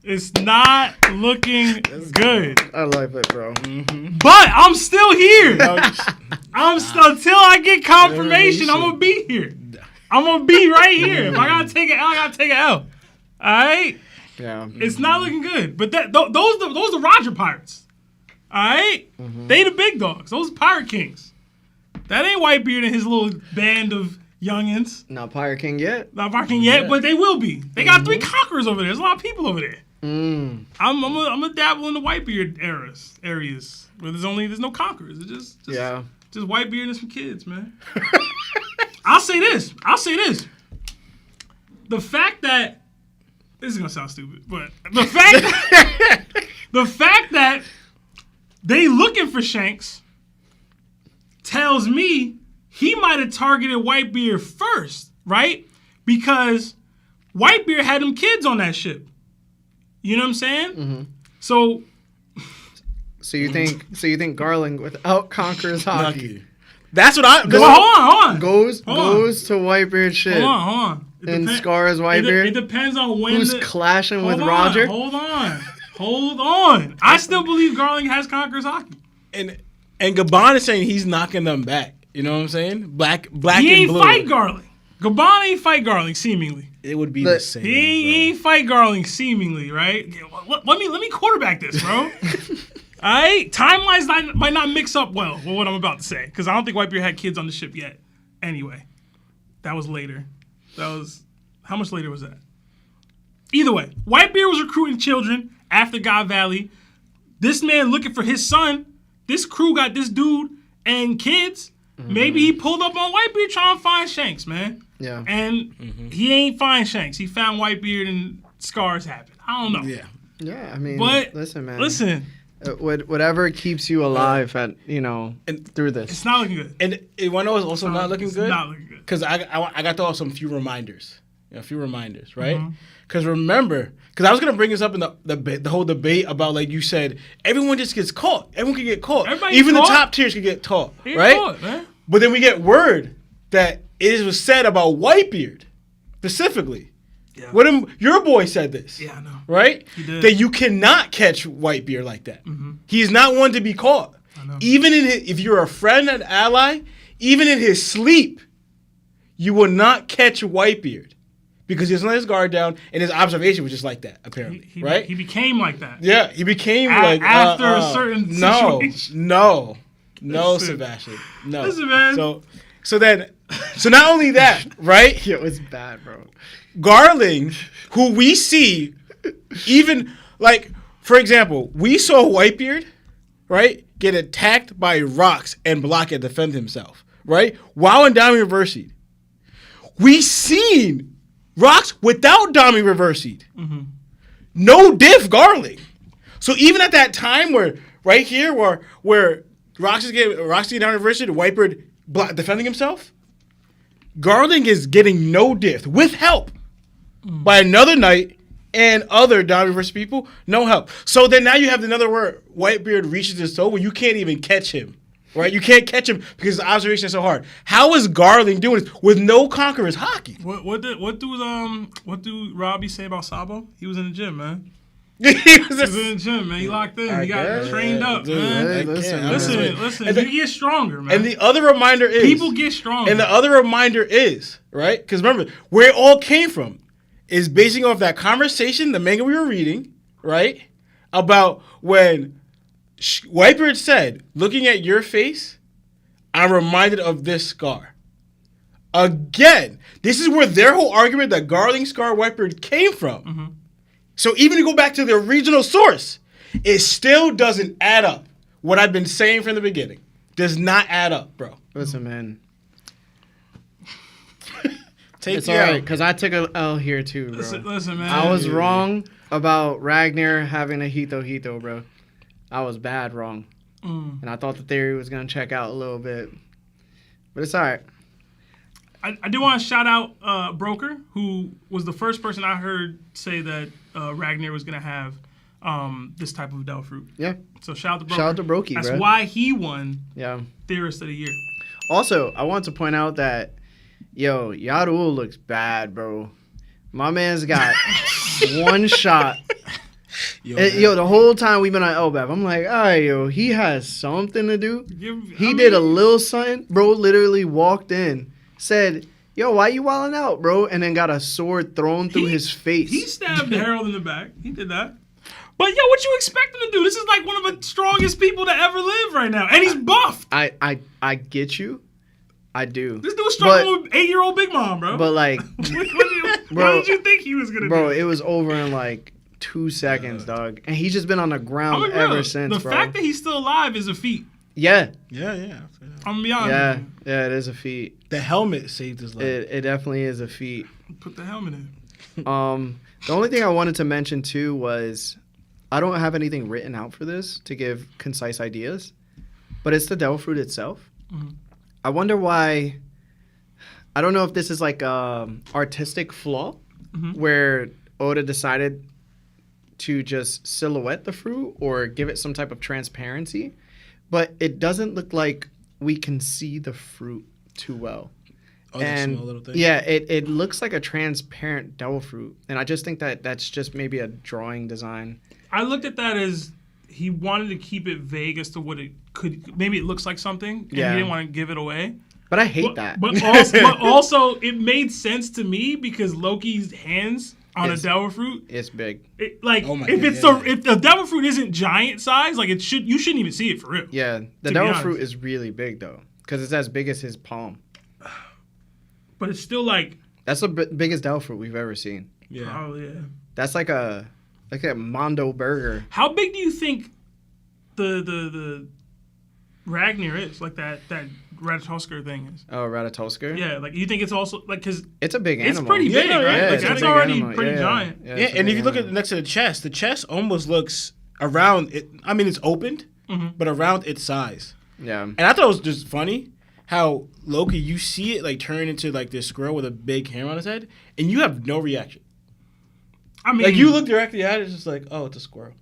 It's not looking good. I love it, bro. But I'm still here. Until I get get confirmation, I'm gonna be here. I'm gonna be right here. If I gotta take an L, I gotta take an L. All right. Yeah. It's not looking good. But those are Roger Pirates. All right? They the big dogs. Those Pirate Kings. That ain't Whitebeard and his little band of youngins. Not Pirate King yet. Not Pirate King yet, but they will be. They got 3 Conquerors over there. There's a lot of people over there. I'm gonna dabble in the Whitebeard areas where there's no Conquerors. It's just Whitebeard and some kids, man. I'll say this. The fact that this is gonna sound stupid, but the fact that they looking for Shanks tells me he might have targeted Whitebeard first, right? Because Whitebeard had them kids on that ship. You know what I'm saying? So you think Garland without Conqueror's Haki That's what I. Hold on. Goes to Whitebeard shit. Hold on. And scars Whitebeard. It depends on when. Who's clashing with Roger? Hold on. I still believe Garland has Conqueror's Haki. And Gabon is saying he's knocking them back. You know what I'm saying? Black He and ain't blue. fight Garland. Gabon ain't fight Garland, seemingly. It would be the same. He ain't fight Garland, seemingly, right? Let me quarterback this, bro. All right? Timelines might not mix up well with what I'm about to say, because I don't think Whitebeard had kids on the ship yet. Anyway, that was later. How much later was that? Either way, Whitebeard was recruiting children after God Valley. This man looking for his son. This crew got this dude and kids. Maybe he pulled up on Whitebeard trying to find Shanks, man. Yeah. And he ain't find Shanks. He found Whitebeard and scars happened. I don't know. Yeah, I mean, But listen, man. Whatever keeps you alive through this. It's not looking good. And you want to know what's also not looking good? Not looking good. Because I got to throw out some few reminders. Right? Because remember, because I was going to bring this up in the whole debate about, like you said, everyone just gets caught. Everyone can get caught. Even the top tiers can get caught, right? Caught, man. But then we get word that it was said about Whitebeard specifically. Yeah. Your boy said this. Yeah, I know. Right? He did. That you cannot catch Whitebeard like that. He is not one to be caught. I know. Even if you're a friend and ally, even in his sleep, you will not catch Whitebeard. Because he was letting his guard down, and his observation was just like that, apparently. Right? He became like that. Yeah, he became after a certain situation. No, Sebastian. No. Listen, man. So not only that, right? Yo, it's bad, bro. Garling, who we see, even, like, for example, we saw Whitebeard, right, get attacked by rocks and block and defend himself, right? While in Dami Reversied. We seen rocks without Dami Reversied. No diff Garling. So even at that time where Roxy getting Dami Reversied and Whitebeard defending himself, Garling is getting no diff with help by another knight and other Dami Reversied people, no help. So then now you have another where Whitebeard reaches his soul where you can't even catch him. Right? You can't catch him because his observation is so hard. How is Garling doing this with no Conqueror's Haki? What do Robbie say about Sabo? He was in the gym, man. He was in the gym, man. He locked in. He got trained up, man. Listen. You get stronger, man. And the other reminder is people get stronger. And the other reminder is, right? Because remember, where it all came from is basing off that conversation, the manga we were reading, right? About when Whitebeard said, looking at your face, I'm reminded of this scar. Again, this is where their whole argument that Garling scar Whitebeard came from. So even to go back to the original source, it still doesn't add up. What I've been saying from the beginning does not add up, bro. Listen, man. It's all right, because I took an L here too, bro. Listen, man. I was wrong about Ragnir having a Hito, bro. I was bad wrong. And I thought the theory was going to check out a little bit. But it's all right. I do want to shout out Broker, who was the first person I heard say that Ragnir was going to have this type of Del Fruit. Yeah. So shout out to Broker. Shout out to Brokey, That's bro. why he won Yeah. Theorist of the Year. Also, I want to point out that, Yarul looks bad, bro. My man's got one shot Yo, the whole time we've been on Elbab, I'm like, all right, yo, he has something to do. He did a little something. Bro literally walked in, said, yo, why you wilding out, bro? And then got a sword thrown through his face. He stabbed Harold in the back. He did that. But, yo, what you expect him to do? This is like one of the strongest people to ever live right now. And he's buffed. I get you. I do. This dude's struggling with 8-year-old Big Mom, bro. But, like... what did you think he was going to do? Bro, it was over in, like, 2 seconds, dog. And he's just been on the ground ever since, the bro. fact that he's still alive is a feat. Yeah. Yeah. I'm going to be honest. Yeah, it is a feat. The helmet saved his life. It definitely is a feat. Put the helmet in. The only thing I wanted to mention, too, was... I don't have anything written out for this to give concise ideas, but it's the devil fruit itself. Mm-hmm. I wonder why. I don't know if this is like a artistic flaw where Oda decided to just silhouette the fruit or give it some type of transparency, but it doesn't look like we can see the fruit too well. Oh, that small little thing? Yeah, it looks like a transparent devil fruit, and I just think that that's just maybe a drawing design. I looked at that as he wanted to keep it vague as to what it could. Maybe it looks like something, and he didn't want to give it away. But I hate that. But also, it made sense to me because Loki's hands on a devil fruit. It's big. If the devil fruit isn't giant size, like you shouldn't even see it for real. Yeah, the devil fruit is really big though, because it's as big as his palm. But it's still like that's the biggest devil fruit we've ever seen. Yeah. Oh yeah. That's like a Mondo burger. How big do you think the Ragnir is? Like that Ratatoskr thing is? Oh, Ratatoskr? Yeah, like you think it's also like because it's a big animal. It's pretty big, right? Yeah, like, that's already pretty giant. Yeah, and if you look at next to the chest almost looks around it. I mean, it's opened, but around its size. Yeah. And I thought it was just funny how Loki, you see it like turn into like this squirrel with a big hammer on his head, and you have no reaction. I mean, like you look directly at it, it's just like, oh, it's a squirrel.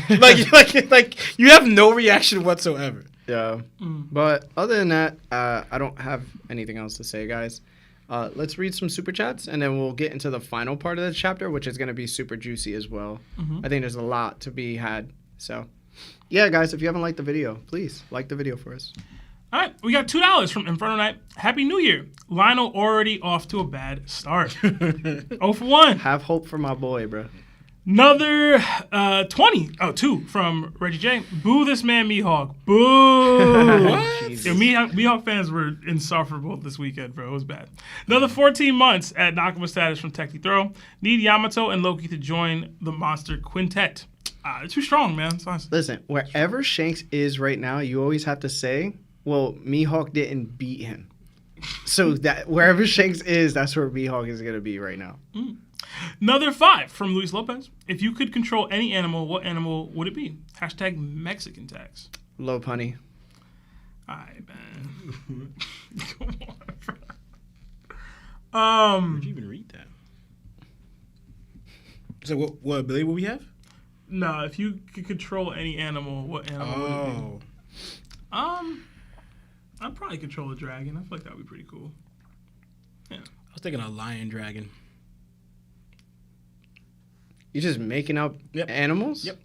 like you have no reaction whatsoever. Yeah. But other than that, I don't have anything else to say, guys. Let's read some super chats, and then we'll get into the final part of the chapter, which is going to be super juicy as well. I think there's a lot to be had. So, yeah, guys, if you haven't liked the video, please like the video for us. All right, we got $2 from Inferno Knight. Happy New Year. Lionel already off to a bad start. 0 for 1. Have hope for my boy, bro. Another 2 from Reggie J. Boo this man, Mihawk. Boo. What? Yo, Mihawk fans were insufferable this weekend, bro. It was bad. Another 14 months at Nakama status from TOPT Throw. Need Yamato and Loki to join the Monster Quintet. They're too strong, man. Listen, wherever Shanks is right now, you always have to say, well, Mihawk didn't beat him. So that wherever Shanks is, that's where Mihawk is going to be right now. Another 5 from Luis Lopez. If you could control any animal, what animal would it be? # Mexican tax. Low punny. All right, man. Come on, bro. Where'd you even read that? So what ability would we have? No, if you could control any animal, what animal would it be? I'd probably control a dragon. I feel like that would be pretty cool. Yeah. I was thinking a lion dragon. You just making up animals? Yep.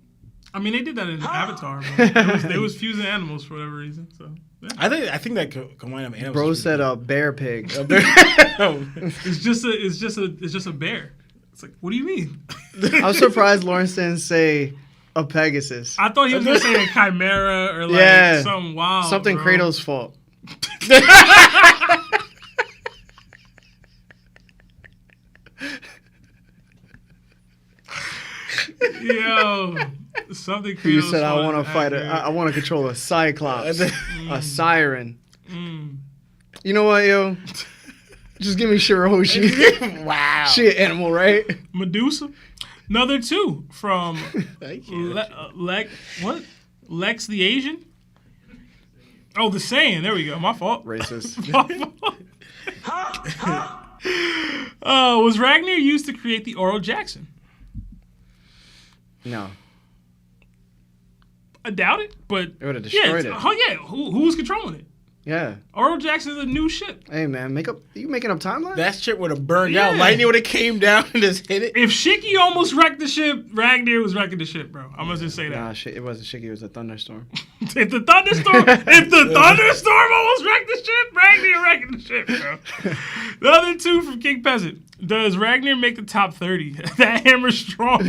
I mean, they did that in Avatar. But they was fusing animals for whatever reason. So yeah. I think that combine of animals. Bro said a bear pig. A bear. It's just a bear. It's like, what do you mean? I'm surprised Lawrence didn't say a Pegasus. I thought he was gonna say a chimera or like something wild. Something bro. Kratos' fault. Yo, something Kratos. You said I want to fight I want to control a Cyclops, a Siren. You know what, yo? Just give me Shiroshi. Wow. She an animal, right? Medusa. Another 2 from Lex the Asian. Oh, the Saiyan. There we go. My fault. Racist. Was Ragnir used to create the Oro Jackson? No. I doubt it, but it would have destroyed it. Oh yeah, who was controlling it? Yeah. Oro Jackson is a new ship. Hey, man, you making up timelines? That shit would have burned Yeah. out. Lightning would have came down and just hit it. If Shiki almost wrecked the ship, Ragnir was wrecking the ship, bro. I'm gonna just say that. Nah, shit, it wasn't Shiki, it was a thunderstorm. If the thunderstorm almost wrecked the ship, Ragnir wrecking the ship, bro. The other two from King Peasant. Does Ragnir make the top 30? That hammer's strong.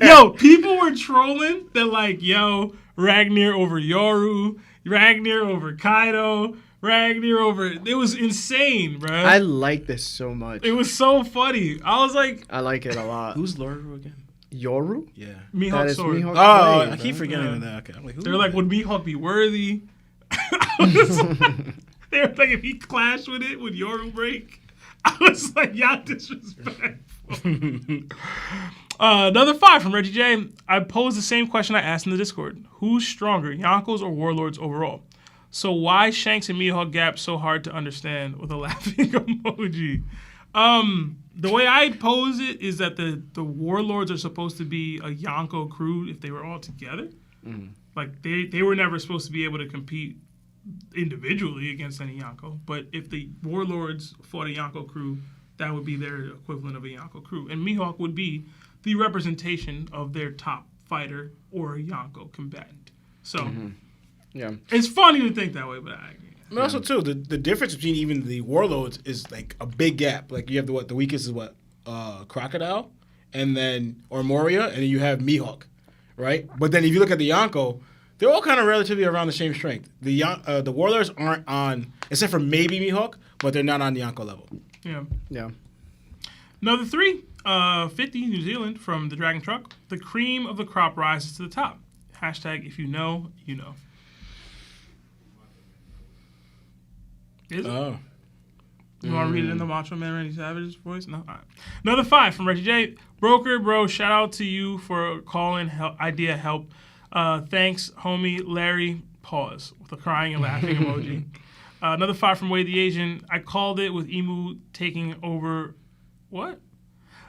Yo, people were trolling that like, yo, Ragnir over Yoru, Ragnir over Kaido, Ragnir over... It was insane, bro. I like this so much. It was so funny. I was like... I like it a lot. Who's Loru again? Yoru? Yeah. That Mihawk is sword. Mihawk's Oh, blade, I keep bro. forgetting Yeah. that. Okay. I'm like, who? They were like, would Mihawk be worthy? They were like, if he clashed with it, would Yoru break? I was like, y'all disrespectful. Another 5 from Reggie J. I posed the same question I asked in the Discord. Who's stronger, Yonkos or Warlords overall? So why Shanks and Mihawk gap so hard to understand with a laughing emoji? The way I pose it is that the Warlords are supposed to be a Yonko crew if they were all together. Like, they were never supposed to be able to compete individually against any Yonko. But if the Warlords fought a Yonko crew, that would be their equivalent of a Yonko crew. And Mihawk would be the representation of their top fighter or a Yonko combatant. So, Yeah. it's funny to think that way, but I agree. And also, too, the difference between even the Warlords is like a big gap. Like, you have the weakest is Crocodile, and then, or Moria, and then you have Mihawk, right? But then if you look at the Yonko, they're all kind of relatively around the same strength. The Warlords aren't on, except for maybe Mihawk, but they're not on the Yonko level. Yeah. Yeah. Another 3, 50, New Zealand, from the Dragon Truck. The cream of the crop rises to the top. Hashtag, if you know, you know. Is it? Oh. You want to read it in the Macho Man Randy Savage's voice? No? All right. Another 5 from Reggie J. Broker, bro, shout out to you for calling idea help. Thanks, homie Larry. Pause with a crying and laughing emoji. Another 5 from Wade the Asian. I called it with Emu taking over... What?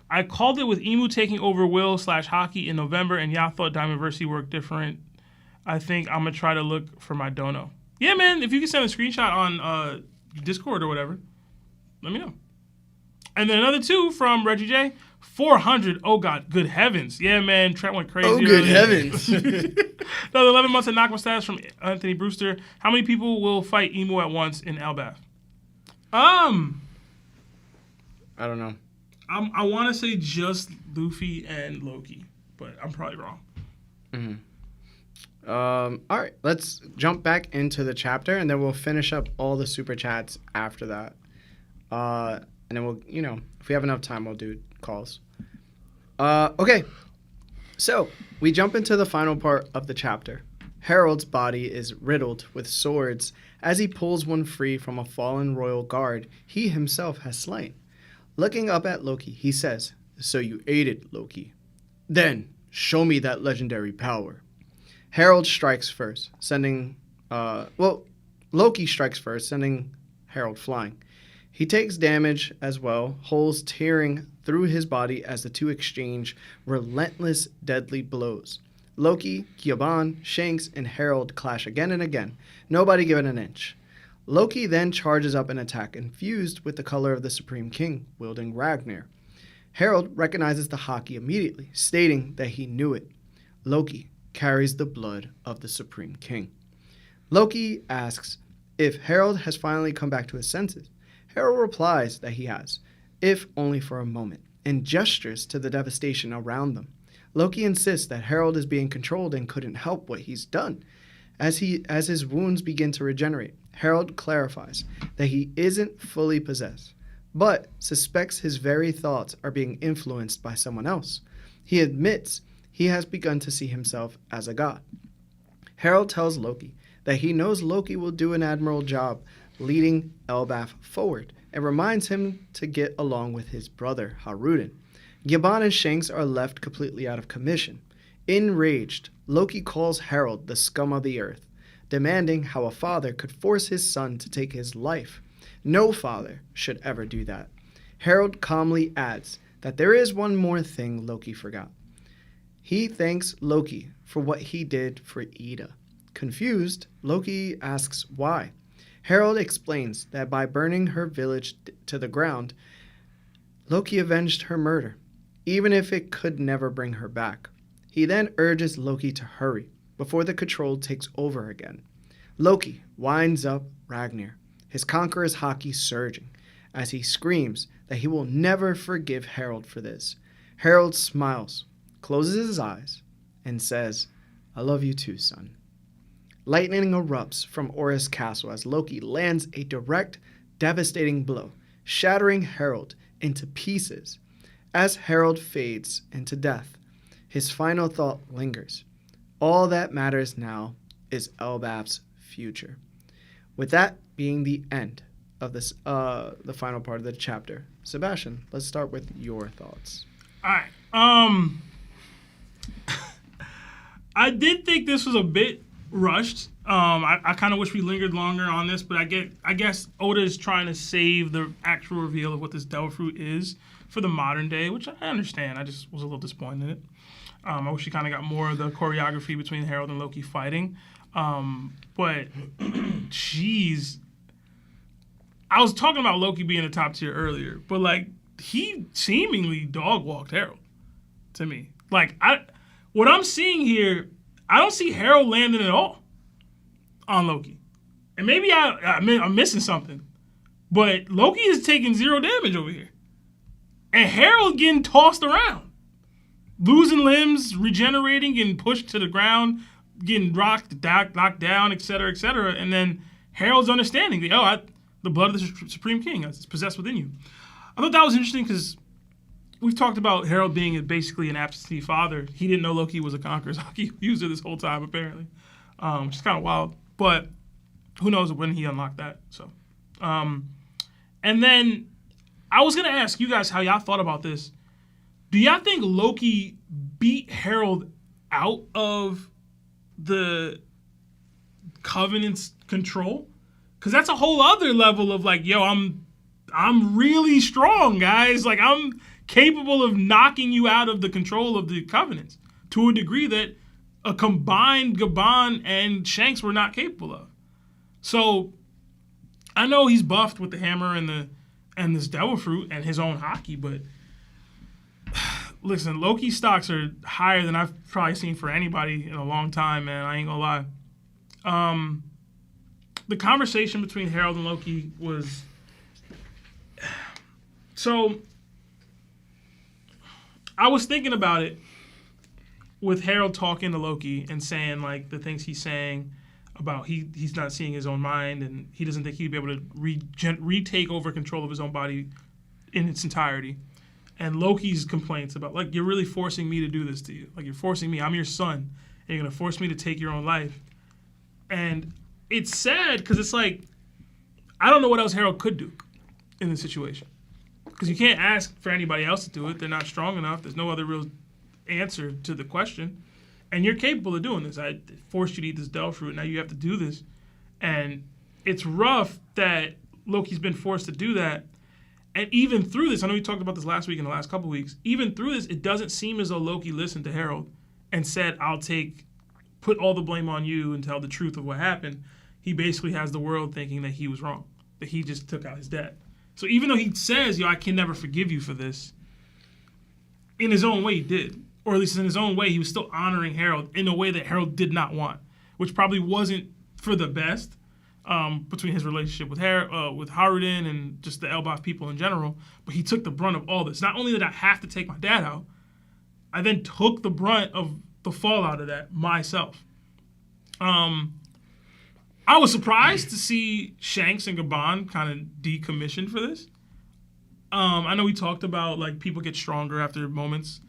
I called it with Emu taking over Will / Haki in November, and y'all thought Diamondversity worked different. I think I'm going to try to look for my dono. Yeah, man, if you can send a screenshot on Discord or whatever, let me know. And then another 2 from Reggie J. 400. Oh, God. Good heavens. Yeah, man. Trent went crazy. Oh, good heavens. Another 11 months of Nakama stats from Anthony Brewster. How many people will fight Emu at once in Elbaf? I don't know. I want to say just Luffy and Loki, but I'm probably wrong. All right, let's jump back into the chapter, and then we'll finish up all the super chats after that. And then we'll, if we have enough time, we'll do calls. Okay, so we jump into the final part of the chapter. Harold's body is riddled with swords as he pulls one free from a fallen royal guard he himself has slain. Looking up at Loki, he says, "So you aided Loki. Then, show me that legendary power." Harold strikes first, Loki strikes first, sending Harold flying. He takes damage as well, holes tearing through his body as the two exchange relentless, deadly blows. Loki, Kyoban, Shanks, and Harold clash again and again, nobody giving an inch. Loki then charges up an attack infused with the color of the Supreme King, wielding Ragnir. Harold recognizes the Haki immediately, stating that he knew it. Loki carries the blood of the Supreme King. Loki asks if Harold has finally come back to his senses. Harold replies that he has, if only for a moment, and gestures to the devastation around them. Loki insists that Harold is being controlled and couldn't help what he's done. As his wounds begin to regenerate, Harold clarifies that he isn't fully possessed, but suspects his very thoughts are being influenced by someone else. He admits he has begun to see himself as a god. Harold tells Loki that he knows Loki will do an admirable job leading Elbaf forward, and reminds him to get along with his brother, Haruden. Gibbon and Shanks are left completely out of commission. Enraged, Loki calls Harold the scum of the earth, demanding how a father could force his son to take his life. No father should ever do that. Harold calmly adds that there is one more thing Loki forgot. He thanks Loki for what he did for Ida. Confused, Loki asks why. Harold explains that by burning her village to the ground, Loki avenged her murder, even if it could never bring her back. He then urges Loki to hurry before the control takes over again. Loki winds up Ragnir, his Conqueror's Haki surging, as he screams that he will never forgive Harold for this. Harold smiles, closes his eyes, and says, "I love you too, son." Lightning erupts from Orr's castle as Loki lands a direct, devastating blow, shattering Harold into pieces. As Harold fades into death, his final thought lingers. All that matters now is Elbaf's future. With that being the end of this, the final part of the chapter, Sebastian, let's start with your thoughts. All right. I did think this was a bit rushed. I kind of wish we lingered longer on this, but I guess Oda is trying to save the actual reveal of what this devil fruit is for the modern day, which I understand. I just was a little disappointed in it. I wish he kind of got more of the choreography between Harold and Loki fighting. But, jeez. I was talking about Loki being a top tier earlier, but, like, he seemingly dog-walked Harold to me. Like, what I'm seeing here, I don't see Harold landing at all on Loki. And maybe I'm missing something. But Loki is taking 0 damage over here. And Harold getting tossed around. Losing limbs, regenerating, getting pushed to the ground, getting knocked down, et cetera, et cetera. And then Harold's understanding that, the blood of the Supreme King is possessed within you. I thought that was interesting because we've talked about Harold being basically an absentee father. He didn't know Loki was a Conqueror's Haki user this whole time, apparently, which is kind of wild. But who knows when he unlocked that. So, and then I was going to ask you guys how y'all thought about this. Do y'all think Loki beat Harold out of the Covenant's control? Because that's a whole other level of like, yo, I'm really strong, guys. Like, I'm capable of knocking you out of the control of the Covenants to a degree that a combined Gabon and Shanks were not capable of. So I know he's buffed with the hammer and this devil fruit and his own Haki, but listen, Loki stocks are higher than I've probably seen for anybody in a long time, man. I ain't gonna lie. The conversation between Harold and Loki was... So, I was thinking about it with Harold talking to Loki and saying, like, the things he's saying about he's not seeing his own mind and he doesn't think he'd be able to retake over control of his own body in its entirety. And Loki's complaints about, like, you're really forcing me to do this to you. Like, you're forcing me. I'm your son. And you're going to force me to take your own life. And it's sad because it's like, I don't know what else Harold could do in this situation. Because you can't ask for anybody else to do it. They're not strong enough. There's no other real answer to the question. And you're capable of doing this. I forced you to eat this devil fruit. Now you have to do this. And it's rough that Loki's been forced to do that. And even through this, I know we talked about this last week and the last couple of weeks, even through this, it doesn't seem as though Loki listened to Harold and said, put all the blame on you and tell the truth of what happened. He basically has the world thinking that he was wrong, that he just took out his dad. So even though he says, I can never forgive you for this, in his own way he did. Or at least in his own way, he was still honoring Harold in a way that Harold did not want, which probably wasn't for the best between his relationship with Haruden and just the Elbaf people in general. But he took the brunt of all this. Not only did I have to take my dad out, I then took the brunt of the fallout of that myself. I was surprised to see Shanks and Gabon kind of decommissioned for this. I know we talked about, like, people get stronger after moments.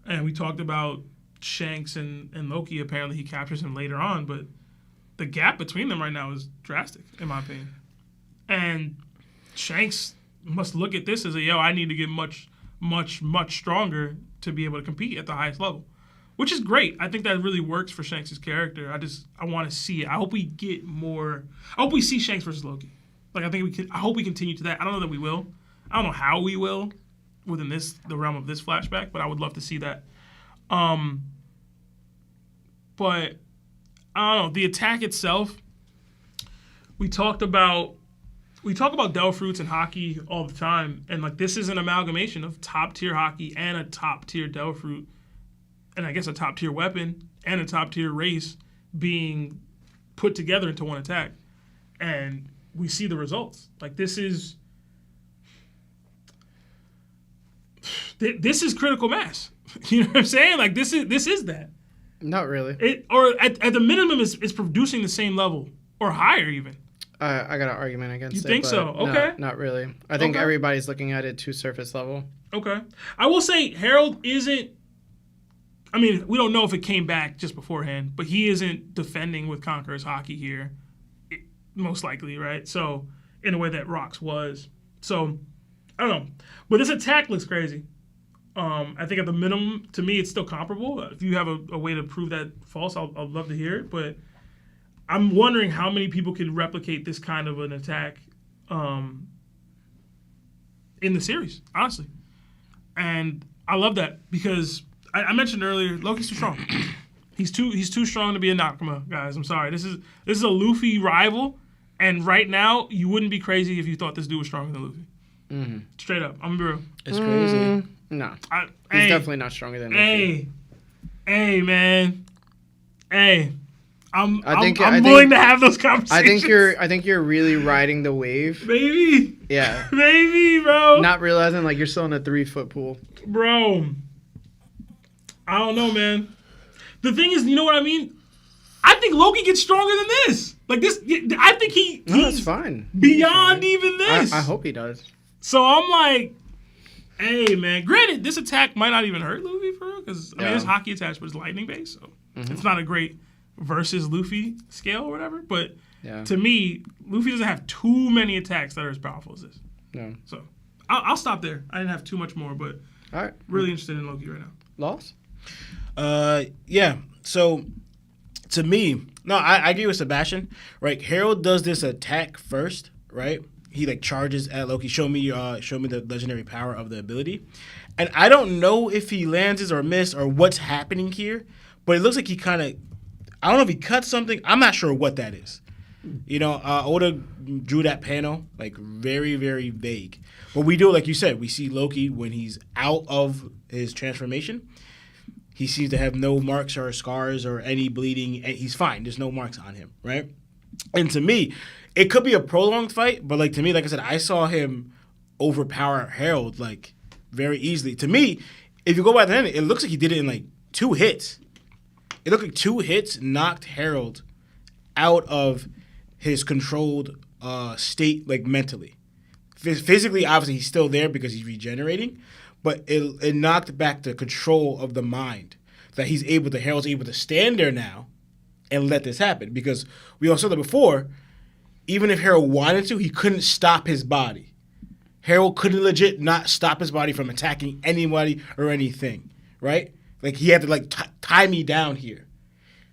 And we talked about Shanks and Loki. Apparently he captures him later on. But the gap between them right now is drastic, in my opinion. And Shanks must look at this as I need to get much, much, much stronger to be able to compete at the highest level. Which is great. I think that really works for Shanks' character. I want to see it. I hope we get more. I hope we see Shanks versus Loki. Like, I hope we continue to that. I don't know that we will. I don't know how we will within the realm of this flashback, but I would love to see that. But I don't know. The attack itself, we talk about Del Fruits and Haki all the time, and like this is an amalgamation of top tier Haki and a top tier Del Fruit, and I guess a top tier weapon and a top tier race being put together into one attack, and we see the results. Like this is critical mass. You know what I'm saying? Like this is that. Not really. It or at the minimum is producing the same level or higher even. I got an argument against it. You think but so? Okay. No, not really. I think Okay. everybody's looking at it too surface level. Okay. I will say Harold isn't. I mean, we don't know if it came back just beforehand, but he isn't defending with Conqueror's Haki here, most likely, right? So, in a way that Rox was. So, I don't know. But this attack looks crazy. I think at the minimum, to me, it's still comparable. If you have a way to prove that false, I'd love to hear it. But I'm wondering how many people could replicate this kind of an attack in the series, honestly. And I love that because I mentioned earlier, Loki's too strong. He's too strong to be a Nakama, guys. I'm sorry. This is a Luffy rival, and right now you wouldn't be crazy if you thought this dude was stronger than Luffy. Mm-hmm. Straight up, I'm real. It's crazy. No, he's definitely not stronger than Luffy. Hey, man. Hey, I'm I willing to have those conversations. I think you're really riding the wave. Maybe. Yeah. Maybe, bro. Not realizing like you're still in a 3-foot pool. Bro. I don't know, man. The thing is, you know what I mean? I think Loki gets stronger than this. Like this, I think he's that's fine. Beyond even this. I hope he does. So I'm like, hey, man. Granted, this attack might not even hurt Luffy for real, because I mean, it's Haki attached, but it's lightning based, so it's not a great versus Luffy scale or whatever. But to me, Luffy doesn't have too many attacks that are as powerful as this. No. So I'll stop there. I didn't have too much more, but All right. really interested in Loki right now. Loss? Yeah. So to me, no, I agree with Sebastian. Right, Harold does this attack first, right? He like charges at Loki. Show me the legendary power of the ability, and I don't know if he lands or miss or what's happening here, but it looks like he kind of. I don't know if he cut something. I'm not sure what that is. You know, Oda drew that panel like very, very vague. But we do, like you said, we see Loki when he's out of his transformation. He seems to have no marks or scars or any bleeding. And he's fine. There's no marks on him, right? And to me, it could be a prolonged fight, but like to me, like I said, I saw him overpower Harold like very easily. To me, if you go by the end, it looks like he did it in like 2 hits. It looked like 2 hits knocked Harold out of his controlled state, like mentally. Physically, obviously, he's still there because he's regenerating, but it knocked back the control of the mind. That Harold's able to stand there now and let this happen. Because we all saw that before, even if Harold wanted to, he couldn't stop his body. Harold couldn't legit not stop his body from attacking anybody or anything, right? Like, he had to, like, tie me down here.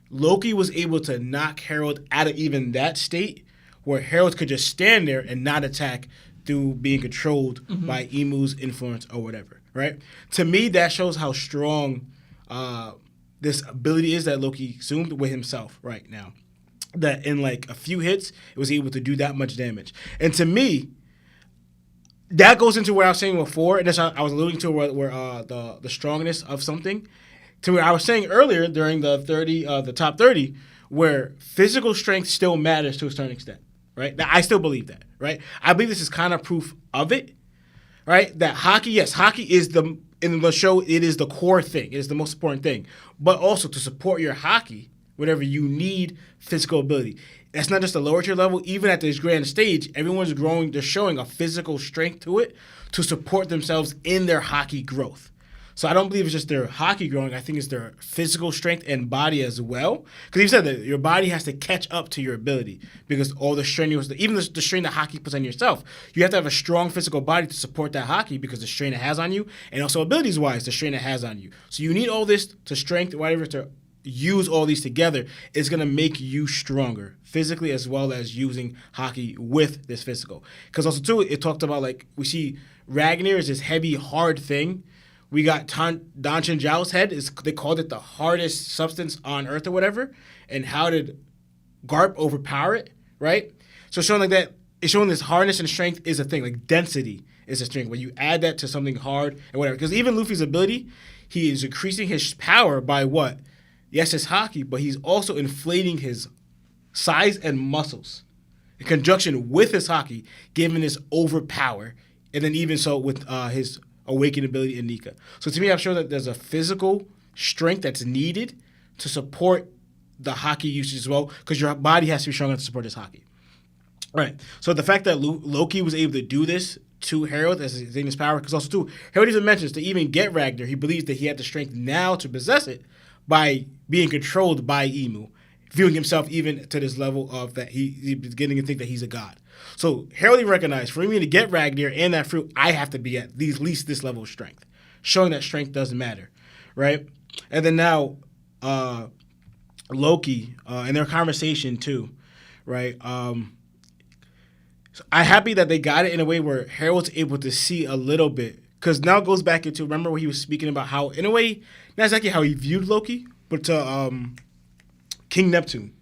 Loki was able to knock Harold out of even that state where Harold could just stand there and not attack through being controlled by Emu's influence or whatever, right? To me, that shows how strong this ability is that Loki assumed with himself right now. That in, like, a few hits, it was able to do that much damage. And to me, that goes into what I was saying before, and that's I was alluding to where the strongness of something. To what I was saying earlier during the top 30, where physical strength still matters to a certain extent, right? Now, I still believe that, right? I believe this is kind of proof of it, right? That Haki is in the show, it is the core thing. It is the most important thing. But also to support your Haki, whenever you need physical ability. That's not just a lower tier level. Even at this grand stage, everyone's growing. They're showing a physical strength to it to support themselves in their Haki growth. So I don't believe it's just their Haki growing. I think it's their physical strength and body as well. Because you said that your body has to catch up to your ability because all the strain, even the strain that Haki puts on yourself, you have to have a strong physical body to support that Haki because the strain it has on you, and also abilities-wise, the strain it has on you. So you need all this to strength, whatever, to use all these together. It's going to make you stronger physically as well as using Haki with this physical. Because also, too, it talked about, like, we see Ragnir is this heavy, hard thing. We got Danchin Zhao's head. They called it the hardest substance on Earth or whatever. And how did Garp overpower it, right? So showing like that, it's showing this hardness and strength is a thing. Like density is a strength. When you add that to something hard and whatever. Because even Luffy's ability, he is increasing his power by what? Yes, it's Haki, but he's also inflating his size and muscles in conjunction with his Haki, giving this overpower. And then even so with his awakened ability in Nika. So to me, I'm sure that there's a physical strength that's needed to support the Haki usage as well, because your body has to be strong enough to support this Haki. Right. So the fact that Loki was able to do this to Harold as his his power, because also too, Harold even mentions to even get Ragnir, he believes that he had the strength now to possess it by being controlled by Emu, viewing himself even to this level of that he's beginning to think that he's a god. So Harold even recognized, for me to get Ragnir and that fruit, I have to be at least this level of strength, showing that strength doesn't matter, right? And then now Loki in their conversation too, right? So I'm happy that they got it in a way where Harold's able to see a little bit, because now it goes back into, remember where he was speaking about how, in a way, not exactly how he viewed Loki, but to King Neptune,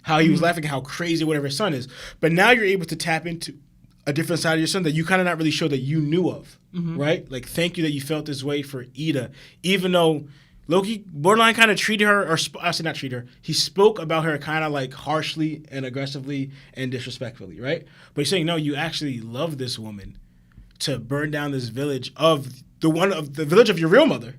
how he was laughing at how crazy whatever his son is. But now you're able to tap into a different side of your son that you kind of not really sure that you knew of, right? Like, thank you that you felt this way for Ida, even though Loki borderline kind of treated her, or I say not treat her, he spoke about her kind of like harshly and aggressively and disrespectfully, right? But he's saying, no, you actually love this woman to burn down this village of the village of your real mother.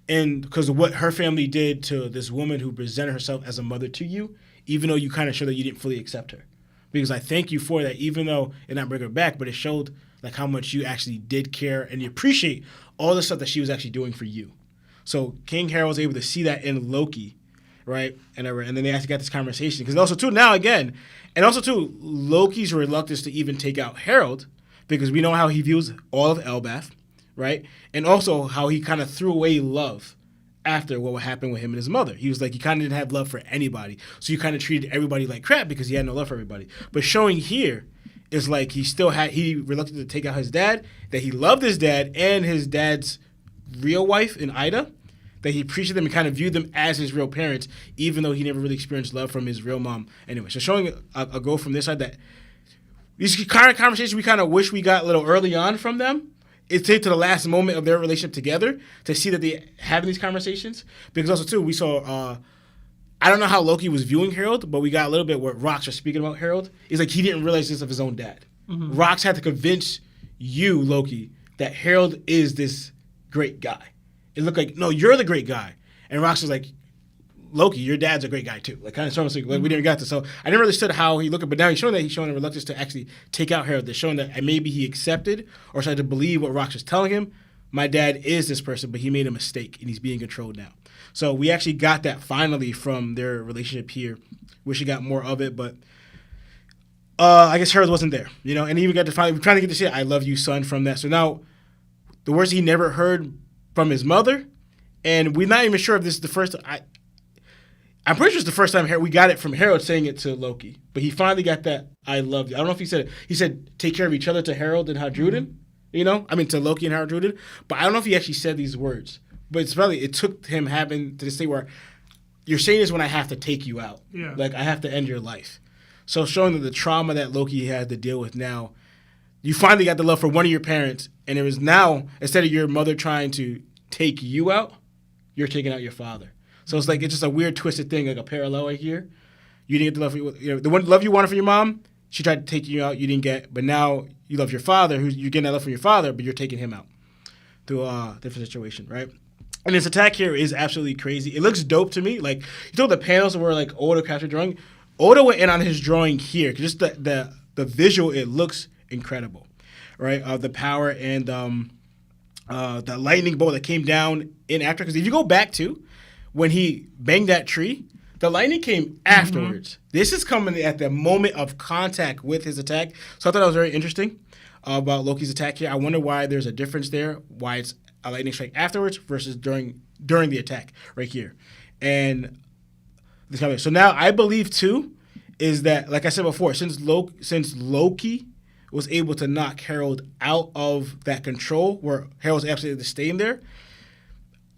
And because of what her family did to this woman who presented herself as a mother to you, even though you kind of showed that you didn't fully accept her. Because I thank you for that, even though it not bring her back, but it showed like how much you actually did care and you appreciate all the stuff that she was actually doing for you. So King Harold was able to see that in Loki, right? And then they actually got this conversation. Because also, too, now again, and also, too, Loki's reluctance to even take out Harold, because we know how he views all of Elbaf, right? And also how he kind of threw away love after what happened with him and his mother. He was like, he kind of didn't have love for anybody. So you kind of treated everybody like crap because he had no love for everybody. But showing here is like he reluctant to take out his dad, that he loved his dad and his dad's real wife in Ida, that he appreciated them and kind of viewed them as his real parents, even though he never really experienced love from his real mom. Anyway, so showing a go from this side that these kind of conversations we kind of wish we got a little early on from them. It takes to the last moment of their relationship together to see that they having these conversations. Because also, too, we saw, I don't know how Loki was viewing Harold, but we got a little bit where Rox was speaking about Harold. It's like he didn't realize this of his own dad. Rox had to convince you, Loki, that Harold is this great guy. It looked like, no, you're the great guy. And Rox was like, Loki, your dad's a great guy too. Like, kind of like we never got to. So I never understood how he looked, but now he's showing a reluctance to actually take out Harold. They're showing that maybe he accepted or started to believe what Rox was telling him. My dad is this person, but he made a mistake and he's being controlled now. So we actually got that finally from their relationship here. Wish we got more of it, but I guess Harold wasn't there, you know. And he even got to finally, we're trying to get to say, "I love you, son," from that. So now the words he never heard from his mother, and we're not even sure if this is the first. I'm pretty sure it's the first time we got it from Harold saying it to Loki. But he finally got that, "I love you." I don't know if he said it. He said, "Take care of each other" to Harold and Hadruden, you know? I mean, to Loki and Hadruden. But I don't know if he actually said these words. But it's probably, it took him having to this thing where you're saying this when I have to take you out. Yeah. Like, I have to end your life. So showing that the trauma that Loki had to deal with now, you finally got the love for one of your parents. And it was now, instead of your mother trying to take you out, you're taking out your father. So it's like, it's just a weird twisted thing, like a parallel right here. You didn't get the love, the one love you wanted for your mom, she tried to take you out, you didn't get, but now you love your father, you're getting that love from your father, but you're taking him out through a different situation, right? And this attack here is absolutely crazy. It looks dope to me. Like, you know the panels where like Oda captured drawing? Oda went in on his drawing here, just the visual, it looks incredible, right? The power and the lightning bolt that came down in after, because if you go back to when he banged that tree, the lightning came afterwards. This is coming at the moment of contact with his attack. So I thought that was very interesting about Loki's attack here. I wonder why there's a difference there, why it's a lightning strike afterwards versus during the attack right here. And this coming. So now I believe too is that, like I said before, since Loki was able to knock Harold out of that control where Harold's absolutely staying there,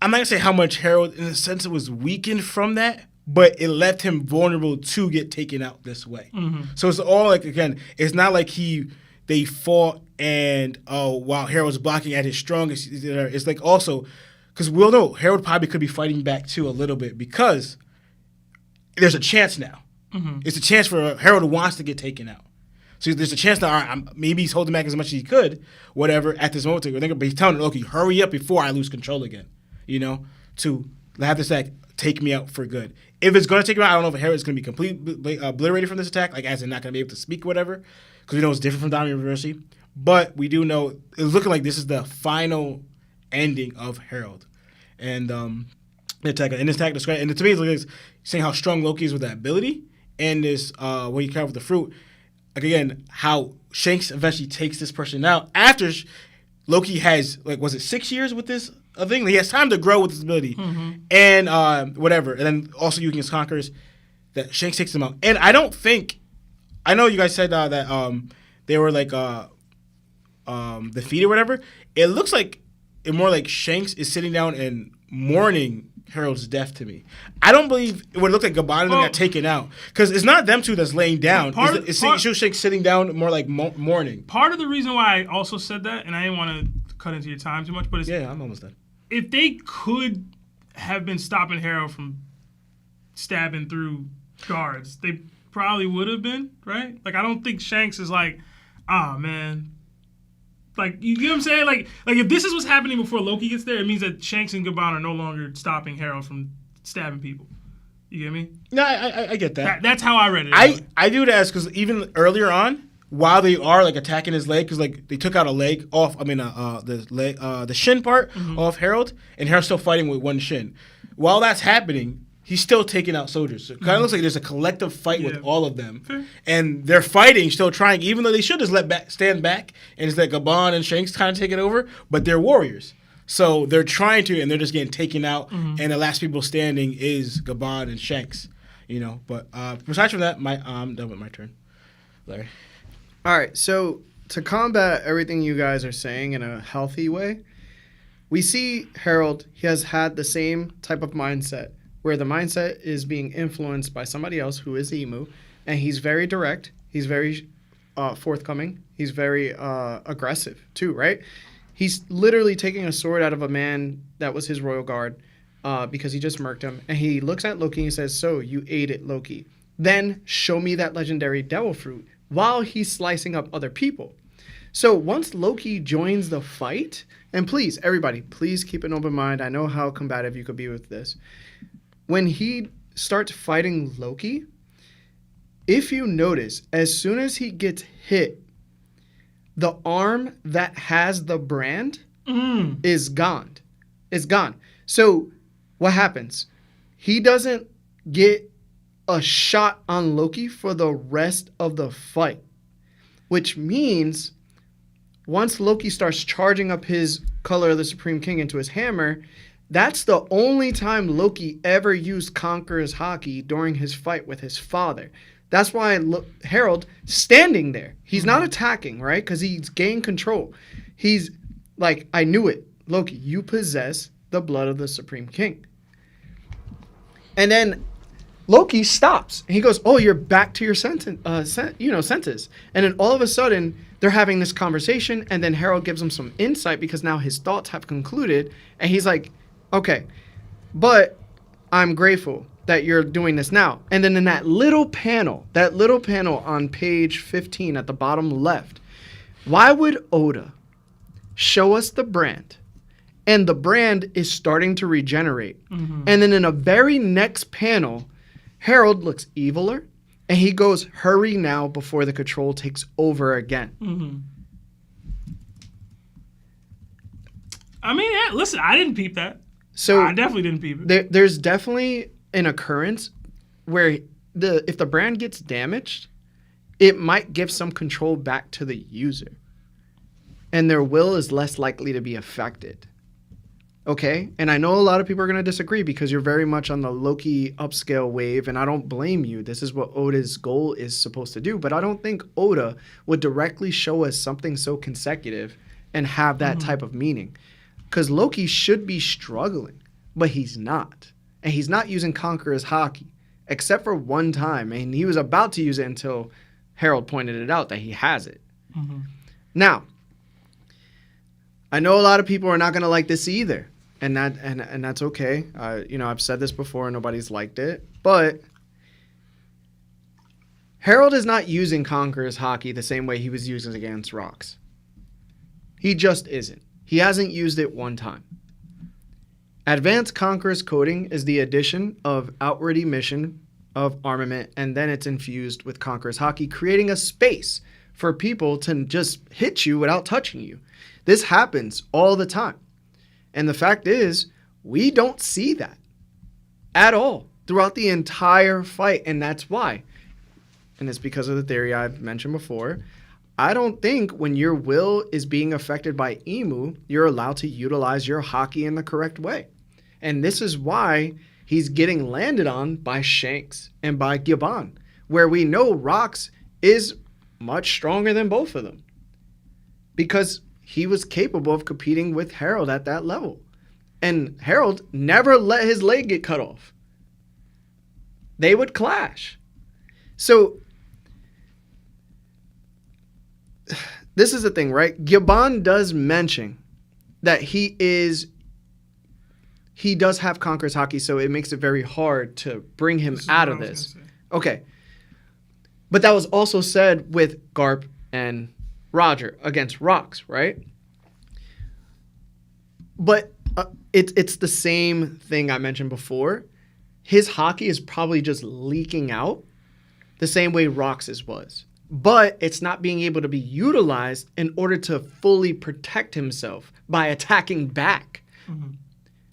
I'm not going to say how much Harold, in a sense, was weakened from that, but it left him vulnerable to get taken out this way. So it's all like, again, it's not like they fought and while Harold's blocking at his strongest, it's like also because we'll know Harold probably could be fighting back too a little bit because there's a chance now. It's a chance for Harold who wants to get taken out. So there's a chance now. All right, maybe he's holding back as much as he could, whatever, at this moment. But he's telling Loki, hurry up before I lose control again, to have this attack take me out for good. If it's going to take him out, I don't know if Harold's going to be completely obliterated from this attack, like as in not going to be able to speak or whatever, because we know it's different from Diamond University. But we do know it's looking like this is the final ending of Harold. And the attack, and this attack described, and to me, it's like saying how strong Loki is with that ability, and this when you carry with the fruit. Like again, how Shanks eventually takes this person out after Loki has was it 6 years with this thing? He has time to grow with this ability, and whatever. And then also using his conquerors, that Shanks takes him out. And I don't think, I know you guys said that they were defeated or whatever. It looks like it more like Shanks is sitting down and mourning Harold's death to me. I don't believe it would look like Gabon and them got taken out because it's not them two that's laying down. It's Shanks sitting down more like mourning. Part of the reason why I also said that, and I didn't want to cut into your time too much, but I'm almost done. If they could have been stopping Harold from stabbing through guards, they probably would have been, right? Like, I don't think Shanks is like, man. Like, you know what I'm saying? Like if this is what's happening before Loki gets there, it means that Shanks and Gabon are no longer stopping Harold from stabbing people. You get me? No, I get that. That's how I read it. I do that because even earlier on, while they are attacking his leg, because they took out a leg off. I mean, the shin part off Harold, and Harold's still fighting with one shin. While that's happening, he's still taking out soldiers. So it kind of looks like there's a collective fight with all of them. Fair. And they're fighting, still trying, even though they should just stand back, and it's like Gabon and Shanks kind of taking over, but they're warriors. So they're trying to, and they're just getting taken out, and the last people standing is Gabon and Shanks. But besides from that, I'm done with my turn. Larry. All right, so to combat everything you guys are saying in a healthy way, we see Harold, he has had the same type of mindset, where the mindset is being influenced by somebody else who is Emu, and he's very direct, he's very forthcoming, he's very aggressive too, right? He's literally taking a sword out of a man that was his royal guard because he just murked him, and he looks at Loki and he says, so you ate it, Loki. Then show me that legendary devil fruit while he's slicing up other people. So once Loki joins the fight, and please, everybody, please keep an open mind. I know how combative you could be with this. When he starts fighting Loki, if you notice, as soon as he gets hit, the arm that has the brand is gone. It's gone. So what happens? He doesn't get a shot on Loki for the rest of the fight, which means once Loki starts charging up his Color of the Supreme King into his hammer, that's the only time Loki ever used Conqueror's Haki during his fight with his father. That's why Harold standing there. He's not attacking, right? Because he's gained control. He's like, I knew it. Loki, you possess the blood of the Supreme King. And then Loki stops. And he goes, oh, you're back to your senses. And then all of a sudden, they're having this conversation. And then Harold gives him some insight because now his thoughts have concluded. And he's like, okay, but I'm grateful that you're doing this now. And then in that little panel on page 15 at the bottom left, why would Oda show us the brand? And the brand is starting to regenerate. And then in a very next panel, Harold looks eviler, and he goes, hurry now before the control takes over again. I mean, yeah, listen, I didn't peep that. So I definitely didn't peep it. There's definitely an occurrence where if the brand gets damaged, it might give some control back to the user. And their will is less likely to be affected. Okay? And I know a lot of people are going to disagree because you're very much on the Loki upscale wave, and I don't blame you. This is what Oda's goal is supposed to do. But I don't think Oda would directly show us something so consecutive and have that type of meaning. Because Loki should be struggling, but he's not. And he's not using Conqueror's Haki. except for one time. And he was about to use it until Harold pointed it out that he has it. Mm-hmm. Now, I know a lot of people are not going to like this either. And that's okay. I've said this before and nobody's liked it. But Harold is not using Conqueror's Haki the same way he was using against Rocks. He just isn't. He hasn't used it one time. Advanced Conqueror's coding is the addition of outward emission of armament, and then it's infused with Conqueror's Haki, creating a space for people to just hit you without touching you. This happens all the time. And the fact is, we don't see that at all throughout the entire fight, and that's why. And it's because of the theory I've mentioned before. I don't think when your will is being affected by Emu, you're allowed to utilize your Haki in the correct way. And this is why he's getting landed on by Shanks and by Gibbon, where we know Rocks is much stronger than both of them. Because he was capable of competing with Harold at that level. And Harold never let his leg get cut off. They would clash. So, this is the thing, right? Gibbon does mention that he does have Conqueror's Haki, so it makes it very hard to bring him out of this. Okay. But that was also said with Garp and Roger against Rocks, right? But it's the same thing I mentioned before. His Haki is probably just leaking out the same way Rox's was. But it's not being able to be utilized in order to fully protect himself by attacking back. Mm-hmm.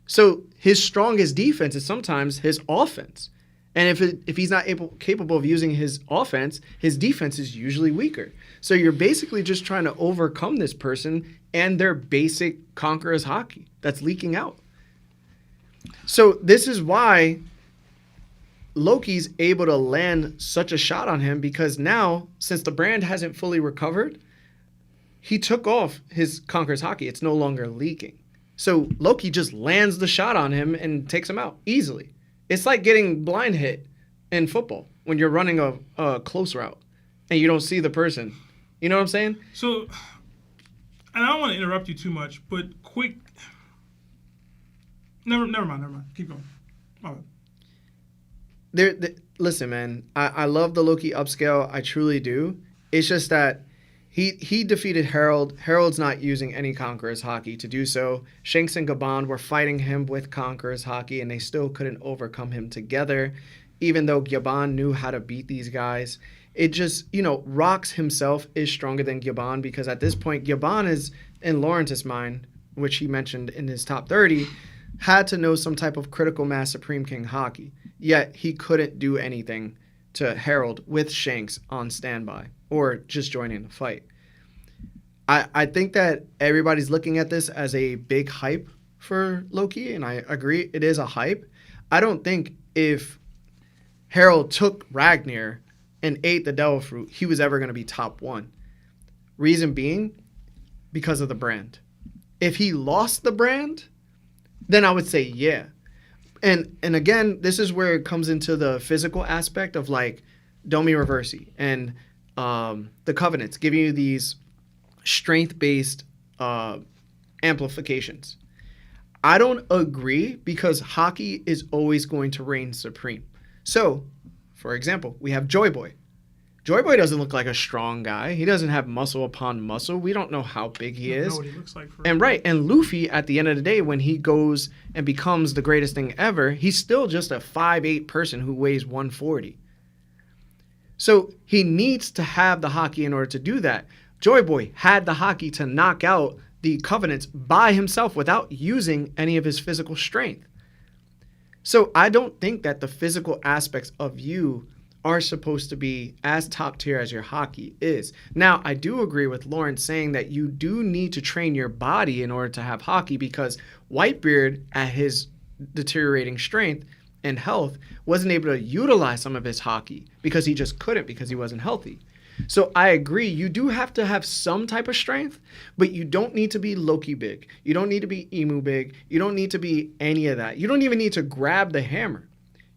So his strongest defense is sometimes his offense. And if he's not capable of using his offense, his defense is usually weaker. So you're basically just trying to overcome this person and their basic Conqueror's Haki that's leaking out. So this is why Loki's able to land such a shot on him, because now, since the brand hasn't fully recovered, he took off his Conqueror's Haki. It's no longer leaking. So Loki just lands the shot on him and takes him out easily. It's like getting blind hit in football when you're running a close route and you don't see the person. You know what I'm saying? So, and I don't want to interrupt you too much, but quick. Never mind. Keep going. All right. Listen, man, I love the Loki upscale. I truly do. It's just that he defeated Harold. Harold's not using any Conqueror's Haki to do so. Shanks and Gabon were fighting him with Conqueror's Haki, and they still couldn't overcome him together, even though Gabon knew how to beat these guys. It just, Rox himself is stronger than Gabon, because at this point, Gabon is, in Lawrence's mind, which he mentioned in his top 30, had to know some type of critical mass Supreme King Haki. Yet he couldn't do anything to Harold with Shanks on standby or just joining the fight. I think that everybody's looking at this as a big hype for Loki, and I agree it is a hype. I don't think if Harold took Ragnir and ate the devil fruit, he was ever going to be top 1. Reason being, because of the brand. If he lost the brand, then I would say yeah. And again, this is where it comes into the physical aspect of like Domi Reversi and the Covenants giving you these strength-based amplifications. I don't agree, because Haki is always going to reign supreme. So, for example, we have Joy Boy. Joy Boy doesn't look like a strong guy. He doesn't have muscle upon muscle. We don't know how big he is. Know what he looks like for And Luffy, at the end of the day, when he goes and becomes the greatest thing ever, he's still just a 5'8" person who weighs 140. So he needs to have the Haki in order to do that. Joy Boy had the Haki to knock out the Covenants by himself without using any of his physical strength. So I don't think that the physical aspects of you are supposed to be as top tier as your Haki is. Now, I do agree with Lawrence saying that you do need to train your body in order to have Haki, because Whitebeard, at his deteriorating strength and health, wasn't able to utilize some of his Haki because he just couldn't, because he wasn't healthy. So I agree, you do have to have some type of strength, but you don't need to be Loki big. You don't need to be Emu big. You don't need to be any of that. You don't even need to grab the hammer.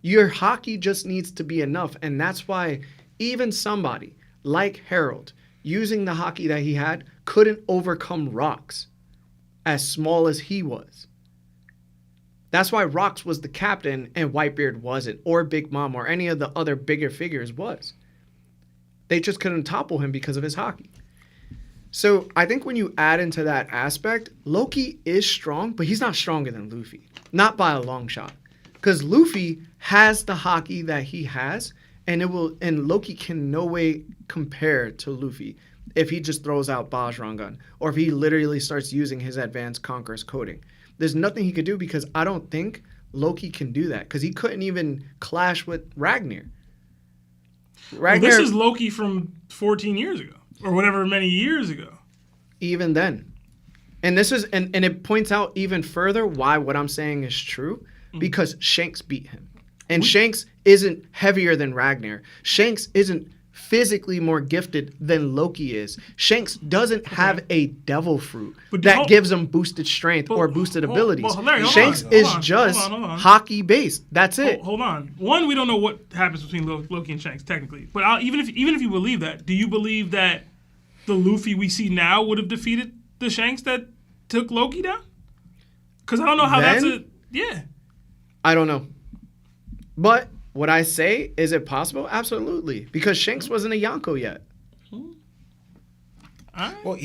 Your Haki just needs to be enough. And that's why even somebody like Harold, using the Haki that he had, couldn't overcome Rocks as small as he was. That's why Rocks was the captain and Whitebeard wasn't, or Big Mom, or any of the other bigger figures was. They just couldn't topple him because of his Haki. So I think when you add into that aspect, Loki is strong, but he's not stronger than Luffy. Not by a long shot. Because Luffy has the Haki that he has, and Loki can no way compare to Luffy if he just throws out Bajrangan, or if he literally starts using his advanced Conqueror's coding. There's nothing he could do because I don't think Loki can do that, because he couldn't even clash with Ragnir. Well, this is Loki from 14 years ago, or whatever many years ago. Even then. And this is and it points out even further why what I'm saying is true, because Shanks beat him. And Shanks isn't heavier than Ragnir. Shanks isn't physically more gifted than Loki is. Shanks doesn't have a devil fruit that gives him boosted strength or boosted abilities. Shanks is just Haki based. That's it. Hold on. One, we don't know what happens between Loki and Shanks technically. But even if you believe that, do you believe that the Luffy we see now would have defeated the Shanks that took Loki down? Because I don't know how yeah. I don't know. But would I say, is it possible? Absolutely. Because Shanks wasn't a Yonko yet. Well,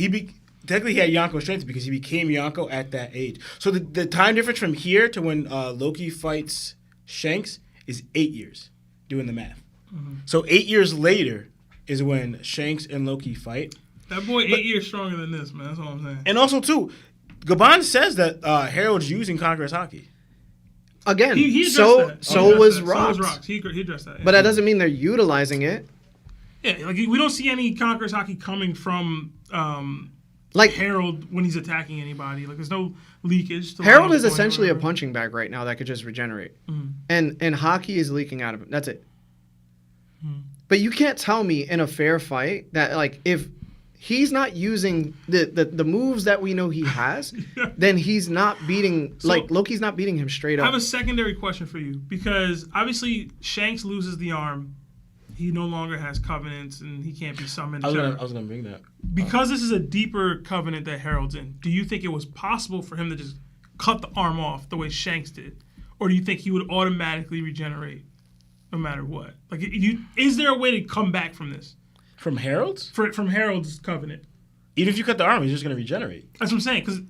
technically he had Yonko strength because he became Yonko at that age. So the time difference from here to when Loki fights Shanks is 8 years, doing the math. Mm-hmm. So 8 years later is when Shanks and Loki fight. That boy 8 years stronger than this, man. That's all I'm saying. And also, too, Gaban says that Harold's using Conqueror's Haki. Again, he so was Rocks. He addressed that. Yeah. But that doesn't mean they're utilizing it. Yeah, like we don't see any Conqueror's Haki coming from like Harold when he's attacking anybody. Like there's no leakage. Harold is essentially a punching bag right now that could just regenerate. Mm-hmm. And Haki is leaking out of him. That's it. Mm-hmm. But you can't tell me in a fair fight that like if he's not using the moves that we know he has, then he's not beating, Loki's not beating him straight up. I have a secondary question for you, because obviously Shanks loses the arm. He no longer has covenants, and he can't be summoned. I was going to bring that. Because this is a deeper covenant that Harold's in, do you think it was possible for him to just cut the arm off the way Shanks did? Or do you think he would automatically regenerate no matter what? Like, is there a way to come back from this? From Harold's? From Harold's covenant. Even if you cut the arm, he's just going to regenerate. That's what I'm saying, because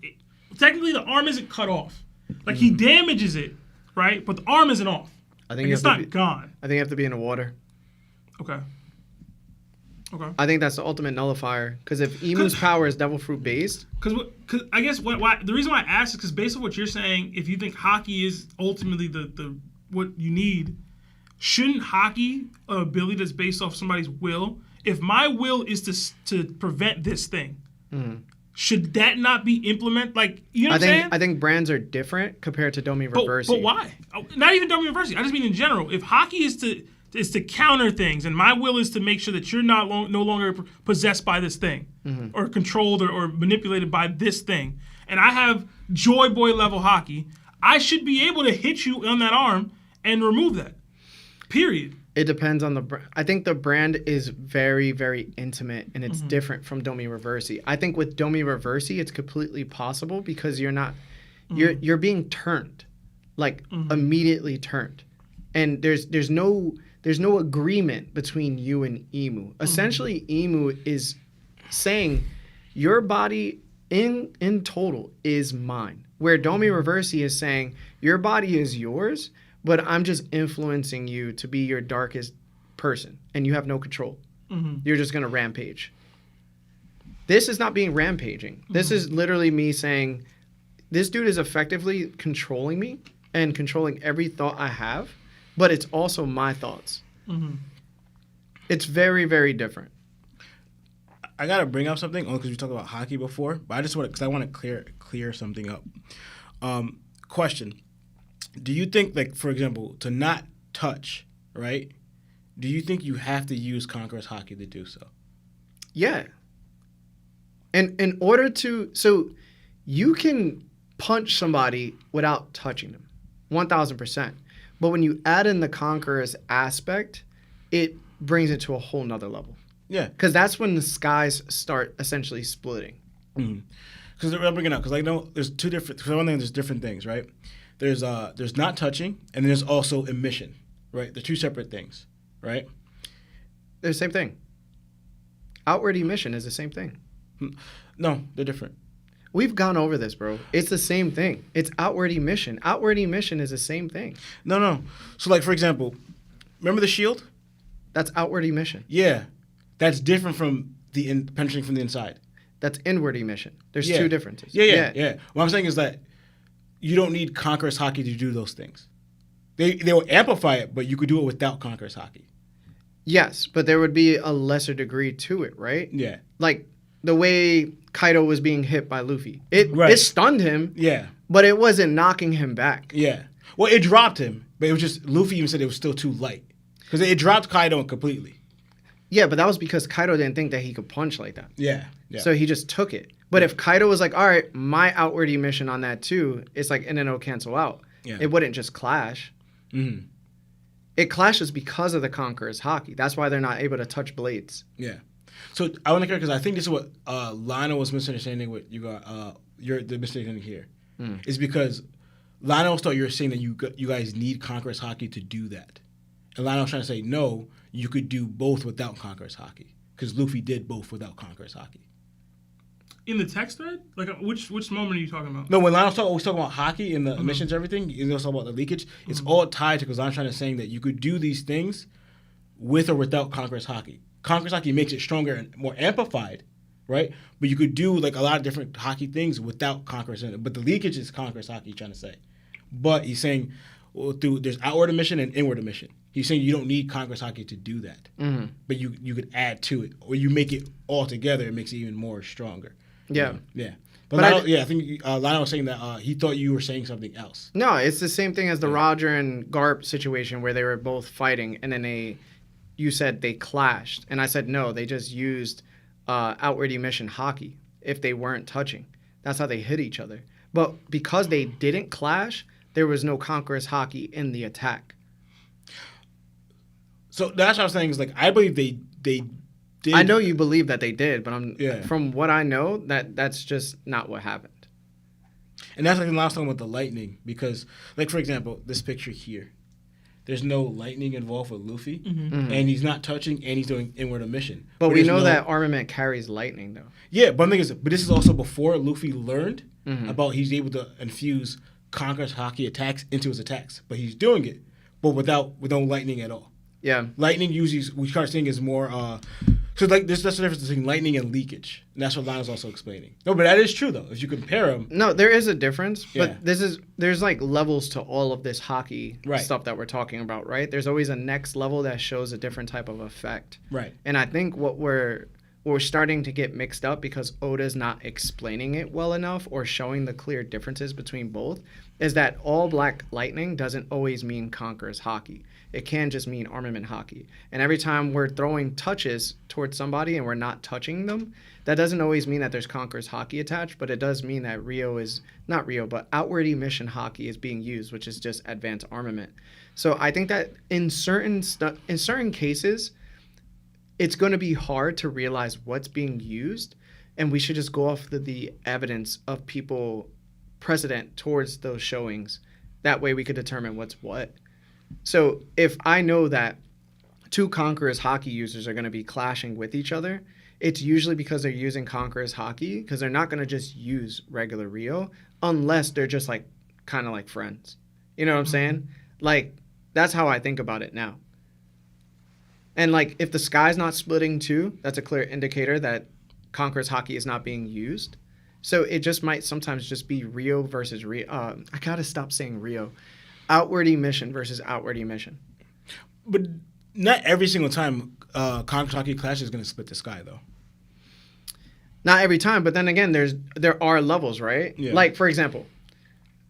technically the arm isn't cut off. Like, he damages it, right? But the arm isn't off. I think it's not gone. I think you have to be in the water. Okay. I think that's the ultimate nullifier, because if Emu's power is devil fruit based. Because I guess the reason why I asked is because based on what you're saying, if you think Haki is ultimately the what you need, shouldn't Haki, an ability that's based off somebody's will, if my will is to prevent this thing, should that not be implemented? Like, you know what I'm saying? I think brands are different compared to Domi Reversi. But why? Not even Domi Reversi. I just mean in general. If Haki is to counter things, and my will is to make sure that you're no longer possessed by this thing, or controlled or manipulated by this thing, and I have Joy Boy level Haki, I should be able to hit you on that arm and remove that. Period. It depends on the brand. I think the brand is very, very intimate, and it's different from Domi Reversi. I think with Domi Reversi, it's completely possible because you're not, you're being turned, like immediately turned, and there's no agreement between you and Emu. Essentially, Emu is saying your body in total is mine, where Domi Reversi is saying your body is yours, but I'm just influencing you to be your darkest person, and you have no control. You're just going to rampage. This is not being rampaging. This is literally me saying, this dude is effectively controlling me and controlling every thought I have, but it's also my thoughts. It's very, very different. I got to bring up something, only because we talked about Haki before, but I just want to clear something up. Question. Do you think, like, for example, to not touch, right? Do you think you have to use Conqueror's Haki to do so? Yeah. And in order to... So you can punch somebody without touching them. 1,000%. But when you add in the Conqueror's aspect, it brings it to a whole nother level. Yeah. Because that's when the skies start essentially splitting. Because I'm bringing it up because I know there's two different. Because one thing, there's different things, right? There's not touching, and there's also emission, right? They're two separate things, right? They're the same thing. Outward emission is the same thing. No, they're different. We've gone over this, bro. It's the same thing. It's outward emission. Outward emission is the same thing. No. So, like, for example, remember the shield? That's outward emission. Yeah. That's different from the penetrating from the inside. That's inward emission. There's Yeah. two differences. Yeah. What I'm saying is that you don't need Conqueror's Haki to do those things. They will amplify it, but you could do it without Conqueror's Haki. Yes, but there would be a lesser degree to it, right? Yeah. Like the way Kaido was being hit by Luffy. It stunned him, Yeah. but it wasn't knocking him back. Yeah. Well, it dropped him, but it was just Luffy even said it was still too light because it dropped Kaido completely. Yeah, but that was because Kaido didn't think that he could punch like that. Yeah. So he just took it. But if Kaido was like, all right, my outward emission on that too, it's like, and then it'll cancel out. Yeah. It wouldn't just clash. Mm-hmm. It clashes because of the Conqueror's Haki. That's why they're not able to touch blades. Yeah. So I want to care because I think this is what Lionel was misunderstanding. What you got? The misunderstanding here is because Lionel thought you were saying that you guys need Conqueror's Haki to do that, and Lionel was trying to say no, you could do both without Conqueror's Haki because Luffy did both without Conqueror's Haki. In the text thread? Like, which moment are you talking about? No, when Lionel's talking about Haki and the emissions, everything, he's also talking about the leakage. It's all tied to because I'm trying to saying that you could do these things with or without Conqueror's Haki. Conqueror's Haki makes it stronger and more amplified, right? But you could do like a lot of different Haki things without Conqueror's in it. But the leakage is Conqueror's Haki, trying to say. But he's saying there's outward emission and inward emission. He's saying you don't need Conqueror's Haki to do that. Mm-hmm. But you could add to it. Or you make it all together, it makes it even more stronger. Yeah. Yeah. But Lionel, I think Lionel was saying that he thought you were saying something else. No, it's the same thing as the Roger and Garp situation where they were both fighting and then you said they clashed. And I said, no, they just used outward emission Haki if they weren't touching. That's how they hit each other. But because they didn't clash, there was no Conqueror's Haki in the attack. So that's what I was saying is like, I believe they did. I know you believe that they did, but from what I know, that's just not what happened. And that's like the last time with the lightning, because, like, for example, this picture here, there's no lightning involved with Luffy, and he's not touching, and he's doing inward emission. But we know that armament carries lightning, though. Yeah, but the thing is, this is also before Luffy learned about he's able to infuse Conqueror's Haki attacks into his attacks, but he's doing it, but with no lightning at all. Yeah, lightning usually we start seeing is more. So like that's the difference between lightning and leakage, and that's what Lionel's also explaining. No, but that is true though. If you compare them, no, there is a difference. But there's like levels to all of this Haki stuff that we're talking about, right? There's always a next level that shows a different type of effect, right? And I think what we're starting to get mixed up because Oda's not explaining it well enough or showing the clear differences between both is that all black lightning doesn't always mean Conqueror's Haki. It can just mean armament Haki. And every time we're throwing touches towards somebody and we're not touching them, that doesn't always mean that there's Conqueror's Haki attached, but it does mean that outward emission Haki is being used, which is just advanced armament. So I think that in certain cases, it's going to be hard to realize what's being used, and we should just go off the evidence of people precedent towards those showings. That way we could determine what's what. So if I know that two Conqueror's Haki users are going to be clashing with each other, it's usually because they're using Conqueror's Haki, because they're not going to just use regular Rio unless they're just like kind of like friends. You know what I'm saying? Like, that's how I think about it now. And like, if the sky's not splitting too, that's a clear indicator that Conqueror's Haki is not being used. So it just might sometimes just be Rio versus Rio. I gotta stop saying Rio. Outward emission versus outward emission. But not every single time Conqueror's Haki clash is going to split the sky, though. Not every time, but then again, there are levels, right? Yeah. Like, for example,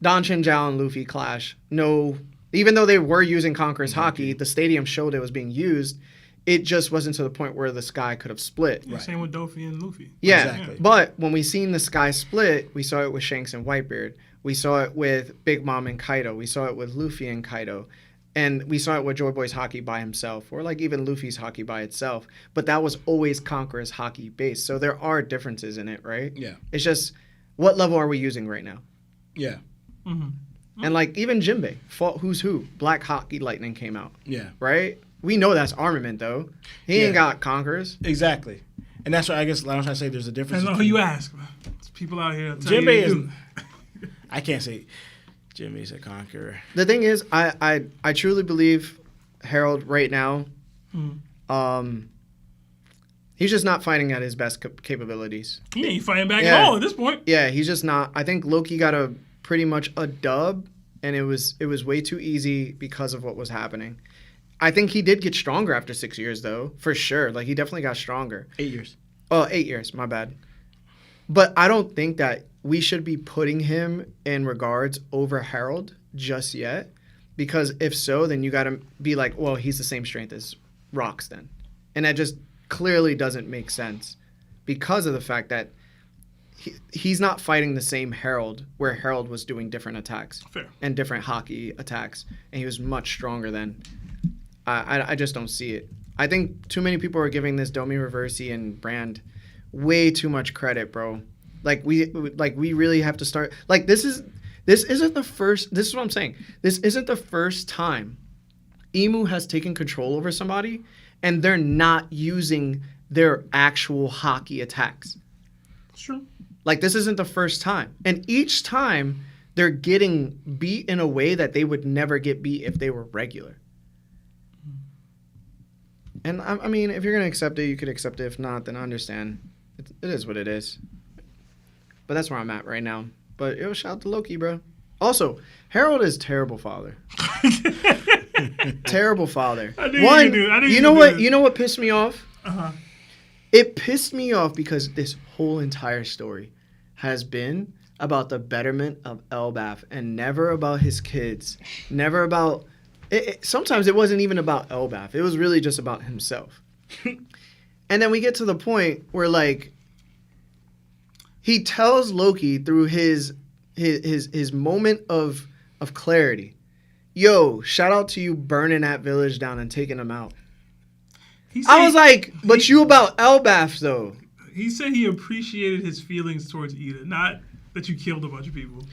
Don Chinjiao and Luffy clash. No, even though they were using Conqueror's Haki, the stadium showed it was being used. It just wasn't to the point where the sky could have split. Yeah, same with Dofi and Luffy. Yeah, exactly. But when we seen the sky split, we saw it with Shanks and Whitebeard. We saw it with Big Mom and Kaido. We saw it with Luffy and Kaido. And we saw it with Joy Boy's Haki by himself, or like even Luffy's Haki by itself. But that was always Conqueror's Haki based. So there are differences in it, right? Yeah. It's just, what level are we using right now? Yeah. And like even Jinbei, Who's Who, Black Haki Lightning came out, Yeah. right? We know that's armament though. He ain't got Conquerors. Exactly. And that's why I guess I'm trying to say there's a difference. Depends on who you ask. There's people out here. Jinbei is. I can't say Jinbei's a conqueror. The thing is, I truly believe Harold right now, he's just not fighting at his best capabilities. He ain't fighting back at all at this point. Yeah, he's just not. I think Loki got pretty much a dub, and it was way too easy because of what was happening. I think he did get stronger after 6 years, though, for sure. Like, he definitely got stronger. 8 years. Oh, 8 years, my bad. But I don't think that we should be putting him in regards over Harold just yet. Because if so, then you got to be like, well, he's the same strength as Rocks then. And that just clearly doesn't make sense because of the fact that he's not fighting the same Harold where Harold was doing different attacks. Fair. And different Haki attacks. And he was much stronger then. I just don't see it. I think too many people are giving this Domi Reversi and Brand way too much credit, bro. Like we really have to start. Like this isn't the first. This is what I'm saying. This isn't the first time Emu has taken control over somebody and they're not using their actual Haki attacks. Sure. Like this isn't the first time, and each time they're getting beat in a way that they would never get beat if they were regular. And I mean, if you're going to accept it, you could accept it. If not, then I understand. It is what it is. But that's where I'm at right now. But it was shout out to Loki, bro. Also, Harold is terrible father. Terrible father. You know what pissed me off? Uh-huh. It pissed me off because this whole entire story has been about the betterment of Elbaf and never about his kids. Never about... sometimes it wasn't even about Elbaf. It was really just about himself. And then we get to the point where, like, he tells Loki through his moment of clarity, yo, shout out to you burning that village down and taking them out. I was like, but you about Elbaf, though. He said he appreciated his feelings towards Ida, not that you killed a bunch of people.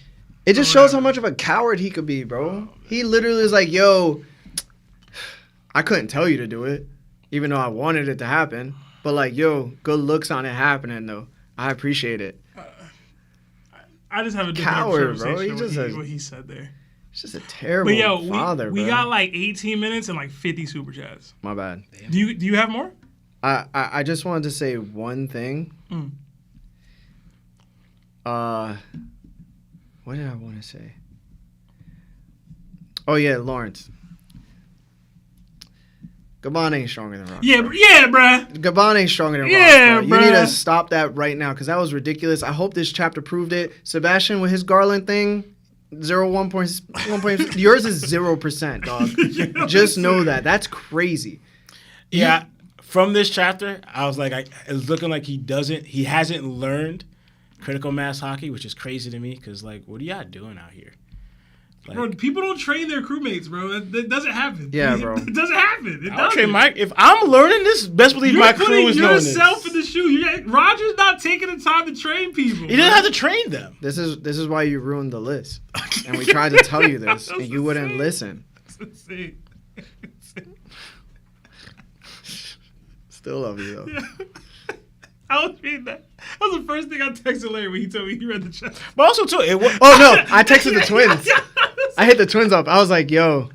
It just shows how much of a coward he could be, bro. He literally is like, yo, I couldn't tell you to do it, even though I wanted it to happen. But like, yo, good looks on it happening, though. I appreciate it. I just have a different coward, bro. What he said there. It's just a terrible father, we bro. got like 18 minutes and like 50 super chats. My bad. Do you have more? I just wanted to say one thing. What did I want to say? Oh, yeah, Lawrence. Gabon ain't stronger than Rock. Yeah, bruh. Gabon ain't stronger than Rock. Yeah, You need to stop that right now because that was ridiculous. I hope this chapter proved it. Sebastian with his Garland thing, 1.1. Yours is 0%, dog. Just know that. That's crazy. Yeah, from this chapter, I was like, it's looking like he hasn't learned critical mass Haki, which is crazy to me because, like, what are y'all doing out here? Like, bro, people don't train their crewmates, bro. That doesn't happen. Yeah, bro. It doesn't happen. It I'll doesn't. train if I'm learning this, best believe my crew is knowing this. You're putting yourself in the shoe. Roger's not taking the time to train people. He doesn't have to train them. This is why you ruined the list. And we tried to tell you this, and you wouldn't listen. That's insane. Still love you, though. Yeah. I was reading that. That was the first thing I texted Larry when he told me he read the chat. But also, too, Oh, no. I texted the twins. I hit the twins up. I was like, yo,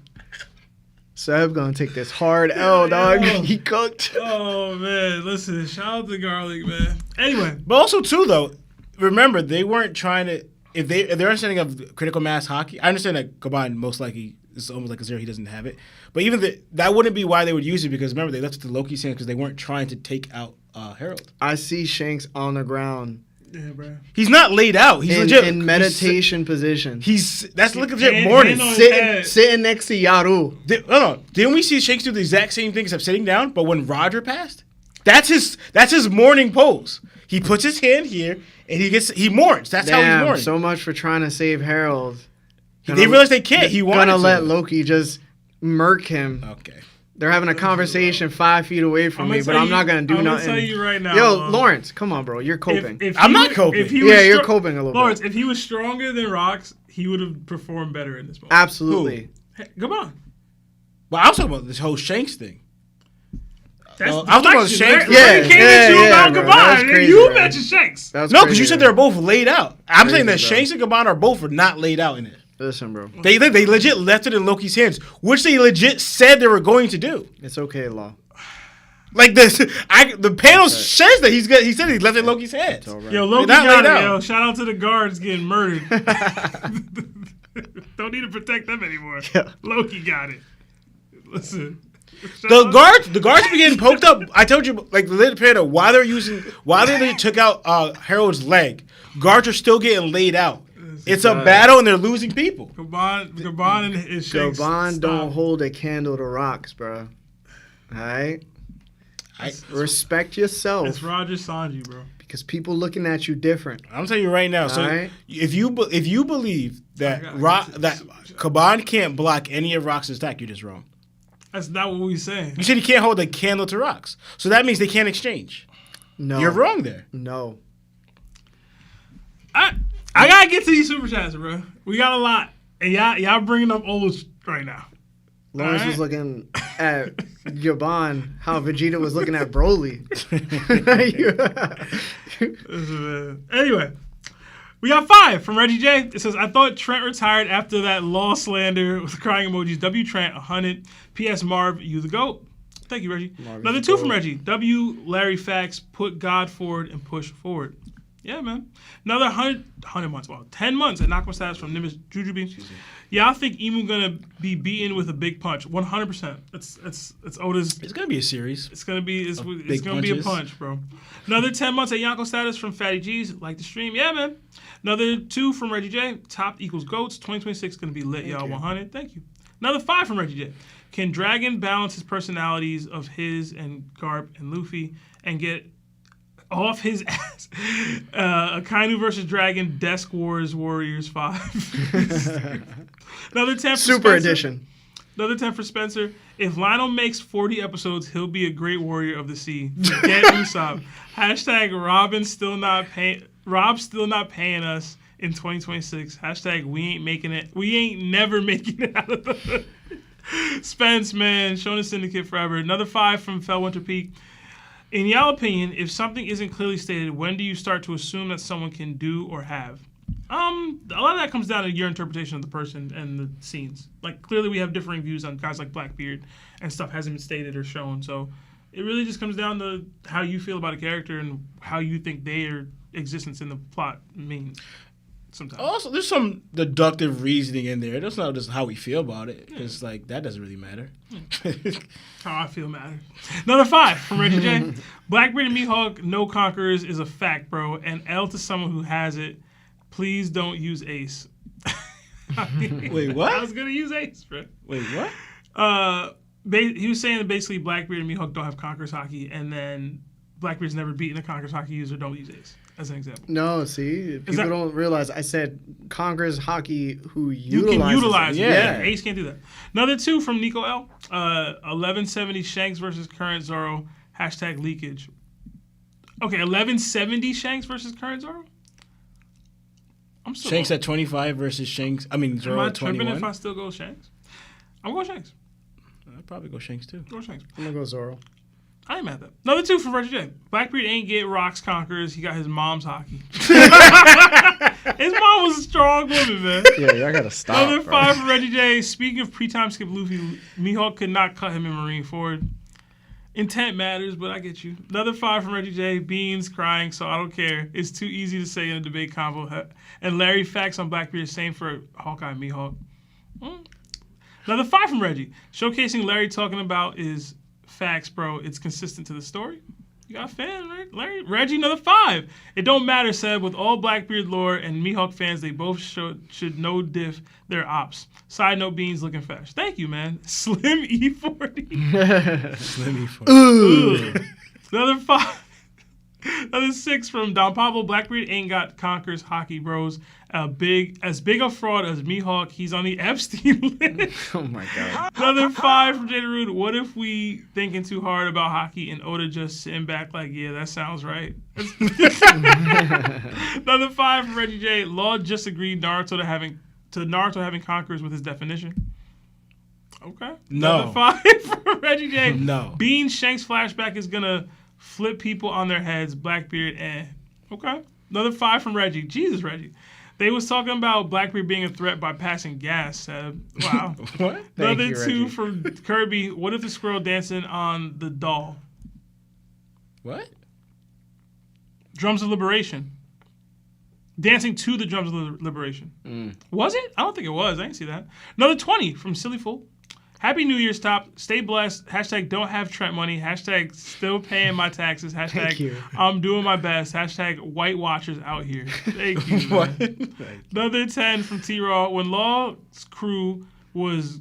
Seb gonna take this hard L, dog. He cooked. Oh, man. Listen, shout out to Garlic, man. Anyway. But also, too, though, remember, they weren't trying to... If their understanding of critical mass Haki... I understand that Gabon most likely is almost like a zero. He doesn't have it. But even that wouldn't be why they would use it because, remember, they left it to Loki's hand because they weren't trying to take out Harold. I see Shanks on the ground. Yeah, bro. He's not laid out. He's legit in meditation position. That's legit morning. Sitting next to Yaru. Didn't we see Shanks do the exact same thing except sitting down? But when Roger passed, that's his morning pose. He puts his hand here and he mourns. That's how he's mourning. So much for trying to save Harold. They realized they can't. He wanted gonna to let Loki just murk him. Okay. They're having a conversation 5 feet away from me, but I'm not gonna do I'm nothing. gonna tell you right now. Yo, Lawrence, come on, bro. You're coping. I'm not coping. Yeah, you're coping a little Lawrence, bit. if he was stronger than Rocks, he would have performed better in this moment. Absolutely. Hey, come on. Well, I was talking about this whole Shanks thing. That's No, I'm talking about Shanks. Larry came at you about bro. That was Gabon. crazy, You bro. mentioned Shanks. That was No, because crazy, you said bro. they're both laid out. I'm saying that Crazy, bro. Shanks and Gabon are both not laid out in it. Listen, bro. They legit left it in Loki's hands, which they legit said they were going to do. It's okay, Law. Like this, the panel says that he said he left it in Loki's hands. It's all right. Yo, Loki They're not got laid it. out. Yo, shout out to the guards getting murdered. Don't need to protect them anymore. Yeah. Loki got it. Listen. The guards be getting poked up. I told you, like the little panel, why they took out Harold's leg. Guards are still getting laid out. It's a battle and they're losing people. Gabon and his Shanks. Gabon don't hold a candle to Rocks, bro. All right? Respect yourself. It's Roger Sanji, bro. Because people looking at you different. I'm telling you right now. So Alright. if you believe that Gabon can't block any of Rock's attack, you're just wrong. That's not what we saying. You said he can't hold a candle to Rocks, so that means they can't exchange. No. You're wrong there. No. I gotta get to these super chats, bro. We got a lot, and y'all bringing up old right now. Lawrence was looking at Gabon, how Vegeta was looking at Broly. Anyway, we got 5 from Reggie J. It says, I thought Trent retired after that law slander with crying emojis. W Trent 100. P.S. Marv, you the GOAT. Thank you, Reggie. Another 2 from Reggie. W Larry Fax, put God forward and push forward. Yeah, man. Another 100 months. Well, 10 months at Knockman Status from Nimbus Jujubee. Yeah, I think Emu gonna be beaten with a big punch. 100%. It's Oda's. It's gonna be a series. It's gonna be it's big gonna be a punches. punch, bro. Another 10 months at Yonko Status from Fatty G's. Like the stream, yeah, man. Another 2 from Reggie J. Top equals goats. 2026 gonna be lit, y'all. 100. Thank you. Another 5 from Reggie J. Can Dragon balance his personalities of his and Garp and Luffy and get off his ass? Akainu versus Dragon, Desk Wars Warriors 5. Another 10 for Super Spencer. edition. Another 10 for Spencer. If Lionel makes 40 episodes, he'll be a great warrior of the sea. Forget Usopp. Hashtag Rob's still not paying us in 2026. Hashtag we ain't making it. We ain't never making it out of the hood. Spence, man. Shonen Syndicate forever. Another 5 from Fellwinter Peak. In your opinion, if something isn't clearly stated, when do you start to assume that someone can do or have? A lot of that comes down to your interpretation of the person and the scenes. Like, clearly we have differing views on guys like Blackbeard, and stuff hasn't been stated or shown. So it really just comes down to how you feel about a character and how you think their existence in the plot means. Sometimes. Also, there's some deductive reasoning in there. That's not just how we feel about it. It's like that doesn't really matter. How I feel matters. Another 5 from Reggie J. Blackbeard and Mihawk, no conquerors is a fact, bro. And L to someone who has it. Please don't use Ace. Wait, what? I was gonna use Ace, bro. Wait, what? He was saying that basically Blackbeard and Mihawk don't have Conqueror's Haki, and then Blackbeard's never beaten a Conqueror's Haki user. Don't use Ace as an example. No, see, people don't realize. I said Conqueror's Haki who You can utilize it. Yeah. Ace can't do that. Another 2 from Nico L. 1170 Shanks versus current Zoro. Hashtag leakage. Okay, 1170 Shanks versus current Zoro? I'm still Shanks going. at 25 versus Shanks. I mean, Am Zoro I at tripping 21. if I still go Shanks? I'm going Shanks. I'd probably go Shanks too. Go Shanks. I'm gonna go Zoro. I ain't mad at that. Another 2 from Reggie J. Blackbeard ain't get Rock's Conquerors. He got his mom's hockey. His mom was a strong woman, man. Yeah, y'all gotta stop. Another 5 from Reggie J. Speaking of pre-time skip Luffy, Mihawk could not cut him in Marineford. Intent matters, but I get you. Another 5 from Reggie J. Beans crying, so I don't care. It's too easy to say in a debate combo. And Larry Facts on Blackbeard, same for Hawkeye and Mihawk. Another 5 from Reggie. Showcasing Larry talking about is facts, bro. It's consistent to the story. You got a fan, right? Larry? Reggie, another 5. It don't matter, Seb. With all Blackbeard lore and Mihawk fans, they both should know diff their ops. Side note, Beans looking fresh. Thank you, man. Slim E40. Slimmy for Ugh. Another 5. Another 6 from Don Pablo. Blackbeard ain't got Conqueror's Haki bros. As big a fraud as Mihawk. He's on the Epstein list. Oh my god. Another 5 from Jada Rude. What if we thinking too hard about Haki and Oda just sitting back like, yeah, that sounds right. Another 5 from Reggie J. Law just agreed Naruto having Conquerors with his definition. Okay. No. Another 5 from Reggie J. No. Being Shanks flashback is gonna flip people on their heads. Blackbeard okay. Another 5 from Reggie. Jesus, Reggie. They was talking about Blackbeard being a threat by passing gas. Wow. What? Another you, 2 Reggie. from Kirby. What if the squirrel dancing on the doll? What? Drums of Liberation. Dancing to the Drums of Liberation. Was it? I don't think it was. I didn't see that. Another 20 from Silly Fool. Happy New Year's, Top. Stay blessed. Hashtag don't have Trent money. Hashtag still paying my taxes. Thank you. Hashtag I'm doing my best. Hashtag White Watchers out here. Thank you. Man. Another 10 from T-Raw. When Law's crew was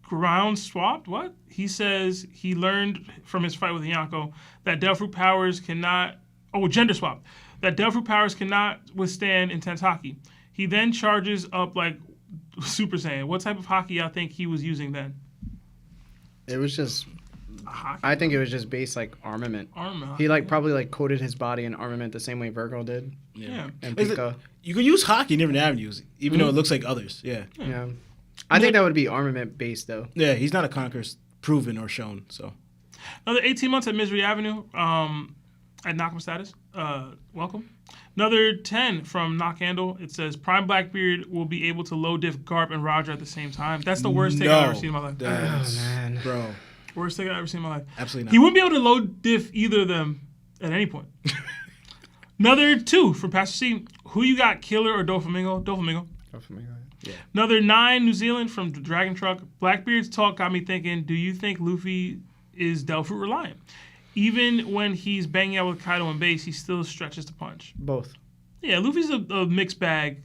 ground swapped, what? He says he learned from his fight with Yonko that Delphi powers cannot... Oh, gender swap. That Delphi powers cannot withstand intense Haki. He then charges up like Super Saiyan. What type of Haki y'all think he was using then? It was just. Haki. I think it was just based like armament. Armament. He like probably like coated his body in armament the same way Virgo did. Yeah. And Is it- Pika. You could use hockey in different avenues, even though it looks like others. Yeah. Yeah. I think that would be armament based though. Yeah, he's not a conqueror proven or shown, so. Another 18 months at Misery Avenue at Knock'em Status. Welcome. Another 10 from Knock Handle. It says Prime Blackbeard will be able to low diff Garp and Roger at the same time. That's the worst thing I've ever seen in my life. That's, man. Bro, Worst thing I've ever seen in my life. absolutely not. He wouldn't be able to low diff either of them at any point. Another 2 from Pastor C. Who you got, Killer or Doflamingo? Doflamingo. Another 9 New Zealand from Dragon Truck. Blackbeard's talk got me thinking, do you think Luffy is Delphi reliant? Even when he's banging out with Kaido and base, he still stretches to punch. Both. Yeah, Luffy's a mixed bag.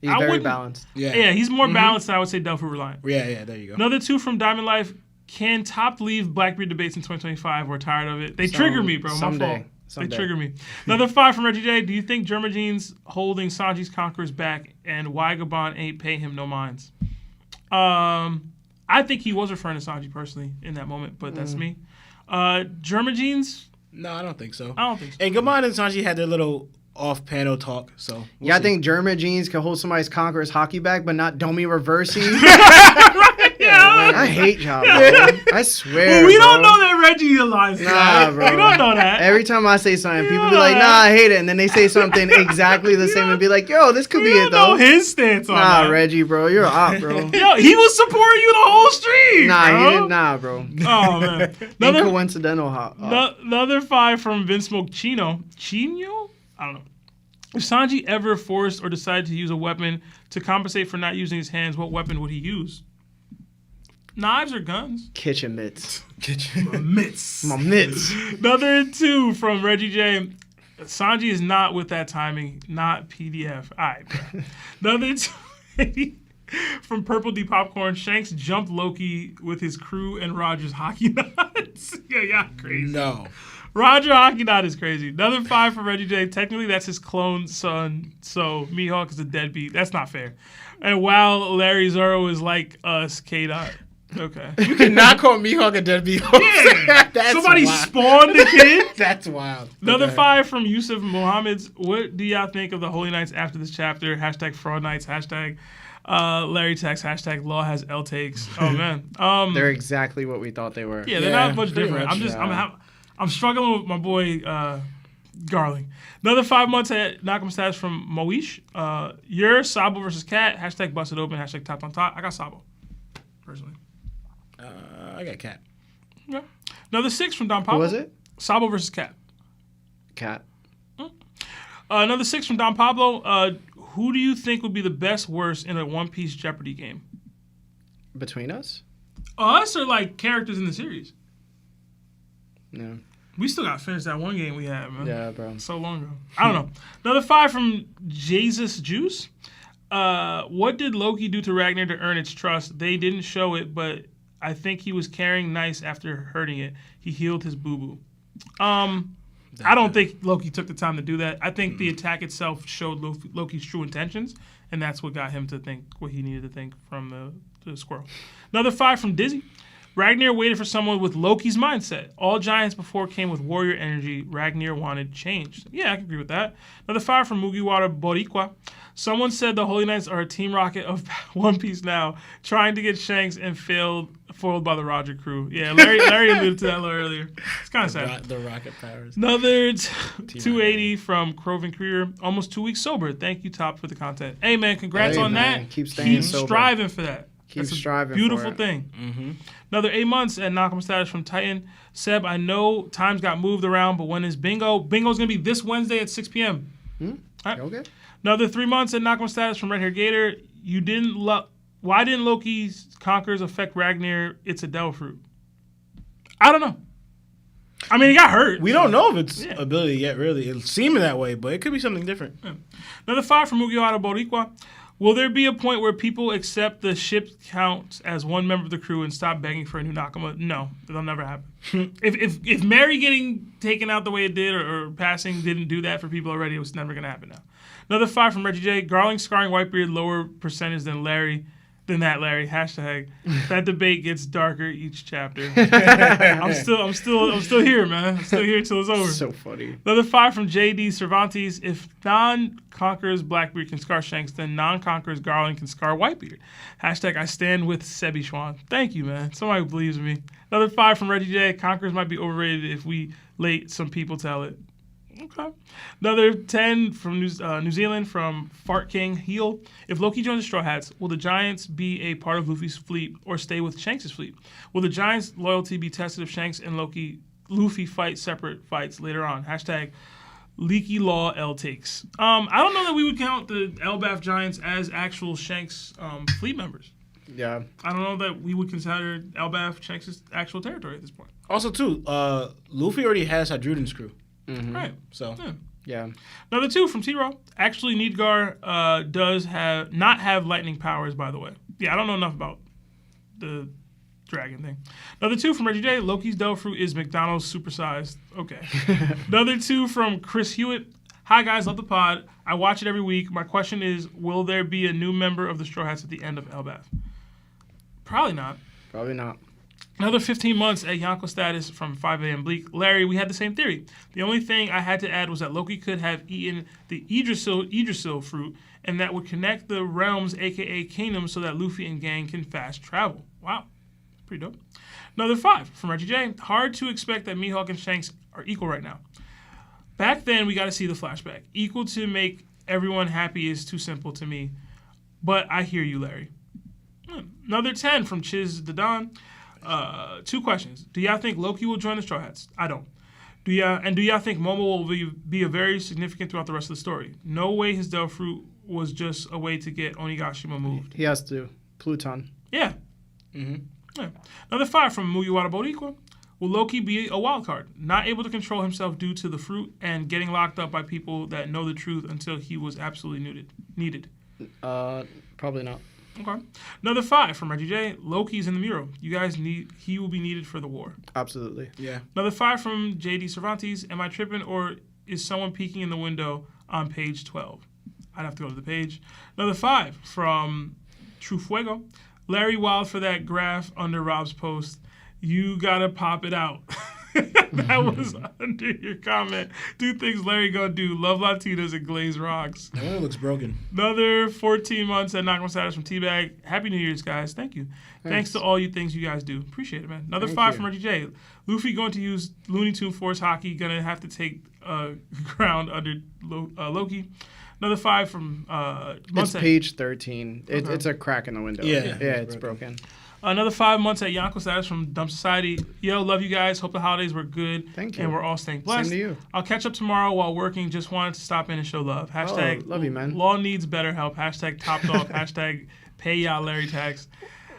He's I very wouldn't- balanced. Yeah, he's more balanced than I would say Delphi reliant. Yeah, there you go. Another 2 from Diamond Life. Can Top leave Blackbeard debates in 2025? We're tired of it. They trigger me, bro. My someday. fault. Someday. They trigger me. Another 5 from Reggie J. Do you think Germagene's holding Sanji's Conquerors back and why Gabon ain't pay him no minds? I think he was referring to Sanji personally in that moment, but that's me. Germagene's, No, I don't think so. I don't think so. And Gaman and Sanji had their little off-panel talk, so. we'll Yeah, I see. think German jeans can hold somebody's Conqueror's hockey back, but not Domi reversing. Yeah, I hate y'all, bro. I swear. well, we don't bro. know that Reggie aligns. Nah, bro. We don't know that. Every time I say something, people be know like, that. "Nah, I hate it," and then they say something exactly the same and be like, "Yo, this could we be don't it know though." his stance on Nah, that. Reggie, bro, you're op, bro. Yo, he was supporting you the whole stream. Nah, bro. he didn't. Nah, bro. Oh man. Coincidental hop. Another 5 from Vince Smoke Chino. Chino? I don't know. If Sanji ever forced or decided to use a weapon to compensate for not using his hands, what weapon would he use? Knives or guns? Kitchen mitts. Mitts. My mitts. Another 2 from Reggie J. Sanji is not with that timing, not PDF. All right, bro. Another 2 from Purple D Popcorn. Shanks jumped Loki with his crew and Roger's hockey nuts. Yeah, crazy. No. Roger Hockey Knot is crazy. Another 5 for Reggie J. Technically, that's his clone son, so Mihawk is a deadbeat. That's not fair. And while Larry Zoro is like us, K-Dot. Okay. You cannot call Mihawk a deadbeat. Yeah. That's Somebody wild. spawned the kid. That's wild. Another Okay. 5 from Yusuf Mohammed's. What do y'all think of the Holy Knights after this chapter? Hashtag Fraud Knights. Hashtag Larry Tex. Hashtag Law has L takes. Oh, man. They're exactly what we thought they were. Yeah, they're Yeah, not much pretty different. much, I'm struggling with my boy Garling. Another 5 months at Knock'em Status from Moish. Your Sabo versus Cat. Hashtag busted open. Hashtag top on top. I got Sabo, personally. I got Cat. Yeah. Another 6 from Don Pablo. Who was it? Sabo versus Cat. Cat. Another 6 from Don Pablo. Who do you think would be the best worst in a One Piece Jeopardy game? Between us? Us or like characters in the series? No. We still got to finish that one game we had, man. Yeah, bro. So long ago. I don't know. Another 5 from Jesus Juice. What did Loki do to Ragnir to earn its trust? They didn't show it, but I think he was carrying nice after hurting it. He healed his boo-boo. I don't think Loki took the time to do that. I think the attack itself showed Loki's true intentions, and that's what got him to think what he needed to think from the squirrel. Another 5 from Dizzy. Ragnir waited for someone with Loki's mindset. All giants before came with warrior energy. Ragnir wanted change. Yeah, I can agree with that. Another 5 from Mugiwara Boricua. Someone said the Holy Knights are a Team Rocket of One Piece now, trying to get Shanks and foiled by the Roger crew. Yeah, Larry alluded to that a little earlier. It's kind of sad. The rocket powers. Another 280 from Croven Career. Almost 2 weeks sober. Thank you, Top, for the content. Hey, man, congrats on that. Keep staying sober. Striving for that. Keep striving Beautiful for it. thing. Mm-hmm. Another 8 months at Knockem status from Titan. Seb, I know times got moved around, but when is Bingo? Bingo's going to be this Wednesday at 6 p.m. All right. Okay. Another 3 months at Knockem status from Red Hair Gator. Why didn't Loki's Conquerors affect Ragnir? It's a devil fruit. I don't know. I mean, he got hurt. We don't know if it's ability yet, really. It's seeming that way, but it could be something different. Yeah. Another 5 from Mugiwara Boricua. Will there be a point where people accept the ship counts as one member of the crew and stop begging for a new Nakama? No, that'll never happen. if Mary getting taken out the way it did or passing didn't do that for people already, it was never going to happen now. Another 5 from Reggie J. Garling scarring Whitebeard lower percentage than Larry. Hashtag. That debate gets darker each chapter. I'm still here, man. I'm still here till it's over. So funny. Another 5 from JD Cervantes. If non-Conqueror's Blackbeard can scar Shanks, then non-Conqueror's Garland can scar Whitebeard. Hashtag I stand with Sebi Schwan. Thank you, man. Somebody who believes in me. Another 5 from Reggie J. Conquerors might be overrated if we let some people tell it. Okay. Another 10 from New Zealand from Fart King Heel. If Loki joins the Straw Hats, will the Giants be a part of Luffy's fleet or stay with Shanks' fleet? Will the Giants' loyalty be tested if Shanks and Luffy fight separate fights later on? Hashtag Leaky Law L takes. I don't know that we would count the Elbaf Giants as actual Shanks fleet members. Yeah. I don't know that we would consider Elbaf Shanks' actual territory at this point. Also, too, Luffy already has Hadruden's crew. Mm-hmm. Right. So yeah. Another 2 from T-Row. Actually, Nidgar does not have lightning powers, by the way. Yeah, I don't know enough about the dragon thing. Another 2 from Reggie J. Loki's Devil Fruit is McDonald's supersized. Okay. Another 2 from Chris Hewitt. Hi, guys. Love the pod. I watch it every week. My question is, will there be a new member of the Straw Hats at the end of Elbaf? Probably not. Probably not. Another 15 months at Yonko status from 5 a.m. Bleak. Larry, we had the same theory. The only thing I had to add was that Loki could have eaten the Yggdrasil fruit, and that would connect the realms, a.k.a. kingdoms, so that Luffy and gang can fast travel. Wow. Pretty dope. Another 5 from Reggie J. Hard to expect that Mihawk and Shanks are equal right now. Back then, we got to see the flashback. Equal to make everyone happy is too simple to me. But I hear you, Larry. Another 10 from Chiz the Don. 2 questions. Do y'all think Loki will join the Straw Hats? I don't. Do y'all think Momo will be a very significant throughout the rest of the story? No way his Devil Fruit was just a way to get Onigashima moved. He has to. Pluton. Yeah. Mm-hmm. Yeah. Another 5 from Mugiwara Boricua. Will Loki be a wild card? Not able to control himself due to the fruit and getting locked up by people that know the truth until he was absolutely needed? Probably not. Okay. Another 5 from Reggie J. Loki's in the mural. You guys he will be needed for the war. Absolutely. Yeah. Another 5 from JD Cervantes. Am I tripping or is someone peeking in the window on page 12? I'd have to go to the page. Another 5 from True Fuego. Larry Wild for that graph under Rob's post. You gotta pop it out. That was under your comment. 2 things Larry gonna do. Love Latinos and glaze rocks. That one looks broken. Another 14 months at Knockman Status from Teabag. Happy New Year's, guys. Thank you. Thanks to all you things you guys do. Appreciate it, man. Another 5 from Reggie J. Luffy going to use Looney Tune Force Haki. Gonna have to take ground under Loki. Another 5 from It's page 13. Okay. It's a crack in the window. Yeah, it's broken. Another 5 months at Yonko Status from Dump Society. Yo, love you guys. Hope the holidays were good. Thank you. And we're all staying blessed. Same to you. I'll catch up tomorrow while working. Just wanted to stop in and show love. Hashtag love you, man. Law needs better help. Hashtag top dog. Hashtag pay y'all Larry tax.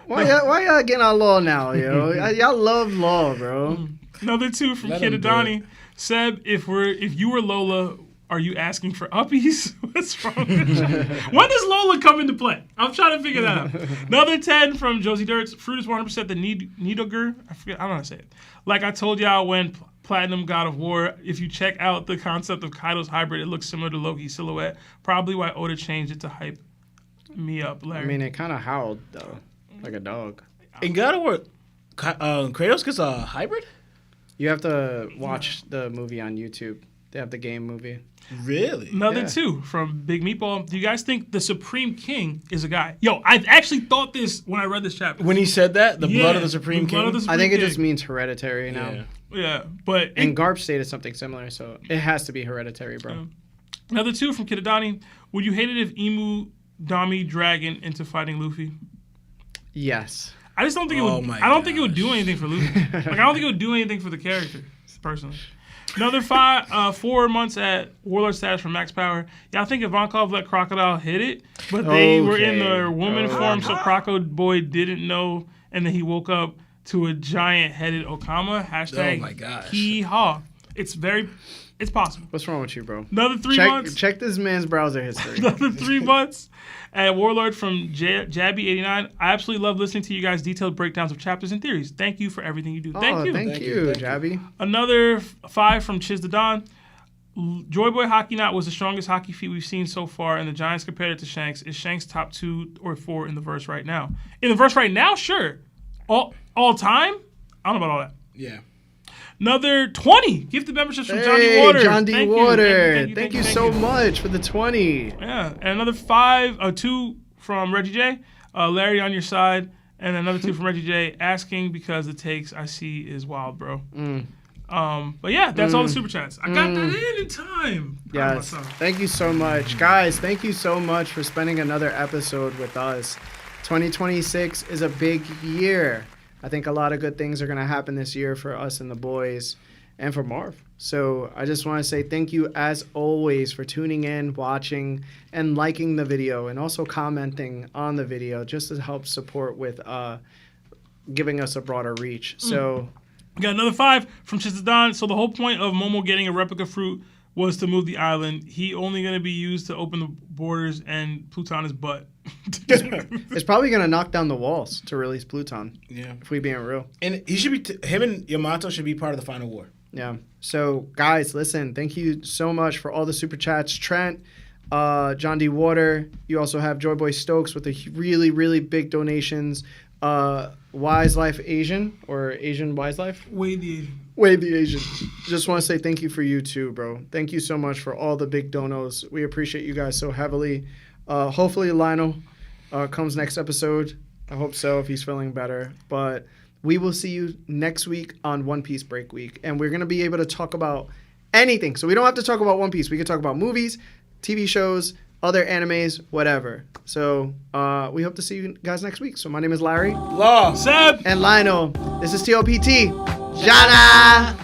Why y'all getting our law now, yo? Y'all love law, bro. Another 2 from Let Kid him do Adani. Seb, if you were Lola, are you asking for uppies? What's wrong with you? When does Lola come into play? I'm trying to figure that out. Another 10 from Josie Dirts. Fruit is 100% the Nidogur. I don't know how to say it. Like I told y'all when Platinum God of War. If you check out the concept of Kaido's hybrid, it looks similar to Loki's silhouette. Probably why Oda changed it to hype me up, Larry. I mean, it kind of howled though, like a dog. In God of War, Kratos gets a hybrid? You have to watch the movie on YouTube. They have the game movie. Really? Another Yeah. two from Big Meatball. Do you guys think the Supreme King is a guy? Yo, I actually thought this when I read this chapter. When he said that, the Yeah, blood of the Supreme the blood King? of the I think it Supreme just King. means hereditary now. Yeah. Yeah, but And Garp stated something similar, so it has to be hereditary, bro. another two from Kidadani. Would you hate it if Emu Dami Dragon into fighting Luffy? Yes. I just don't think Oh it would. my I don't think it would gosh. do anything for Luffy. Like I don't think it would do anything for the character, personally. Another 4 months at Warlord status from Max Power. Yeah, I think Ivankov let Crocodile hit it, but they were in Okay. their woman form, so Croco Boy didn't know, and then he woke up to a giant-headed Okama. Hashtag Oh my gosh. hee-haw. It's possible. What's wrong with you, bro? Another 3 months. Check this man's browser history. Another 3 months at Warlord from Jabby89. I absolutely love listening to you guys' detailed breakdowns of chapters and theories. Thank you for everything you do. Thank you. Thank you, Jabby. Another 5 from Chiz the Don. Joyboy Hockey Knot was the strongest hockey feat we've seen so far, and the Giants compared it to Shanks. Is Shanks top 2 or 4 in the verse right now? In the verse right now, sure. All time? I don't know about all that. Yeah. Another 20 gifted memberships from John D. Hey, Water. John D. Thank you, Water. Thank you thank so you. much for the 20. Yeah, and another 2 from Reggie J. Larry on your side, and another 2 from Reggie J. Asking because the takes I see is wild, bro. But yeah, that's all the super chats. I got that in time. Proud of Yes. myself. Thank you so much. Guys, thank you so much for spending another episode with us. 2026 is a big year. I think a lot of good things are going to happen this year for us and the boys and for Marv. So I just want to say thank you as always for tuning in, watching, and liking the video, and also commenting on the video just to help support with giving us a broader reach. So We got another 5 from Chizadon. So the whole point of Momo getting a replica fruit was to move the island. He only going to be used to open the borders and Pluton his butt. it's probably going to knock down the walls to release Pluton, Yeah. if we being real. And he should be, him and Yamato should be part of the final war. Yeah. So, guys, listen, thank you so much for all the super chats. Trent, John D. Water. You also have Joyboy Stokes with the really, really big donations. Wise Life Asian or Asian Wise Life? Wade the Asian. Wade the Asian. Just want to say thank you for you too, bro. Thank you so much for all the big donos. We appreciate you guys so heavily. Hopefully Lionel comes next episode. I hope so if he's feeling better. But we will see you next week on One Piece Break Week. And we're going to be able to talk about anything. So we don't have to talk about One Piece. We can talk about movies, TV shows, other animes, whatever. So we hope to see you guys next week. So my name is Larry. Law. Seb! And Lionel. This is TOPT. Jana!